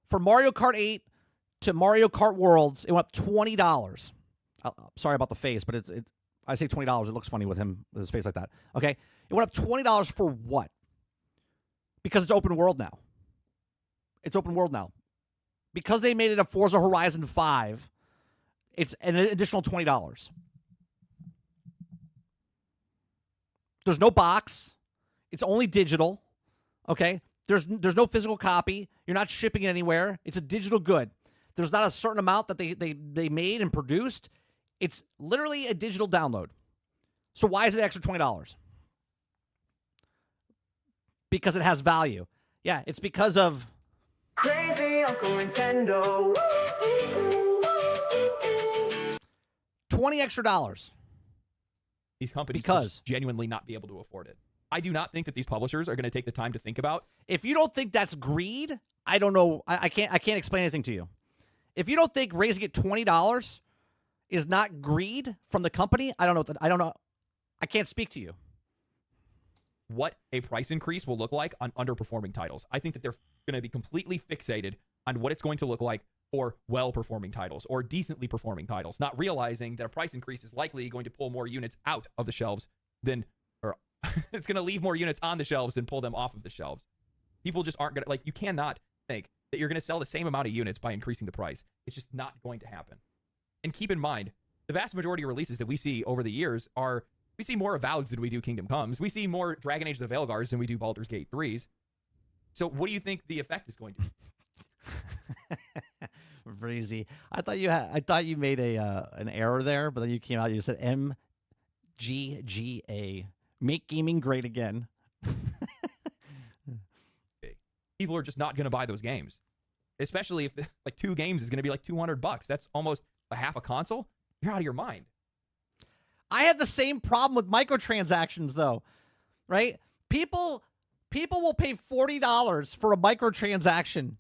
for Mario Kart 8 to Mario Kart Worlds. It went up $20. Sorry about the face, but I say $20. It looks funny with him with his face like that. Okay, it went up $20 for what? Because it's open world now. It's open world now. Because they made it a Forza Horizon 5, it's an additional $20. There's no box. It's only digital. Okay? There's no physical copy. You're not shipping it anywhere. It's a digital good. There's not a certain amount that they made and produced. It's literally a digital download. So why is it extra $20? Because it has value. Yeah, it's because of Crazy Uncle Nintendo. $20 extra. These companies Because- will just genuinely not be able to afford it. I do not think that these publishers are going to take the time to think about. If you don't think that's greed, I don't know. I can't explain anything to you. If you don't think raising it $20 is not greed from the company, I don't know. I don't know. I can't speak to you. What a price increase will look like on underperforming titles. I think that they're going to be completely fixated on what it's going to look like for well-performing titles or decently performing titles, not realizing that a price increase is likely going to pull more units out of the shelves than, or it's going to leave more units on the shelves than pull them off of the shelves. People just aren't going to, like, you cannot think that you're going to sell the same amount of units by increasing the price. It's just not going to happen. And keep in mind, the vast majority of releases that we see over the years are, we see more Avoweds than we do Kingdom Comes. We see more Dragon Age: The Veilguards than we do Baldur's Gate 3s. So what do you think the effect is going to be? Breezy. I thought you made an error there, but then you came out. You said MGGA. Make gaming great again. People are just not going to buy those games, especially if like 2 games is going to be like $200. That's almost a half a console. You're out of your mind. I had the same problem with microtransactions, though. Right? People will pay $40 for a microtransaction,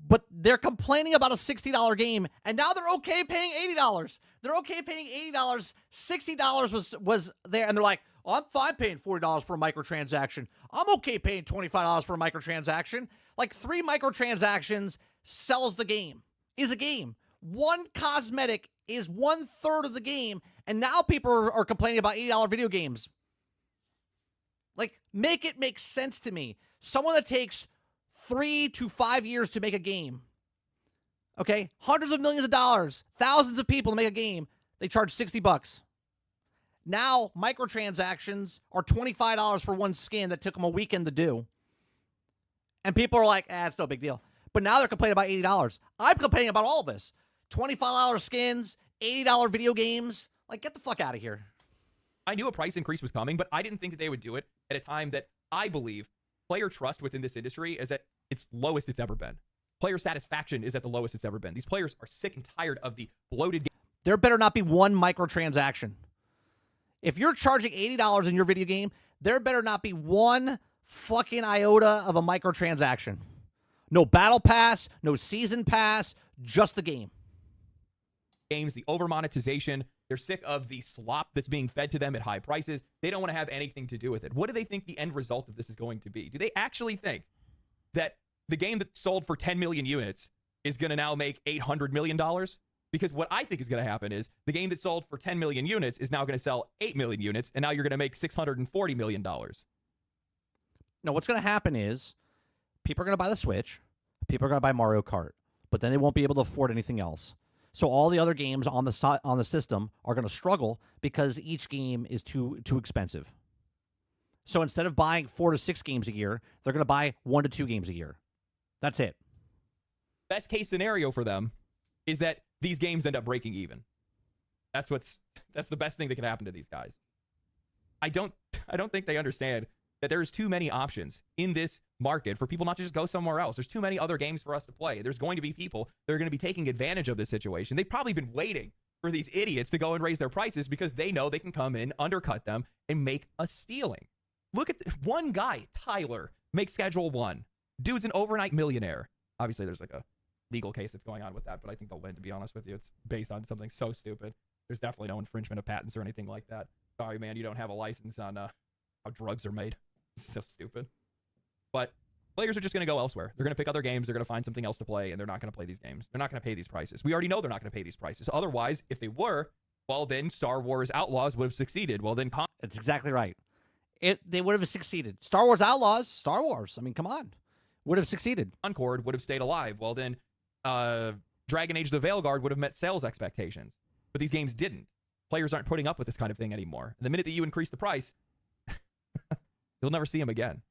but they're complaining about a $60 game, and now they're okay paying $80. They're okay paying $80. $60 was there, and they're like, oh, I'm fine paying $40 for a microtransaction. I'm okay paying $25 for a microtransaction. Like 3 microtransactions sells the game, is a game. 1 cosmetic is 1/3 of the game, and now people are complaining about $80 video games. Like, make it make sense to me. Someone that takes 3 to 5 years to make a game, okay, hundreds of millions of dollars, thousands of people to make a game, they charge $60. Now, microtransactions are $25 for 1 skin that took them a weekend to do. And people are like, it's no big deal. But now they're complaining about $80. I'm complaining about all this. $25 skins, $80 video games. Like, get the fuck out of here. I knew a price increase was coming, but I didn't think that they would do it at a time that I believe player trust within this industry is at its lowest it's ever been. Player satisfaction is at the lowest it's ever been. These players are sick and tired of the bloated game. There better not be 1 microtransaction. If you're charging $80 in your video game, there better not be 1 fucking iota of a microtransaction. No battle pass, no season pass, just the game. Games, the over monetization. They're sick of the slop that's being fed to them at high prices. They don't want to have anything to do with it. What do they think the end result of this is going to be? Do they actually think that the game that sold for 10 million units is going to now make $800 million? Because what I think is going to happen is the game that sold for 10 million units is now going to sell 8 million units, and now you're going to make $640 million. No, what's going to happen is people are going to buy the Switch, people are going to buy Mario Kart, but then they won't be able to afford anything else. So all the other games on the system are going to struggle because each game is too expensive. So instead of buying 4 to 6 games a year, they're going to buy 1 to 2 games a year. That's it. Best case scenario for them is that these games end up breaking even. That's the best thing that can happen to these guys. I don't think they understand that there's too many options in this market for people not to just go somewhere else. There's too many other games for us to play. There's going to be people that are going to be taking advantage of this situation. They've probably been waiting for these idiots to go and raise their prices because they know they can come in, undercut them, and make a stealing. Look at one guy, Tyler, makes Schedule 1. Dude's an overnight millionaire. Obviously, there's like a legal case that's going on with that, but I think they'll win, to be honest with you. It's based on something so stupid. There's definitely no infringement of patents or anything like that. Sorry, man, you don't have a license on how drugs are made. It's so stupid. But players are just going to go elsewhere. They're going to pick other games. They're going to find something else to play, and they're not going to play these games. They're not going to pay these prices. We already know they're not going to pay these prices. Otherwise, if they were, well, then Star Wars Outlaws would have succeeded. Well, then That's exactly right. They would have succeeded. Star Wars Outlaws, Star Wars. I mean, come on. Would have succeeded. Concord would have stayed alive. Well, then Dragon Age the Veilguard would have met sales expectations. But these games didn't. Players aren't putting up with this kind of thing anymore. And the minute that you increase the price, you'll never see them again.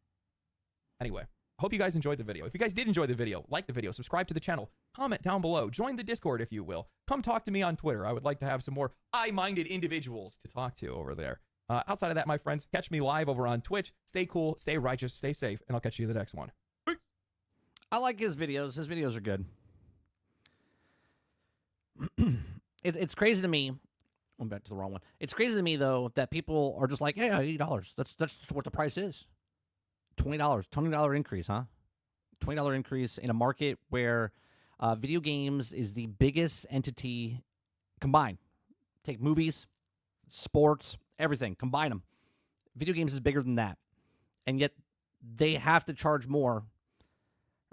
Anyway, I hope you guys enjoyed the video. If you guys did enjoy the video, like the video, subscribe to the channel, comment down below, join the Discord if you will. Come talk to me on Twitter. I would like to have some more I-minded individuals to talk to over there. Outside of that, my friends, catch me live over on Twitch. Stay cool, stay righteous, stay safe, and I'll catch you in the next one. Peace. I like his videos. His videos are good. It's crazy to me. I'm back to the wrong one. It's crazy to me though that people are just like, "Hey, $80. That's what the price is. $20 increase, huh? $20 increase in a market where video games is the biggest entity combined. Take movies, sports, everything, combine them. Video games is bigger than that, and yet they have to charge more,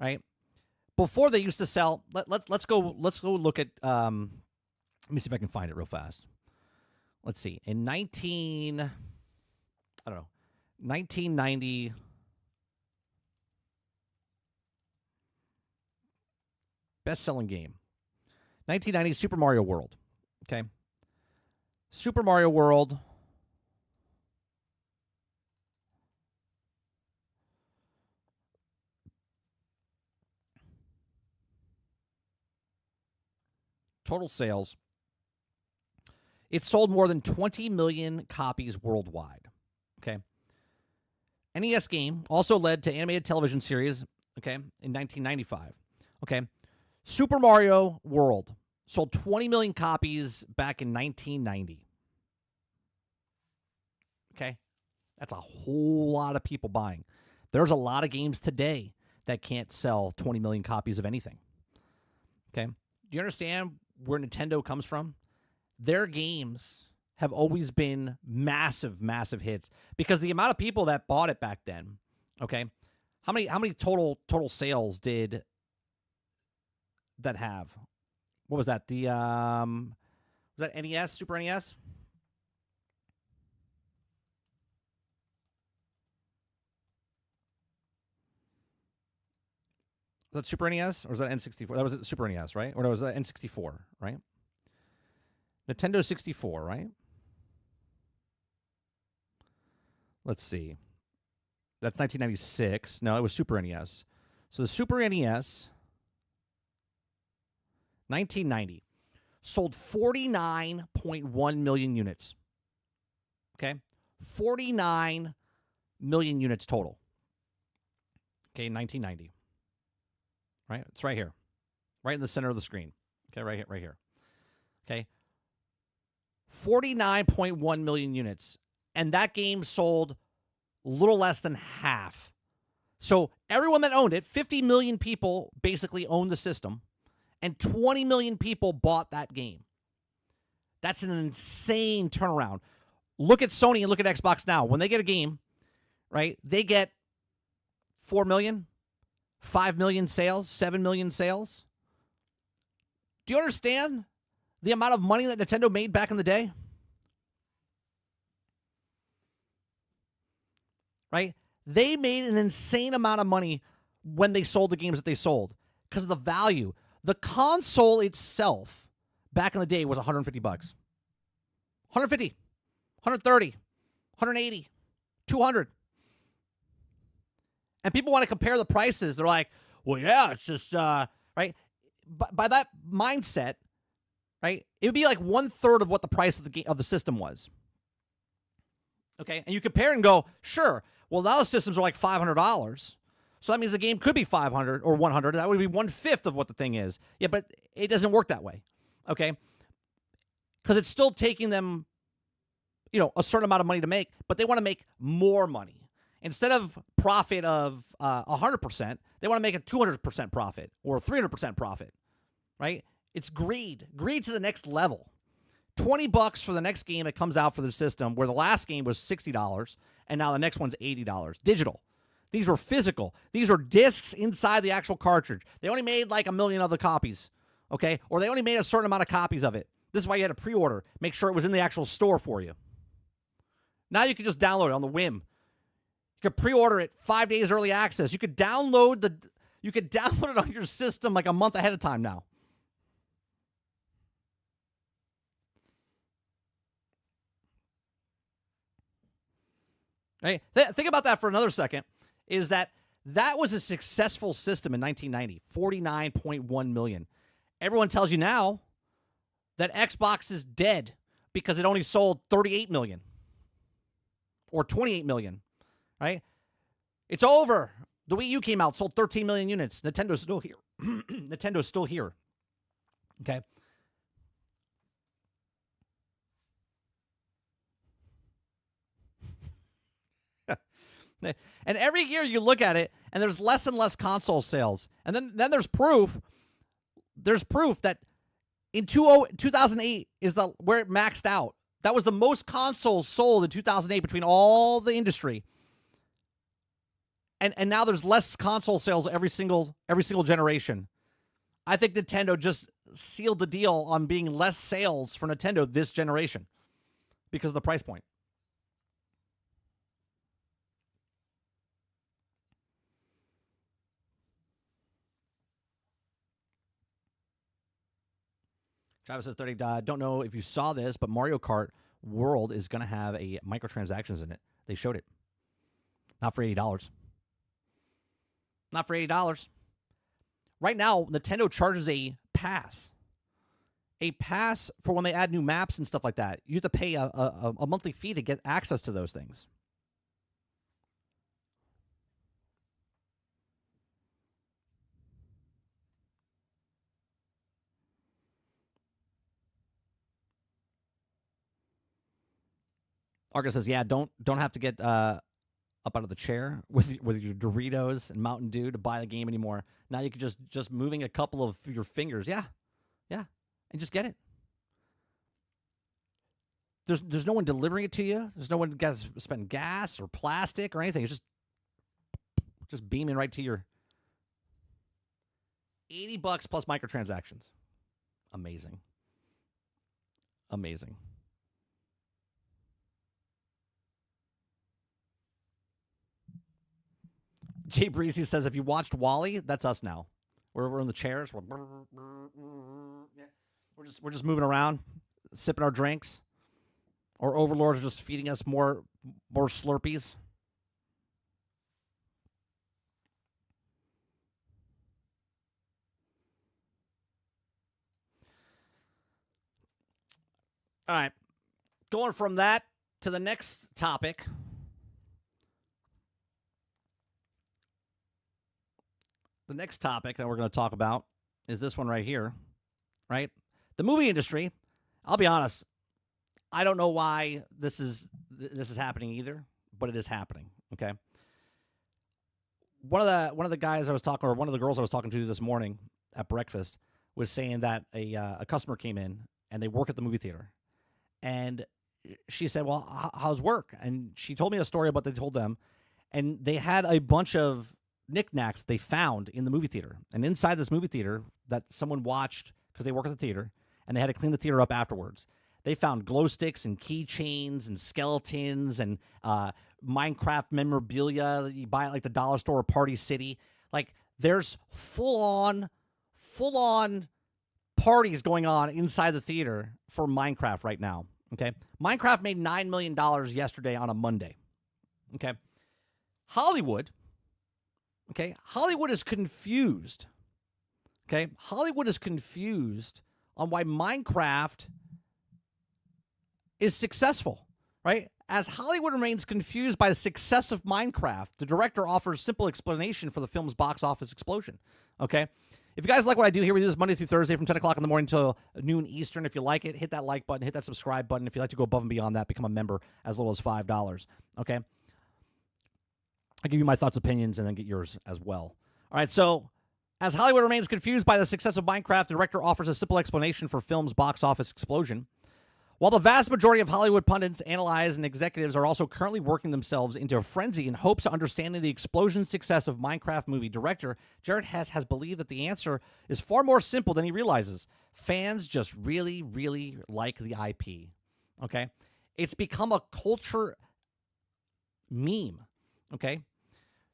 right? Before they used to sell. Let's go look at. Let me see if I can find it real fast. Let's see. In 1990. Best-selling game. 1990 Super Mario World. Okay. Super Mario World. Total sales. It sold more than 20 million copies worldwide. Okay. NES game also led to animated television series, okay, in 1995. Okay. Super Mario World sold 20 million copies back in 1990. Okay. That's a whole lot of people buying. There's a lot of games today that can't sell 20 million copies of anything. Okay. Do you understand where Nintendo comes from? Their games have always been massive, massive hits because the amount of people that bought it back then, okay, how many total sales did that have? What was that? The was that NES, Super NES? Was that Super NES or was that N64? That was Super NES, right? Or was that N64, right? Nintendo 64, right? Let's see. That's 1996. No, it was Super NES. So the Super NES, 1990, sold 49.1 million units. Okay? 49 million units total. Okay, 1990. Right? It's right here. Right in the center of the screen. Okay, right here. Okay? 49.1 million units. And that game sold a little less than half. So everyone that owned it, 50 million people basically owned the system, and 20 million people bought that game. That's an insane turnaround. Look at Sony and look at Xbox now. When they get a game, right, they get 4 million, 5 million sales, 7 million sales. Do you understand the amount of money that Nintendo made back in the day? Right? They made an insane amount of money when they sold the games that they sold because of the value. The console itself back in the day was $150. 150, 130, 180, 200. And people want to compare the prices. They're like, well, yeah, it's just, right? By that mindset, right, it would be like 1/3 of what the price of the system was. Okay? And you compare and go, sure, well, now the systems are like $500. So that means the game could be 500 or 100. That would be 1/5 of what the thing is. Yeah, but it doesn't work that way. Okay? Because it's still taking them, a certain amount of money to make, but they want to make more money. Instead of profit of 100%, they want to make a 200% profit or 300% profit, right? It's greed to the next level. $20 for the next game that comes out for the system, where the last game was $60, and now the next one's $80. Digital. These were physical. These are discs inside the actual cartridge. They only made like 1 million other copies, okay? Or they only made a certain amount of copies of it. This is why you had to pre-order. Make sure it was in the actual store for you. Now you can just download it on the whim. You could pre-order it 5 days early access. You could download it on your system like a month ahead of time now. Right? Think about that for another second. Is that was a successful system in 1990, 49.1 million. Everyone tells you now that Xbox is dead because it only sold 38 million or 28 million, right? It's over. The Wii U came out, sold 13 million units. Nintendo's still here. Nintendo's still here. Okay. And every year you look at it, and there's less and less console sales. And then there's proof. There's proof that in 2008 is where it maxed out. That was the most consoles sold in 2008 between all the industry. And now there's less console sales every single generation. I think Nintendo just sealed the deal on being less sales for Nintendo this generation because of the price point. Travis says 30, don't know if you saw this, but Mario Kart World is going to have a microtransactions in it. They showed it. Not for $80. Not for $80. Right now, Nintendo charges a pass. A pass for when they add new maps and stuff like that. You have to pay a monthly fee to get access to those things. Argus says, "Yeah, don't have to get up out of the chair with your Doritos and Mountain Dew to buy the game anymore. Now you can just moving a couple of your fingers, yeah, and just get it. There's no one delivering it to you. There's no one got to spend gas or plastic or anything. It's just beaming right to your $80 plus microtransactions. Amazing. Amazing." Jay Breezy says, if you watched Wall-E, that's us now. We're in the chairs. We're just moving around, sipping our drinks. Our overlords are just feeding us more Slurpees. All right. Going from that to the next topic. The next topic that we're going to talk about is this one right here, right? The movie industry. I'll be honest, I don't know why this is happening either, but it is happening. Okay. One of the guys I was talking, or one of the girls I was talking to this morning at breakfast, was saying that a customer came in and they work at the movie theater, and she said, "Well, how's work?" And she told me a story about what they told them, and they had a bunch of knickknacks they found in the movie theater. And inside this movie theater that someone watched because they work at the theater, and they had to clean the theater up afterwards. They found glow sticks and keychains and skeletons and Minecraft memorabilia that you buy at like the dollar store or Party City. Like there's full on parties going on inside the theater for Minecraft right now. Okay. Minecraft made $9 million yesterday on a Monday. Okay. Hollywood is confused. Okay. Hollywood is confused on why Minecraft is successful, right? As Hollywood remains confused by the success of Minecraft, the director offers simple explanation for the film's box office explosion. Okay. If you guys like what I do here, we do this Monday through Thursday from 10 o'clock in the morning until noon Eastern. If you like it, hit that like button, hit that subscribe button. If you'd like to go above and beyond that, become a member as little as $5. Okay. I'll give you my thoughts, opinions, and then get yours as well. All right, so as Hollywood remains confused by the success of Minecraft, the director offers a simple explanation for film's box office explosion. While the vast majority of Hollywood pundits, analysts, and executives are also currently working themselves into a frenzy in hopes of understanding the explosion success of Minecraft movie, director Jared Hess has believed that the answer is far more simple than he realizes. Fans just really, really like the IP. Okay? It's become a culture meme. Okay?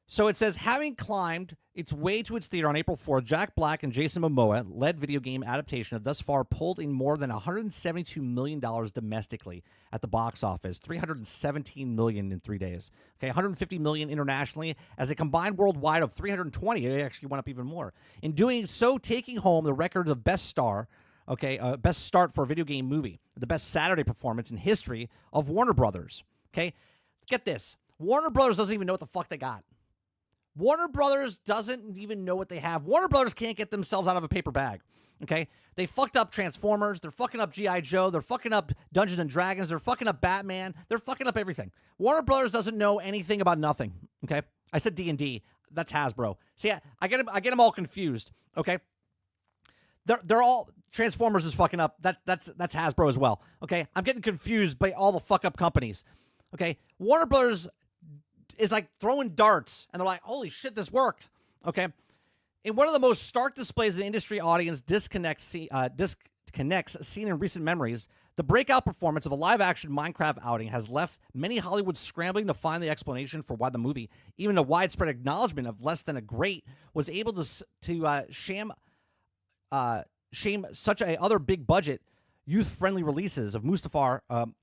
So it says, having climbed its way to its theater on April 4th, Jack Black and Jason Momoa led video game adaptation have thus far pulled in more than $172 million domestically at the box office, $317 million in 3 days. Okay, $150 million internationally, as a combined worldwide of $320. It actually went up even more. In doing so, taking home the record of best start for a video game movie, the best Saturday performance in history of Warner Brothers. Okay, get this. Warner Brothers doesn't even know what the fuck they got. Warner Brothers doesn't even know what they have. Warner Brothers can't get themselves out of a paper bag, okay? They fucked up Transformers. They're fucking up G.I. Joe. They're fucking up Dungeons & Dragons. They're fucking up Batman. They're fucking up everything. Warner Brothers doesn't know anything about nothing, okay? I said D&D. That's Hasbro. See, I get them all confused, okay? They're all... Transformers is fucking up. That's Hasbro as well, okay? I'm getting confused by all the fuck-up companies, okay? Warner Brothers is like throwing darts, and they're like, holy shit, this worked, okay? In one of the most stark displays the industry audience disconnects seen in recent memories, the breakout performance of a live-action Minecraft outing has left many Hollywood scrambling to find the explanation for why the movie, even a widespread acknowledgement of less than a great, was able to shame such a other big-budget, youth-friendly releases of Mustafar. I'll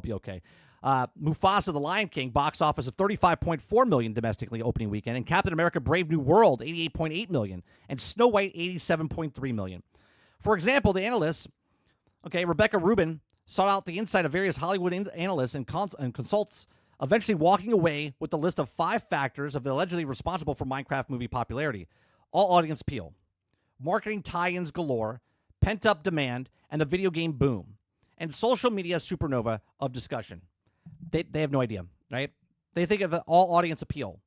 be okay. Mufasa the Lion King box office of $35.4 million domestically opening weekend, and Captain America Brave New World $88.8 million, and Snow White $87.3 million. For example, the analysts, Rebecca Rubin, sought out the insight of various Hollywood analysts and consults, eventually walking away with the list of 5 factors of allegedly responsible for Minecraft movie popularity. All audience appeal, marketing tie-ins galore, pent-up demand, and the video game boom, and social media supernova of discussion. They have no idea, right? They think of all audience appeal.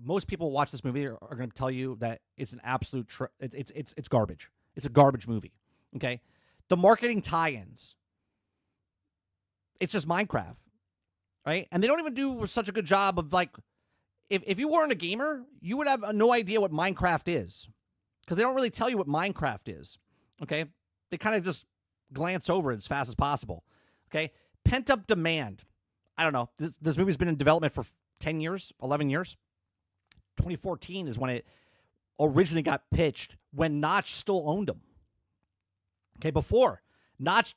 Most people who watch this movie are going to tell you that it's an absolute it's garbage. It's a garbage movie. Okay, the marketing tie-ins. It's just Minecraft, right? And they don't even do such a good job of like, if you weren't a gamer, you would have no idea what Minecraft is, because they don't really tell you what Minecraft is. Okay, they kind of just glance over it as fast as possible. Okay. Pent-up demand. I don't know. This movie's been in development for 10 years, 11 years. 2014 is when it originally got pitched, when Notch still owned them. Okay, before. Notch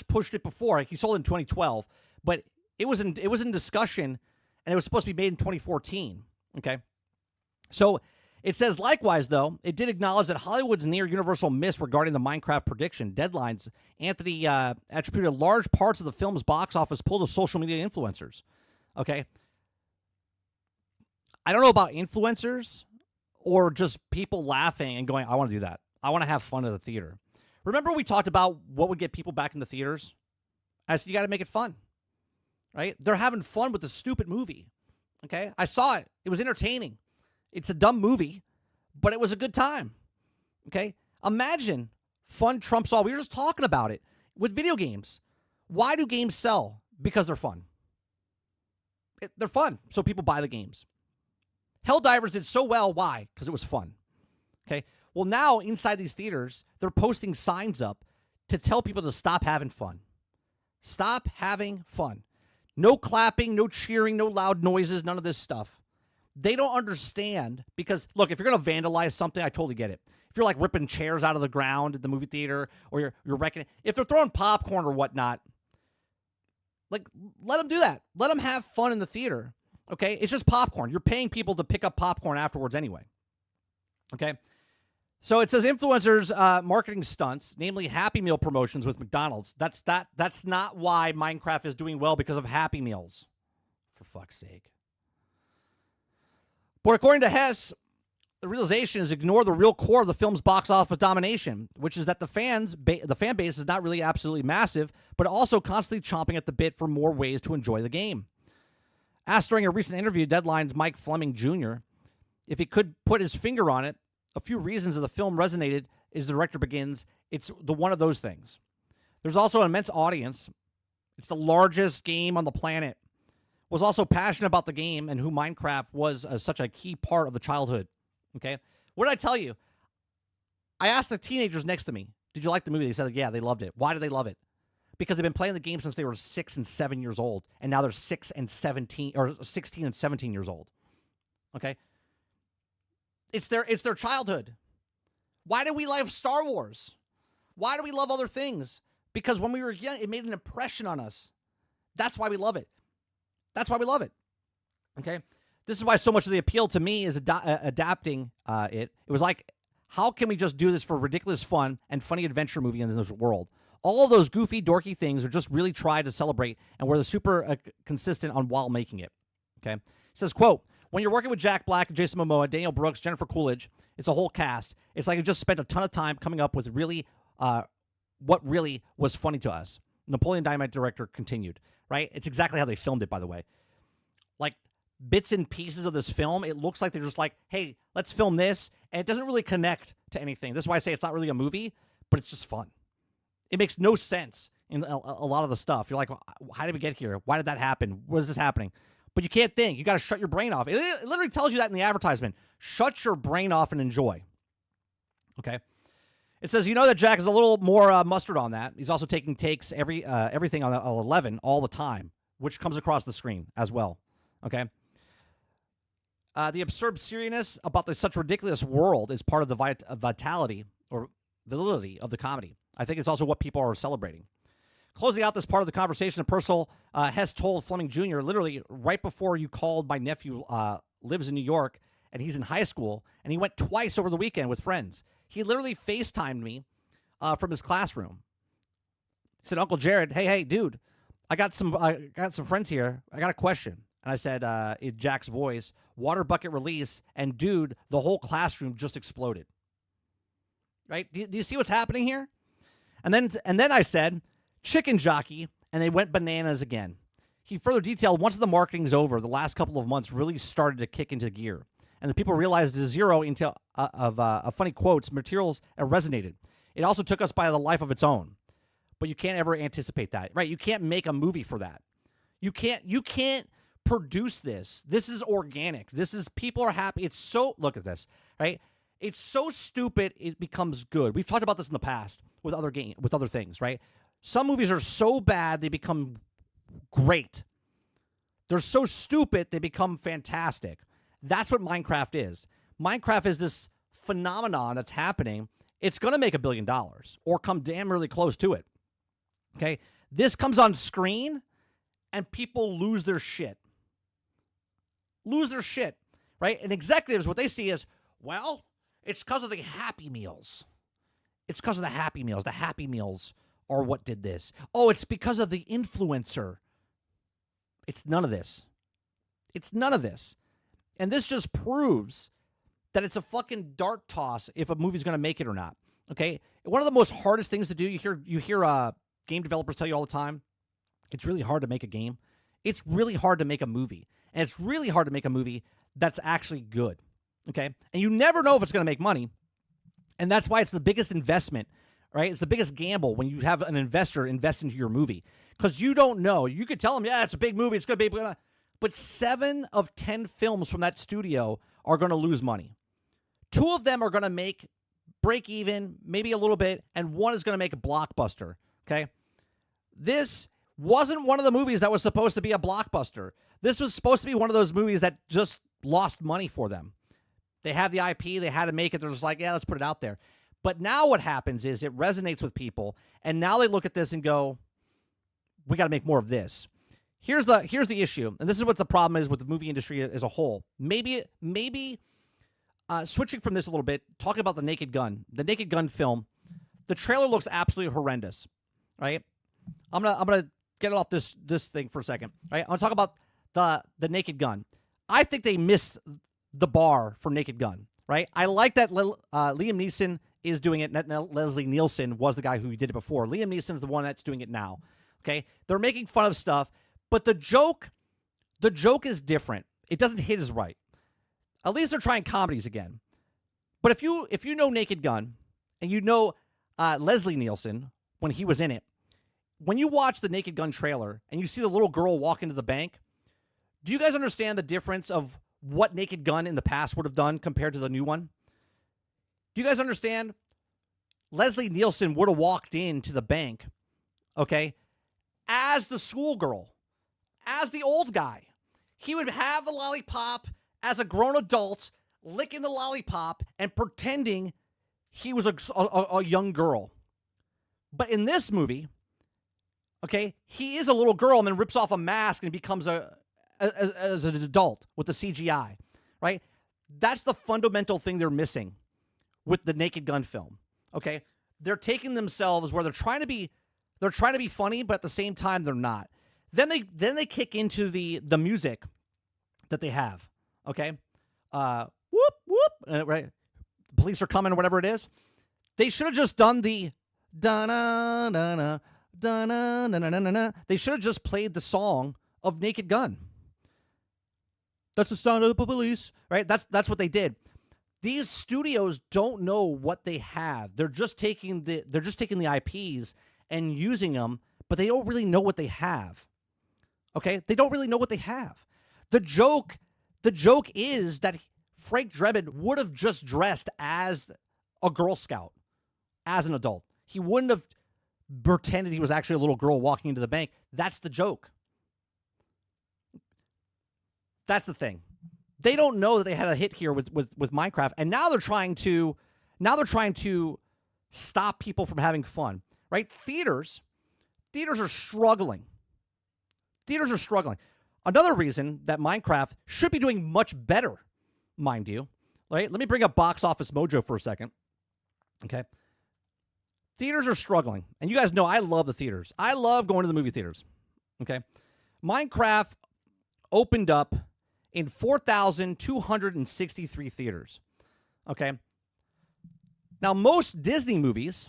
pushed it before. He sold it in 2012, but it was in discussion, and it was supposed to be made in 2014. Okay? So it says, likewise, though, it did acknowledge that Hollywood's near-universal miss regarding the Minecraft prediction deadlines. Anthony attributed large parts of the film's box office pull to social media influencers. Okay? I don't know about influencers or just people laughing and going, I want to do that. I want to have fun at the theater. Remember we talked about what would get people back in the theaters? I said, you got to make it fun. Right? They're having fun with this stupid movie. Okay? I saw it. It was entertaining. It's a dumb movie, but it was a good time. Okay? Imagine fun trumps all. We were just talking about it with video games. Why do games sell? Because they're fun. They're fun, so people buy the games. Helldivers did so well. Why? Because it was fun. Okay? Well, now inside these theaters, they're posting signs up to tell people to stop having fun. Stop having fun. No clapping, no cheering, no loud noises, none of this stuff. They don't understand because, look, if you're going to vandalize something, I totally get it. If you're like ripping chairs out of the ground at the movie theater, or you're wrecking it, if they're throwing popcorn or whatnot, like, let them do that. Let them have fun in the theater, okay? It's just popcorn. You're paying people to pick up popcorn afterwards anyway, okay? So it says influencers' marketing stunts, namely Happy Meal promotions with McDonald's. That's not why Minecraft is doing well, because of Happy Meals, for fuck's sake. But according to Hess, the realization is ignore the real core of the film's box office domination, which is that the fan base is not really absolutely massive, but also constantly chomping at the bit for more ways to enjoy the game. Asked during a recent interview, Deadline's Mike Fleming Jr. if he could put his finger on it, a few reasons that the film resonated as the director begins. It's the one of those things. There's also an immense audience. It's the largest game on the planet. Was also passionate about the game and who Minecraft was such a key part of the childhood. Okay? What did I tell you? I asked the teenagers next to me, did you like the movie? They said, yeah, they loved it. Why did they love it? Because they've been playing the game since they were 6 and 7 years old, and now they're 16 and 17 years old. Okay? It's their childhood. Why do we love Star Wars? Why do we love other things? Because when we were young, it made an impression on us. That's why we love it. That's why we love it. Okay? This is why so much of the appeal to me is adapting it. It was like, how can we just do this for ridiculous fun and funny adventure movie in this world? All of those goofy, dorky things are just really tried to celebrate, and we're super consistent on while making it. Okay? It says, quote, when you're working with Jack Black, Jason Momoa, Daniel Brooks, Jennifer Coolidge, it's a whole cast. It's like I just spent a ton of time coming up with really what really was funny to us. Napoleon Dynamite director continued, right? It's exactly how they filmed it, by the way. Like, bits and pieces of this film, it looks like they're just like, hey, let's film this, and it doesn't really connect to anything. This is why I say it's not really a movie, but it's just fun. It makes no sense in a lot of the stuff. You're like, how did we get here? Why did that happen? What is this happening? But you can't think. You got to shut your brain off. It literally tells you that in the advertisement. Shut your brain off and enjoy. Okay? It says, you know that Jack is a little more mustard on that. He's also taking takes everything on 11 all the time, which comes across the screen as well. Okay? The absurd seriousness about such ridiculous world is part of the vitality or validity of the comedy. I think it's also what people are celebrating. Closing out this part of the conversation, a personal Hess told Fleming Jr. literally right before you called, my nephew lives in New York, and he's in high school, and he went twice over the weekend with friends. He literally FaceTimed me from his classroom. He said, Uncle Jared, hey, dude, I got some friends here. I got a question. And I said, in Jack's voice, water bucket release, and dude, the whole classroom just exploded. Right? Do you see what's happening here? And then I said, chicken jockey, and they went bananas again. He further detailed, once the marketing's over, the last couple of months really started to kick into gear. And the people realized the zero into of funny quotes, materials resonated. It also took us by the life of its own. But you can't ever anticipate that, right? You can't make a movie for that. You can't produce this. This is organic. This is, people are happy. It's so, look at this, right? It's so stupid it becomes good. We've talked about this in the past with other things, right? Some movies are so bad they become great. They're so stupid they become fantastic. That's what Minecraft is. Minecraft is this phenomenon that's happening. It's going to make $1 billion or come damn really close to it. Okay? This comes on screen and people lose their shit. Lose their shit, right? And executives, what they see is, well, it's because of the Happy Meals. It's because of the Happy Meals. The Happy Meals are what did this. Oh, it's because of the influencer. It's none of this. It's none of this. And this just proves that it's a fucking dart toss if a movie's going to make it or not. Okay? One of the most hardest things to do, you hear game developers tell you all the time, it's really hard to make a game. It's really hard to make a movie. And it's really hard to make a movie that's actually good. Okay? And you never know if it's going to make money. And that's why it's the biggest investment, right? It's the biggest gamble when you have an investor invest into your movie. Because you don't know. You could tell them, yeah, it's a big movie. It's going to be... But 7 of 10 films from that studio are going to lose money. 2 of them are going to break even, maybe a little bit, and 1 is going to make a blockbuster, okay? This wasn't one of the movies that was supposed to be a blockbuster. This was supposed to be one of those movies that just lost money for them. They have the IP, they had to make it, they're just like, yeah, let's put it out there. But now what happens is it resonates with people, and now they look at this and go, we got to make more of this. Here's the issue, and this is what the problem is with the movie industry as a whole. Maybe switching from this a little bit, talking about the Naked Gun film. The trailer looks absolutely horrendous, right? I'm gonna get it off this thing for a second, right? I'm gonna talk about the Naked Gun. I think they missed the bar for Naked Gun, right? I like that Liam Neeson is doing it. Leslie Nielsen was the guy who did it before. Liam Neeson's the one that's doing it now. Okay, they're making fun of stuff. But the joke The joke is different. It doesn't hit as right. At least they're trying comedies again. But if you know Naked Gun and you know Leslie Nielsen when he was in it, when you watch the Naked Gun trailer and you see the little girl walk into the bank, do you guys understand the difference of what Naked Gun in the past would have done compared to the new one? Do you guys understand? Leslie Nielsen would have walked into the bank, okay, as the schoolgirl, as the old guy. He would have a lollipop as a grown adult, licking the lollipop and pretending he was a young girl. But in this movie, okay, he is a little girl and then rips off a mask and becomes as an adult with the CGI, right? That's the fundamental thing they're missing with the Naked Gun film. Okay, they're taking themselves where they're trying to be funny, but at the same time they're not. Then they kick into the music that they have. Okay, whoop whoop, right? Police are coming or whatever it is. They should have just done the da na na na da na na na na na. They should have just played the song of Naked Gun. That's the sound of the police, right? That's what they did. These studios don't know what they have. They're just taking the IPs and using them, but they don't really know what they have. Okay? They don't really know what they have. The joke is that Frank Drebin would have just dressed as a Girl Scout, as an adult. He wouldn't have pretended he was actually a little girl walking into the bank. That's the joke. That's the thing. They don't know that they had a hit here with Minecraft, and now they're trying to stop people from having fun. Right? Theaters are struggling. Theaters are struggling. Another reason that Minecraft should be doing much better, mind you. Right? Let me bring up Box Office Mojo for a second. Okay. Theaters are struggling. And you guys know I love the theaters. I love going to the movie theaters. Okay. Minecraft opened up in 4,263 theaters. Okay. Now, most Disney movies,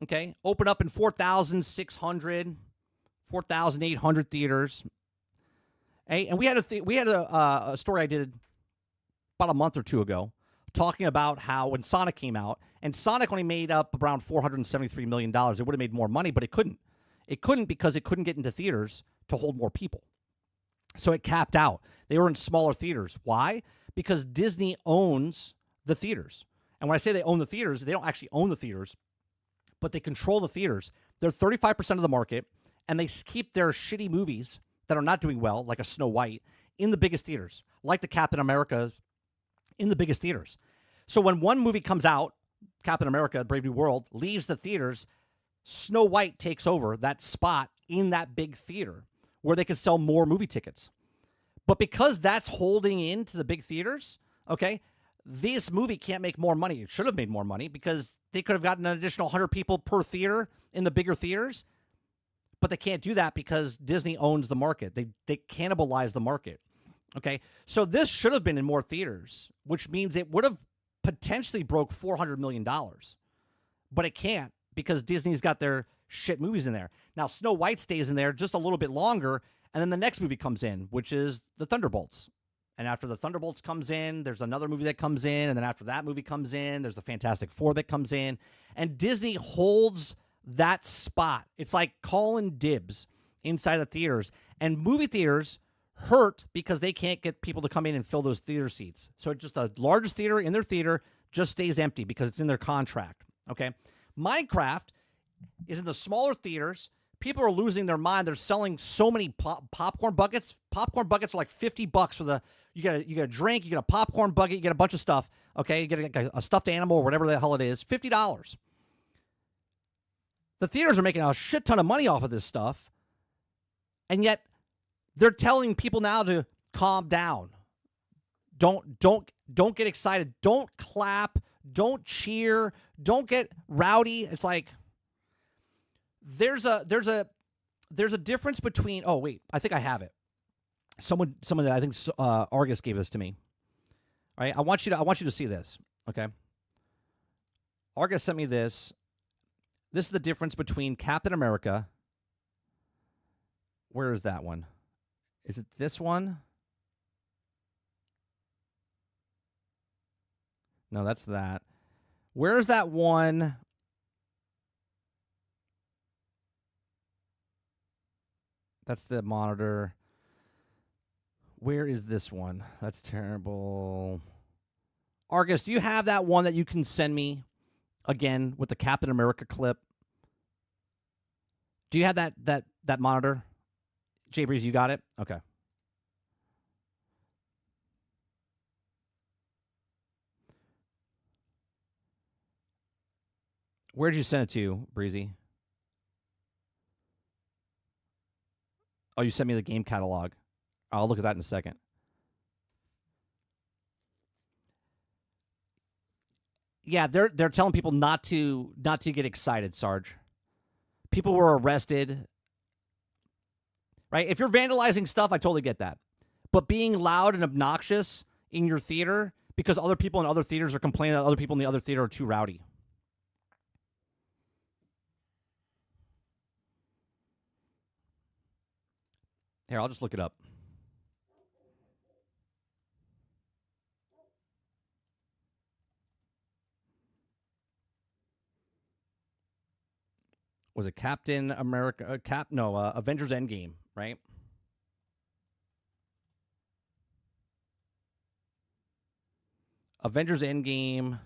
okay, open up in 4,600, 4,800 theaters. Okay? And we had a story I did about a month or two ago talking about how when Sonic came out, and Sonic only made up around $473 million. It would have made more money, but it couldn't. It couldn't because it couldn't get into theaters to hold more people. So it capped out. They were in smaller theaters. Why? Because Disney owns the theaters. And when I say they own the theaters, they don't actually own the theaters, but they control the theaters. They're 35% of the market, and they keep their shitty movies that are not doing well, like a Snow White, in the biggest theaters, like the Captain America in the biggest theaters. So when one movie comes out, Captain America, Brave New World, leaves the theaters, Snow White takes over that spot in that big theater where they can sell more movie tickets. But because that's holding into the big theaters, okay, this movie can't make more money. It should have made more money because they could have gotten an additional 100 people per theater in the bigger theaters. But they can't do that because Disney owns the market. They cannibalize the market. Okay, so this should have been in more theaters, which means it would have potentially broke $400 million. But it can't because Disney's got their shit movies in there. Now, Snow White stays in there just a little bit longer, and then the next movie comes in, which is The Thunderbolts. And after The Thunderbolts comes in, there's another movie that comes in, and then after that movie comes in, there's the Fantastic Four that comes in. And Disney holds that spot. It's like calling dibs inside the theaters. And movie theaters hurt because they can't get people to come in and fill those theater seats. So just the largest theater in their theater just stays empty because it's in their contract. Okay? Minecraft is in the smaller theaters. People are losing their mind. They're selling so many popcorn buckets. Popcorn buckets are like $50 for the. You get a drink, you get a popcorn bucket, you get a bunch of stuff. Okay, you get a stuffed animal or whatever the hell it is. $50. The theaters are making a shit ton of money off of this stuff, and yet they're telling people now to calm down. Don't get excited. Don't clap. Don't cheer. Don't get rowdy. It's like there's a difference between. Oh wait, I think I have it. Someone that I think Argus gave this to me. All right, I want you to see this. Okay, Argus sent me this. This is the difference between Captain America. Where is that one? Is it this one? No, that's that. Where's that one? That's the monitor. Where is this one? That's terrible. Argus, do you have that one that you can send me again with the Captain America clip? Do you have that monitor? J-Breeze, you got it? Okay. Where'd you send it to, Breezy? Oh, you sent me the game catalog. I'll look at that in a second. Yeah, they're telling people not to get excited, Sarge. People were arrested. Right? If you're vandalizing stuff, I totally get that. But being loud and obnoxious in your theater because other people in other theaters are complaining that other people in the other theater are too rowdy. Here, I'll just look it up. Was it Captain America? Avengers Endgame, right? Avengers Endgame.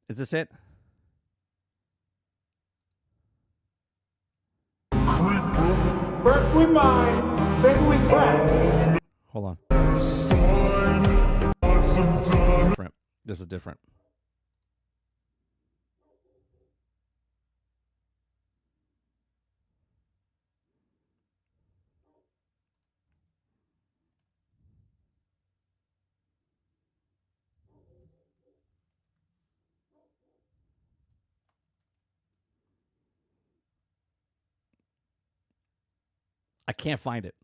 Is this it? First we mine, then we crack. Hold on. Different. This is different. I can't find it.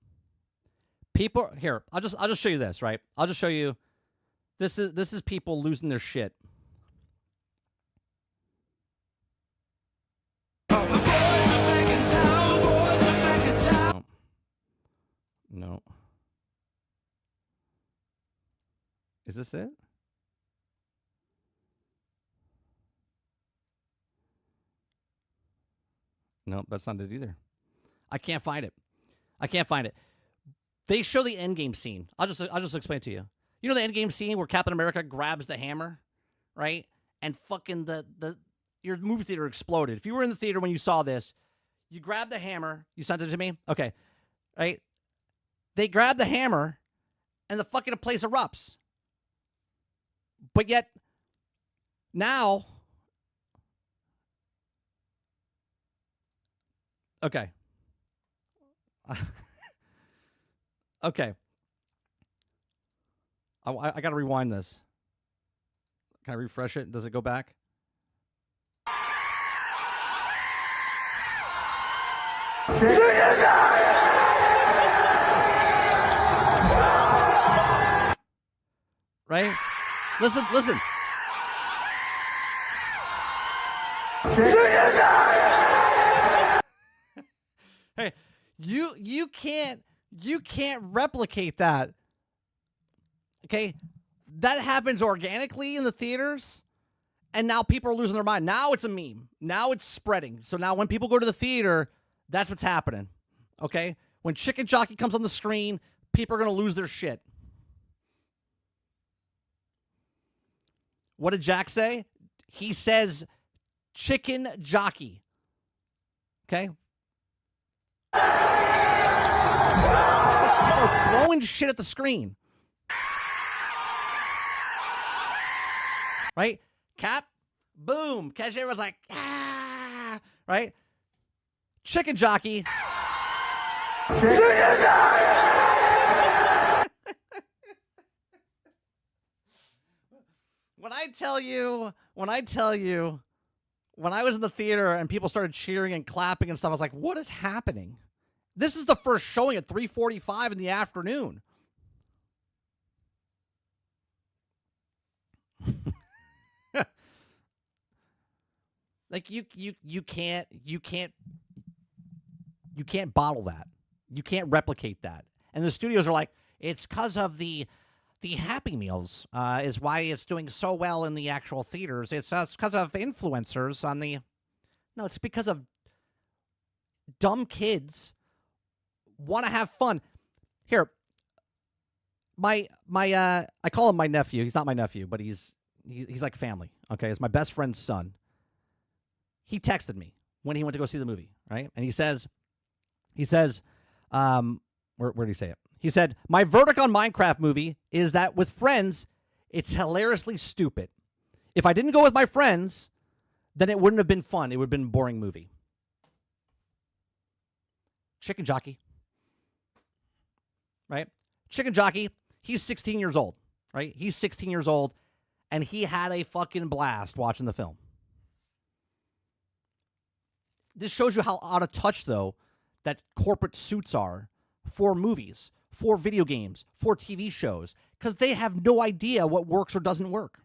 People here, I'll just show you this, right? I'll just show you this is people losing their shit. No. Is this it? Nope, that's not it either. I can't find it. I can't find it. They show the endgame scene. I'll just explain it to you. You know the endgame scene where Captain America grabs the hammer, right? And fucking your movie theater exploded. If you were in the theater when you saw this, you grabbed the hammer. You sent it to me? Okay. Right? They grab the hammer and the fucking place erupts. But yet, now... Okay. Okay. I got to rewind this. Can I refresh it? Does it go back? Right? Listen. Hey, you can't replicate that. Okay? That happens organically in the theaters, and now people are losing their mind. Now it's a meme. Now it's spreading. So now when people go to the theater, that's what's happening. Okay? When Chicken Jockey comes on the screen, people are going to lose their shit. What did Jack say? He says Chicken Jockey. Okay? People are throwing shit at the screen. Right? Cap, boom. Cashier was like, ah. Right? Chicken Jockey. Chicken Jockey! When I tell you, when I was in the theater and people started cheering and clapping and stuff, I was like, what is happening? This is the first showing at 3:45 in the afternoon. Like you can't bottle that. You can't replicate that. And the studios are like, it's because of the Happy Meals is why it's doing so well in the actual theaters. It's because of influencers on the. No, it's because of dumb kids want to have fun. Here, I call him my nephew. He's not my nephew, but he's like family. Okay, it's my best friend's son. He texted me when he went to go see the movie, right? And he says, where did he say it? He said, my verdict on Minecraft movie is that with friends, it's hilariously stupid. If I didn't go with my friends, then it wouldn't have been fun. It would have been a boring movie. Chicken Jockey. Right? Chicken Jockey, he's 16 years old, right? He's 16 years old, and he had a fucking blast watching the film. This shows you how out of touch, though, that corporate suits are for movies, for video games, for TV shows, because they have no idea what works or doesn't work.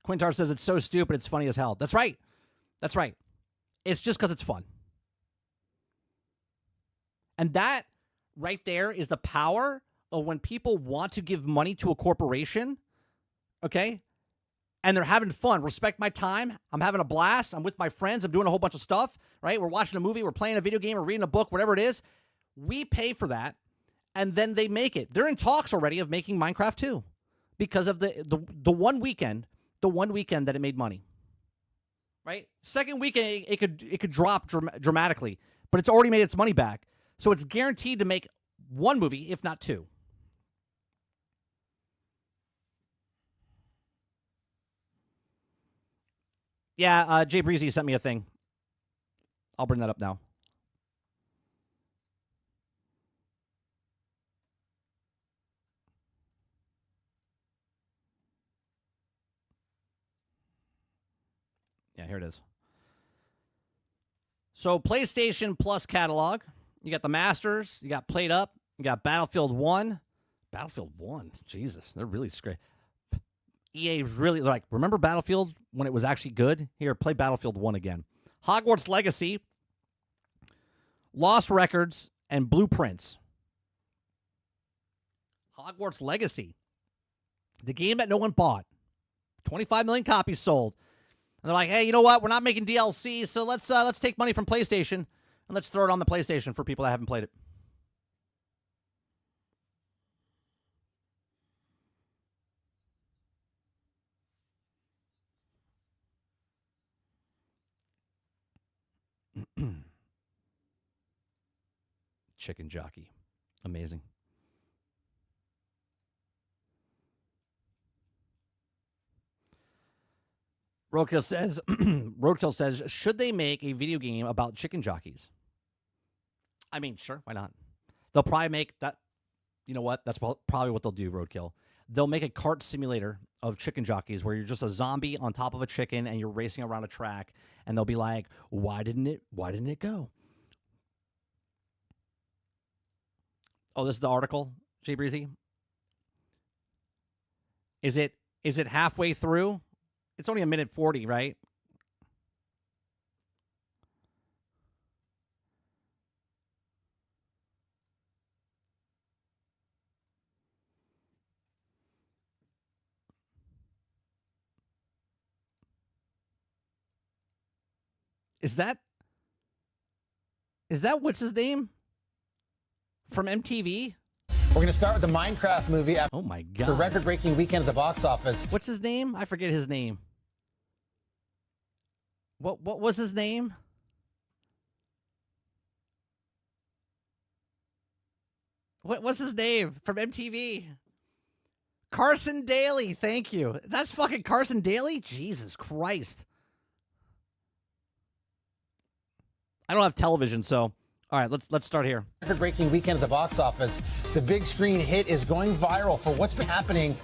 Quintar says it's so stupid, it's funny as hell. That's right. That's right. It's just because it's fun. And that right there is the power of when people want to give money to a corporation, okay, and they're having fun. Respect my time. I'm having a blast. I'm with my friends. I'm doing a whole bunch of stuff, right? We're watching a movie. We're playing a video game. We're reading a book, whatever it is. We pay for that, and then they make it. They're in talks already of making Minecraft 2 because of the one weekend, that it made money, right? Second weekend, it could drop dramatically, but it's already made its money back. So it's guaranteed to make one movie, if not two. Yeah, Jay Breezy sent me a thing. I'll bring that up now. Yeah, here it is. So PlayStation Plus catalog. You got the Masters. You got Played Up. You got Battlefield 1. Battlefield 1. Jesus, they're really straight. EA really, like, remember Battlefield when it was actually good? Here, play Battlefield 1 again. Hogwarts Legacy, Lost Records, and Blueprints. Hogwarts Legacy. The game that no one bought. 25 million copies sold. And they're like, hey, you know what? We're not making DLC, so let's take money from PlayStation and let's throw it on the PlayStation for people that haven't played it. Chicken Jockey. Amazing. Roadkill says, should they make a video game about chicken jockeys? I mean, sure, why not? They'll probably make that. You know what? That's probably what they'll do, Roadkill. They'll make a cart simulator of chicken jockeys where you're just a zombie on top of a chicken and you're racing around a track, and they'll be like, why didn't it go? Oh, this is the article, Jay Breezy. Is it halfway through? It's only 1:40, right? Is that what's his name? From MTV? We're going to start with the Minecraft movie after Oh my God. the record-breaking weekend at the box office. What's his name? I forget his name. What was his name? What's his name from MTV? Carson Daly. Thank you. That's fucking Carson Daly? Jesus Christ. I don't have television, so all right, let's start here. Record-breaking weekend at the box office. The big screen hit is going viral for what's been happening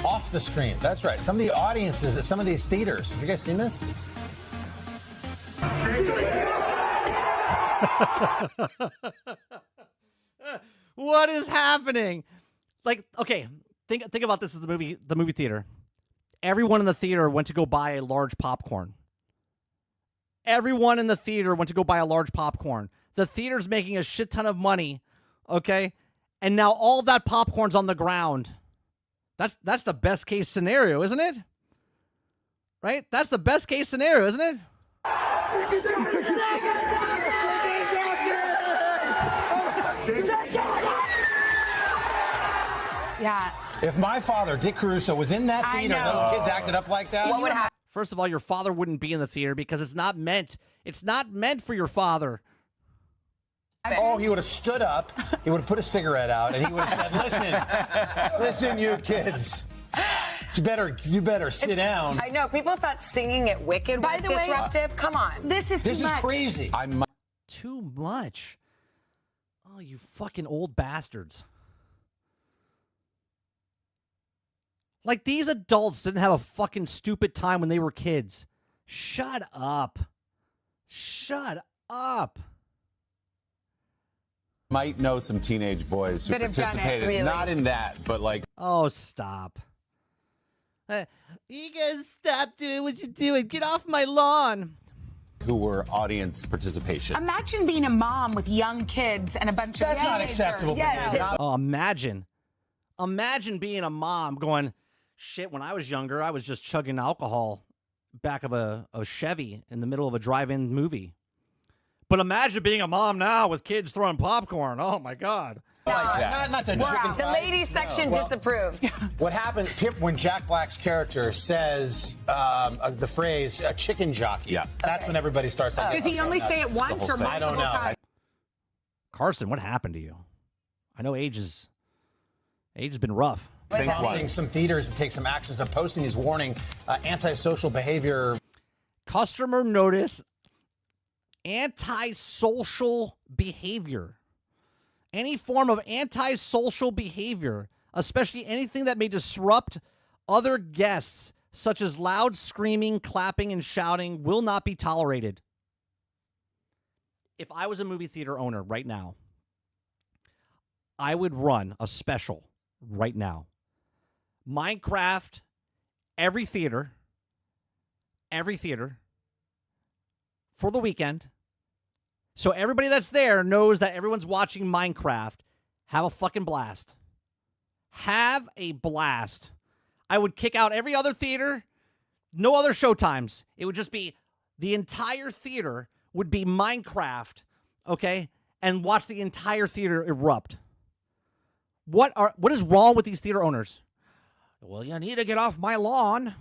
off the screen. That's right. Some of the audiences at some of these theaters. Have you guys seen this? What is happening? Like, okay, think about this as the movie theater. Everyone in the theater went to go buy a large popcorn. Everyone in the theater went to go buy a large popcorn. The theater's making a shit ton of money, okay? And now all that popcorn's on the ground. That's the best case scenario, isn't it? Right? That's the best case scenario, isn't it? Yeah. If my father, Dick Caruso, was in that theater and those kids acted up like that, What would happen? First of all, your father wouldn't be in the theater because it's not meant for your father. oh, he would have stood up, he would have put a cigarette out, and he would have said, listen, you kids. You better sit down. I know. People thought singing at Wicked was disruptive. Come on. This is too much. This is crazy. Too much. Oh, you fucking old bastards. Like, these adults didn't have a fucking stupid time when they were kids. Shut up. Shut up. Might know some teenage boys who That have done it, participated, really. not in that, but like. Oh, stop. You gotta stop doing what you're doing. Get off my lawn. Who were audience participation. Imagine being a mom with young kids and a bunch of That's not teenagers. acceptable. Yes. Oh, imagine. Imagine being a mom going, shit, when I was younger, I was just chugging alcohol back of a Chevy in the middle of a drive-in movie. But imagine being a mom now with kids throwing popcorn. Oh, my God. Like that. Not the chicken The ladies section disapproves. What happened when Jack Black's character says the phrase chicken jockey? Yeah. That's when everybody starts talking. Does he only say it once or multiple I don't know. times? Carson, what happened to you? I know age has been rough. Prompting some theaters to take some actions of posting these warning antisocial behavior. Customer notice antisocial behavior. Any form of antisocial behavior, especially anything that may disrupt other guests, such as loud screaming, clapping, and shouting, will not be tolerated. If I was a movie theater owner right now, I would run a special right now. Minecraft, every theater, for the weekend. So everybody that's there knows that everyone's watching Minecraft. Have a fucking blast. Have a blast. I would kick out every other theater. No other showtimes. It would just be the entire theater would be Minecraft, okay? And watch the entire theater erupt. What is wrong with these theater owners? Well, you need to get off my lawn.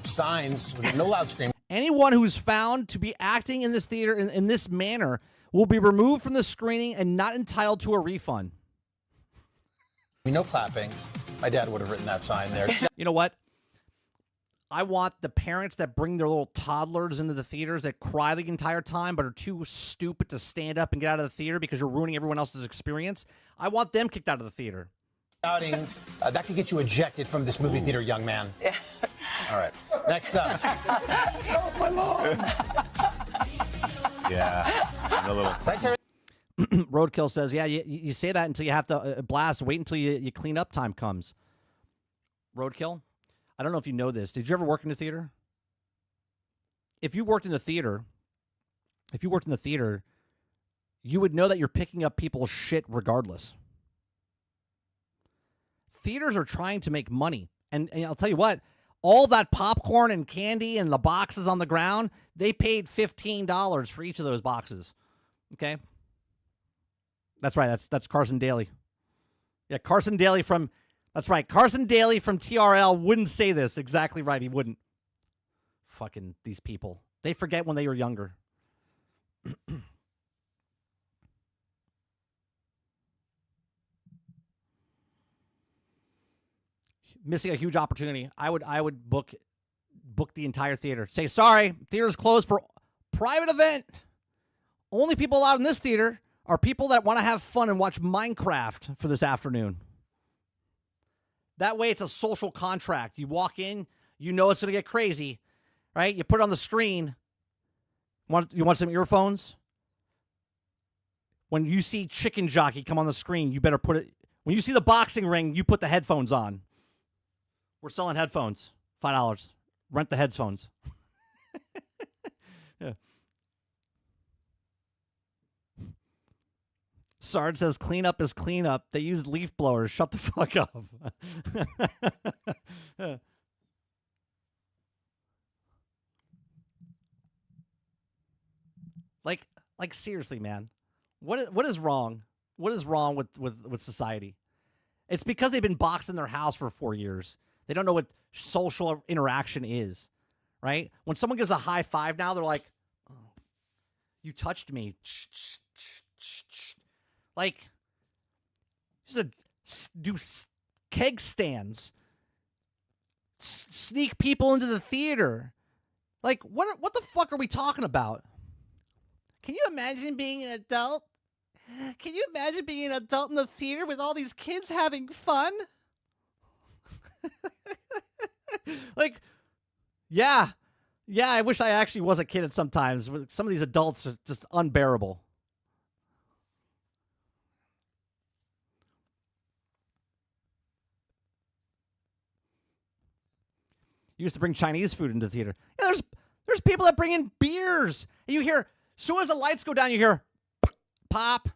Signs, no loud screaming. Anyone who's found to be acting in this theater in this manner will be removed from the screening and not entitled to a refund. No clapping. My dad would have written that sign there. You know what? I want the parents that bring their little toddlers into the theaters that cry the entire time but are too stupid to stand up and get out of the theater because you're ruining everyone else's experience. I want them kicked out of the theater. Shouting, that could get you ejected from this movie theater, young man. Yeah. All right. Next up. My mom. Yeah. I'm a little. Roadkill says, yeah, you say that until you have to blast. Wait until you clean up time comes. Roadkill, I don't know if you know this. Did you ever work in the theater? If you worked in the theater, you would know that you're picking up people's shit regardless. Theaters are trying to make money. And I'll tell you what, all that popcorn and candy and the boxes on the ground, they paid $15 for each of those boxes. Okay? That's right. That's Carson Daly. Yeah, Carson Daly from TRL wouldn't say this. Exactly right. He wouldn't. Fucking these people. They forget when they were younger. Missing a huge opportunity. I would book the entire theater. Say, sorry, theater's closed for private event. Only people allowed in this theater are people that want to have fun and watch Minecraft for this afternoon. That way it's a social contract. You walk in, you know it's going to get crazy, right? You put it on the screen. You want some earphones? When you see Chicken Jockey come on the screen, you better put it. When you see the boxing ring, you put the headphones on. We're selling headphones. $5. Rent the headphones. Yeah. Sarge says cleanup is cleanup. They use leaf blowers. Shut the fuck up. Like seriously, man. What is wrong? What is wrong with society? It's because they've been boxed in their house for 4 years. They don't know what social interaction is, right? When someone gives a high five now, they're like, oh, you touched me. Like, just do keg stands. Sneak people into the theater. Like, what the fuck are we talking about? Can you imagine being an adult? Can you imagine being an adult in the theater with all these kids having fun? Like, yeah, I wish I actually was a kid at sometimes. Some of these adults are just unbearable. You used to bring Chinese food into the theater. Yeah, there's people that bring in beers. And you hear, as soon as the lights go down, you hear pop,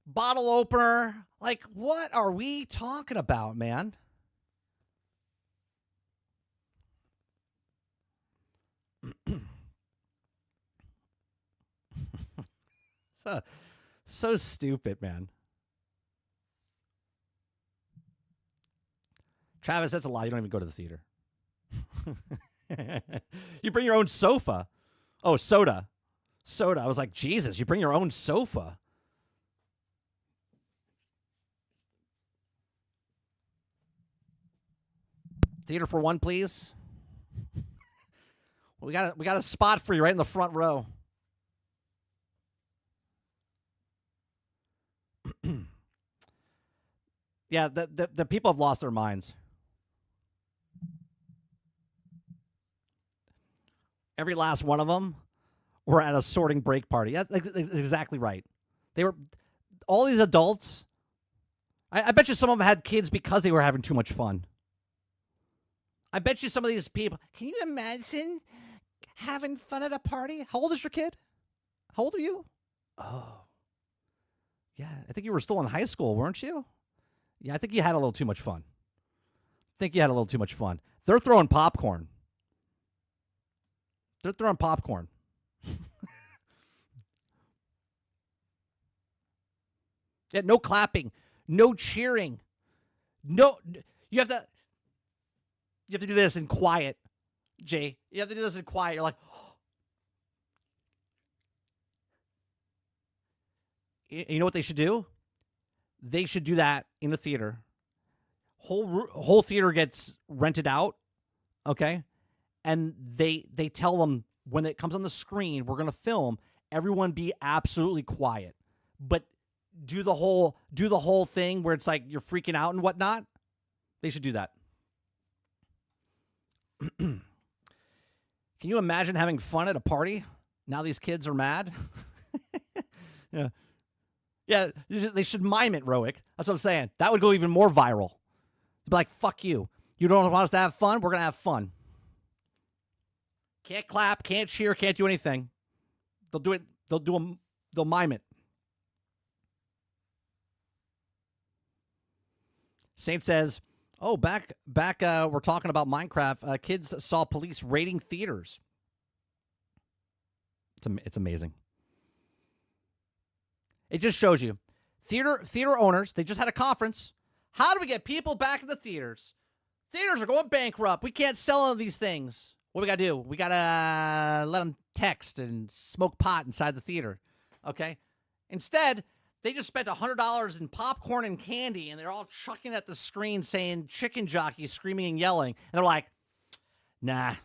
bottle opener. Like, what are we talking about, man? So stupid, man. Travis, that's a lie. You don't even go to the theater. You bring your own sofa. Oh, soda. I was like, Jesus, you bring your own sofa. Theater for one, please. We got a spot for you right in the front row. Yeah, the people have lost their minds. Every last one of them were at a sorting break party. That's exactly right. They were all these adults. I bet you some of them had kids because they were having too much fun. I bet you some of these people. Can you imagine having fun at a party? How old is your kid? How old are you? Oh. Yeah, I think you were still in high school, weren't you? Yeah, I think you had a little too much fun. They're throwing popcorn. Yeah, no clapping, no cheering. No, you have to do this in quiet, Jay. You have to do this in quiet. You're like, you know what they should do? They should do that in the theater. Whole theater gets rented out, okay? And they tell them when it comes on the screen, we're gonna film. Everyone be absolutely quiet, but do the whole thing where it's like you're freaking out and whatnot. They should do that. Can you imagine having fun at a party? Now these kids are mad. Yeah. Yeah, they should mime it, Roick. That's what I'm saying. That would go even more viral. Be like, fuck you. You don't want us to have fun? We're going to have fun. Can't clap, can't cheer, can't do anything. They'll do it. They'll mime it. Saint says, oh, back we're talking about Minecraft. Kids saw police raiding theaters. It's amazing. It just shows you. Theater owners, they just had a conference. How do we get people back in the theaters? Theaters are going bankrupt. We can't sell these things. What we got to do? We got to let them text and smoke pot inside the theater. Okay? Instead, they just spent $100 in popcorn and candy, and they're all chucking at the screen saying chicken jockey, screaming and yelling. And they're like, nah,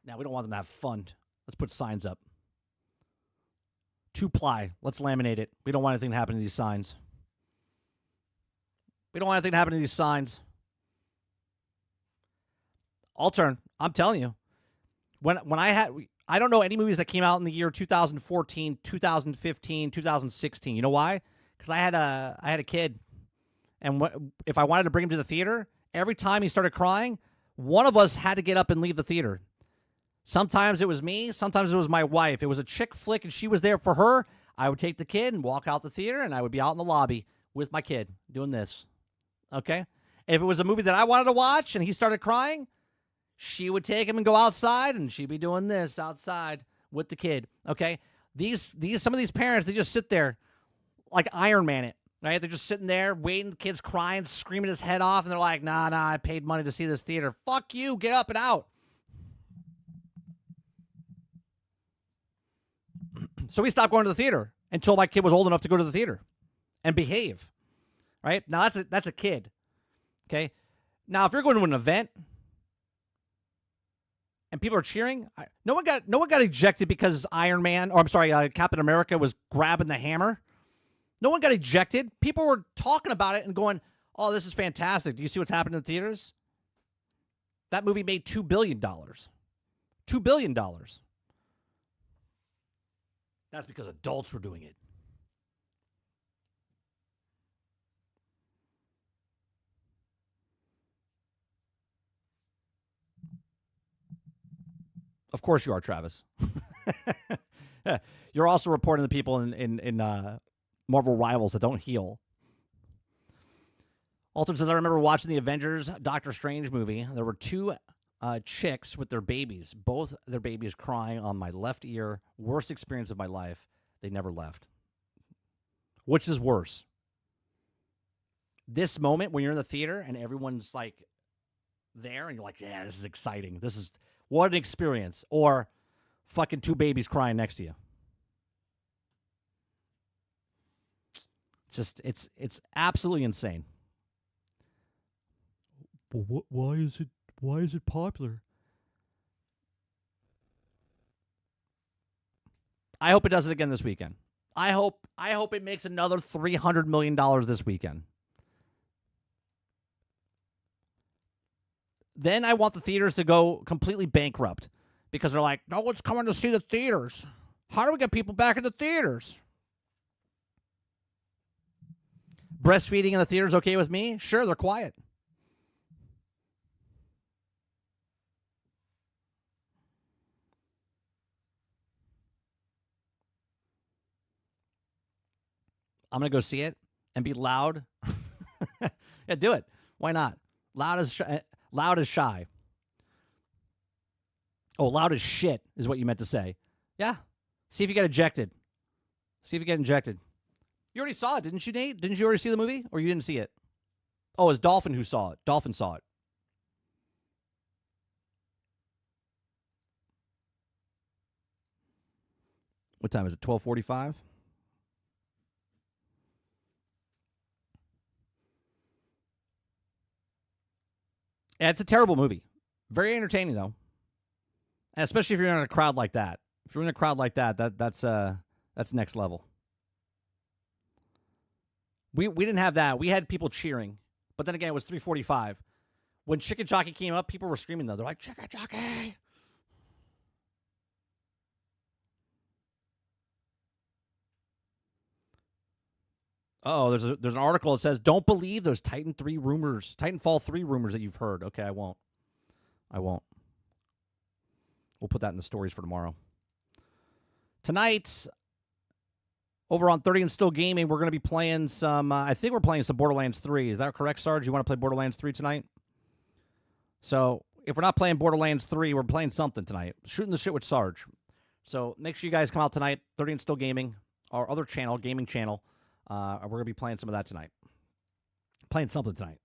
we don't want them to have fun. Let's put signs up. 2-ply. Let's laminate it. We don't want anything to happen to these signs. I'll turn. I'm telling you. When I I don't know any movies that came out in the year 2014, 2015, 2016. You know why? Because I had a kid, and if I wanted to bring him to the theater, every time he started crying, one of us had to get up and leave the theater. Sometimes it was me. Sometimes it was my wife. It was a chick flick, and she was there for her. I would take the kid and walk out the theater, and I would be out in the lobby with my kid doing this. Okay? If it was a movie that I wanted to watch and he started crying, she would take him and go outside, and she'd be doing this outside with the kid. Okay, some of these parents, they just sit there like Iron Man it, right? They're just sitting there waiting. The kid's crying, screaming his head off, and they're like, "Nah, I paid money to see this theater. Fuck you, get up and out." So we stopped going to the theater until my kid was old enough to go to the theater and behave. Right now, that's a kid. Okay, now if you're going to an event and people are cheering, no one got ejected because Captain America was grabbing the hammer. No one got ejected. People were talking about it and going, "Oh, this is fantastic. Do you see what's happening in the theaters?" That movie made $2 billion. $2 billion. That's because adults were doing it. Of course you are, Travis. You're also reporting the people in Marvel Rivals that don't heal. Alton says, I remember watching the Avengers Doctor Strange movie. There were two chicks with their babies. Both their babies crying on my left ear. Worst experience of my life. They never left. Which is worse? This moment when you're in the theater and everyone's like there and you're like, yeah, this is exciting. This is what an experience. Or fucking two babies crying next to you. Just it's absolutely insane. But why is it popular? I hope it does it again this weekend. I hope it makes another $300 million this weekend. Then I want the theaters to go completely bankrupt because they're like, no one's coming to see the theaters. How do we get people back in the theaters? Breastfeeding in the theaters okay with me? Sure, they're quiet. I'm going to go see it and be loud. Yeah, do it. Why not? Loud as shy. Oh, loud as shit is what you meant to say. Yeah. See if you get ejected. See if you get injected. You already saw it, didn't you, Nate? Didn't you already see the movie? Or you didn't see it? Oh, it was Dolphin who saw it. Dolphin saw it. What time is it? 12:45? Yeah, it's a terrible movie. Very entertaining, though. And especially if you're in a crowd like that. If you're in a crowd like that's next level. We didn't have that. We had people cheering. But then again, it was 3:45. When Chicken Jockey came up, people were screaming, though. They're like, Chicken Jockey! Oh, there's an article that says, don't believe those Titanfall 3 rumors that you've heard. Okay, I won't. We'll put that in the stories for tomorrow. Tonight, over on 30 and Still Gaming, we're going to be playing some, I think we're playing some Borderlands 3. Is that correct, Sarge? You want to play Borderlands 3 tonight? So, if we're not playing Borderlands 3, we're playing something tonight. Shooting the shit with Sarge. So, make sure you guys come out tonight, 30 and Still Gaming, our other channel, gaming channel. We're going to be playing some of that tonight. Playing something tonight.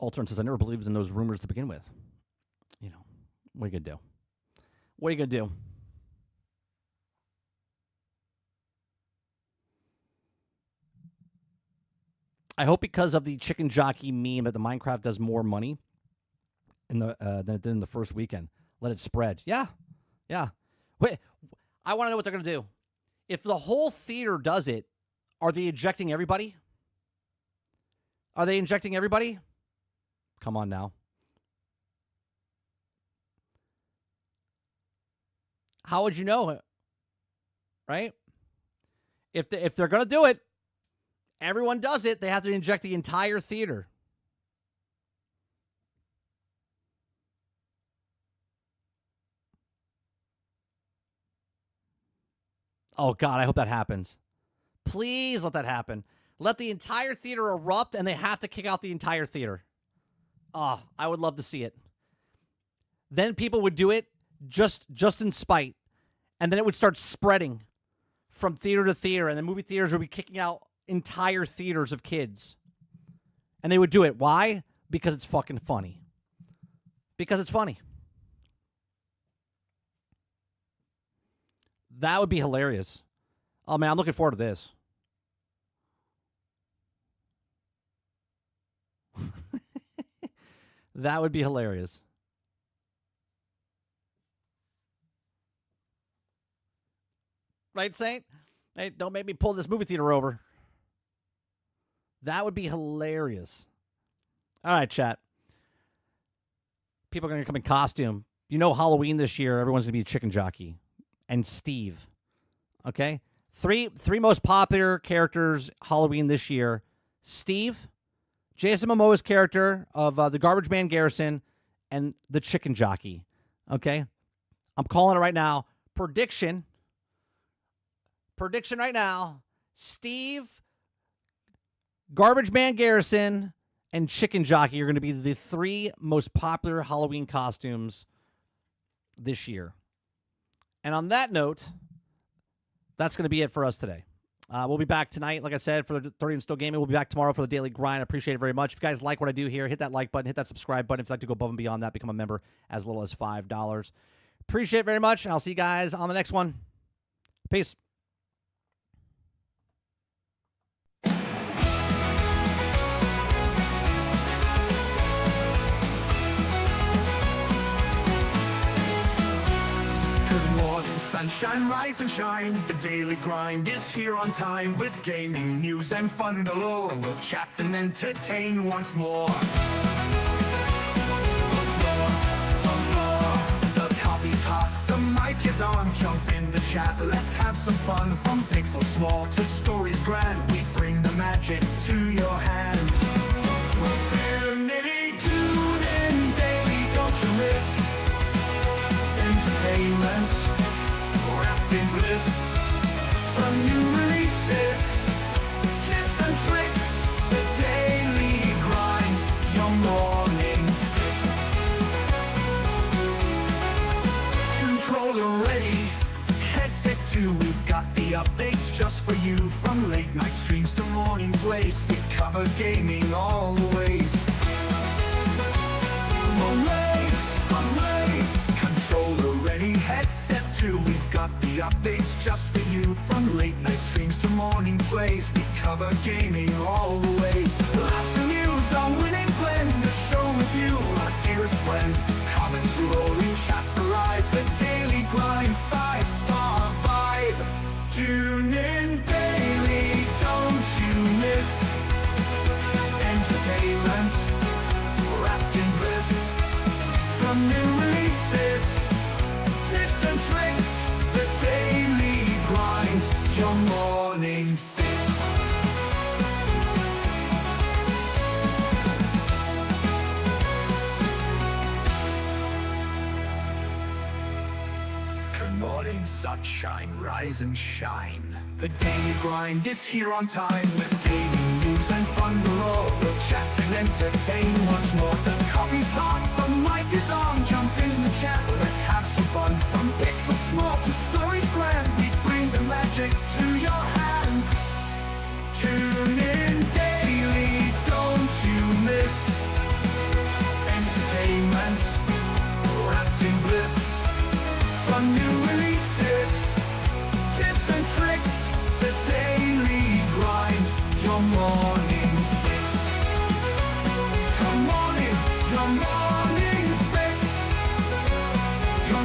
Altern says, I never believed in those rumors to begin with. You know, what are you going to do? What are you going to do? I hope because of the Chicken Jockey meme that the Minecraft does more money than it did in the first weekend. Let it spread. Yeah. Wait, I want to know what they're going to do. If the whole theater does it, Are they ejecting everybody? Are they injecting everybody? Come on now. How would you know it? Right? If they're going to do it, everyone does it. They have to inject the entire theater. Oh, God, I hope that happens. Please let that happen. Let the entire theater erupt, and they have to kick out the entire theater. Oh, I would love to see it. Then people would do it just in spite, and then it would start spreading from theater to theater, and the movie theaters would be kicking out entire theaters of kids. And they would do it. Why? Because it's fucking funny. Because it's funny. That would be hilarious. Oh, man, I'm looking forward to this. That would be hilarious. Right, Saint? Hey, don't make me pull this movie theater over. That would be hilarious. All right, chat. People are going to come in costume. You know, Halloween this year, everyone's going to be a chicken jockey. And Steve. Okay? Three most popular characters Halloween this year. Steve, Jason Momoa's character of the Garbage Man Garrison, and the chicken jockey. Okay? I'm calling it right now. Prediction right now. Steve, Garbage Man Garrison, and chicken jockey are going to be the three most popular Halloween costumes this year. And on that note, that's going to be it for us today. We'll be back tonight, like I said, for the 30 and Still Gaming. We'll be back tomorrow for the Daily Grind. I appreciate it very much. If you guys like what I do here, hit that like button, hit that subscribe button. If you'd like to go above and beyond that, become a member as little as $5. Appreciate it very much, and I'll see you guys on the next one. Peace. Sunshine, rise and shine. The Daily Grind is here on time with gaming news and fun galore. We'll chat and entertain once more. The coffee's hot, the mic is on. Jump in the chat, let's have some fun. From pixels small to stories grand, we bring the magic to your hand. Infinity, tune in daily, don't you miss entertainment wrapped in bliss. From new releases, tips and tricks, the Daily Grind, your morning fix. Controller ready, headset too, we've got the updates just for you. From late night streams to morning plays, we cover gaming always. Controller ready, headset too, we've got the updates just for you. From late night streams to morning plays, we cover gaming always. Laughs and news, our winning blend, the show with you, our dearest friend. Comments rolling, chats alive, the Daily Grind, 5-star vibe. Tune in daily, don't you miss entertainment wrapped in bliss. From new releases, tips and tricks, the Daily Grind, your morning fix. Good morning, sunshine, rise and shine. The Daily Grind is here on time with gaming news and fun galore. We'll chat and entertain once more. The coffee's hot, the mic is on. Jump in the chat, let's have some fun. From pixels small to stories grand, we bring the magic to your hand. Tune in daily, don't you miss entertainment wrapped in bliss. From new releases, tips and tricks, the Daily Grind, your morning fix. Come on in, your morning fix. Your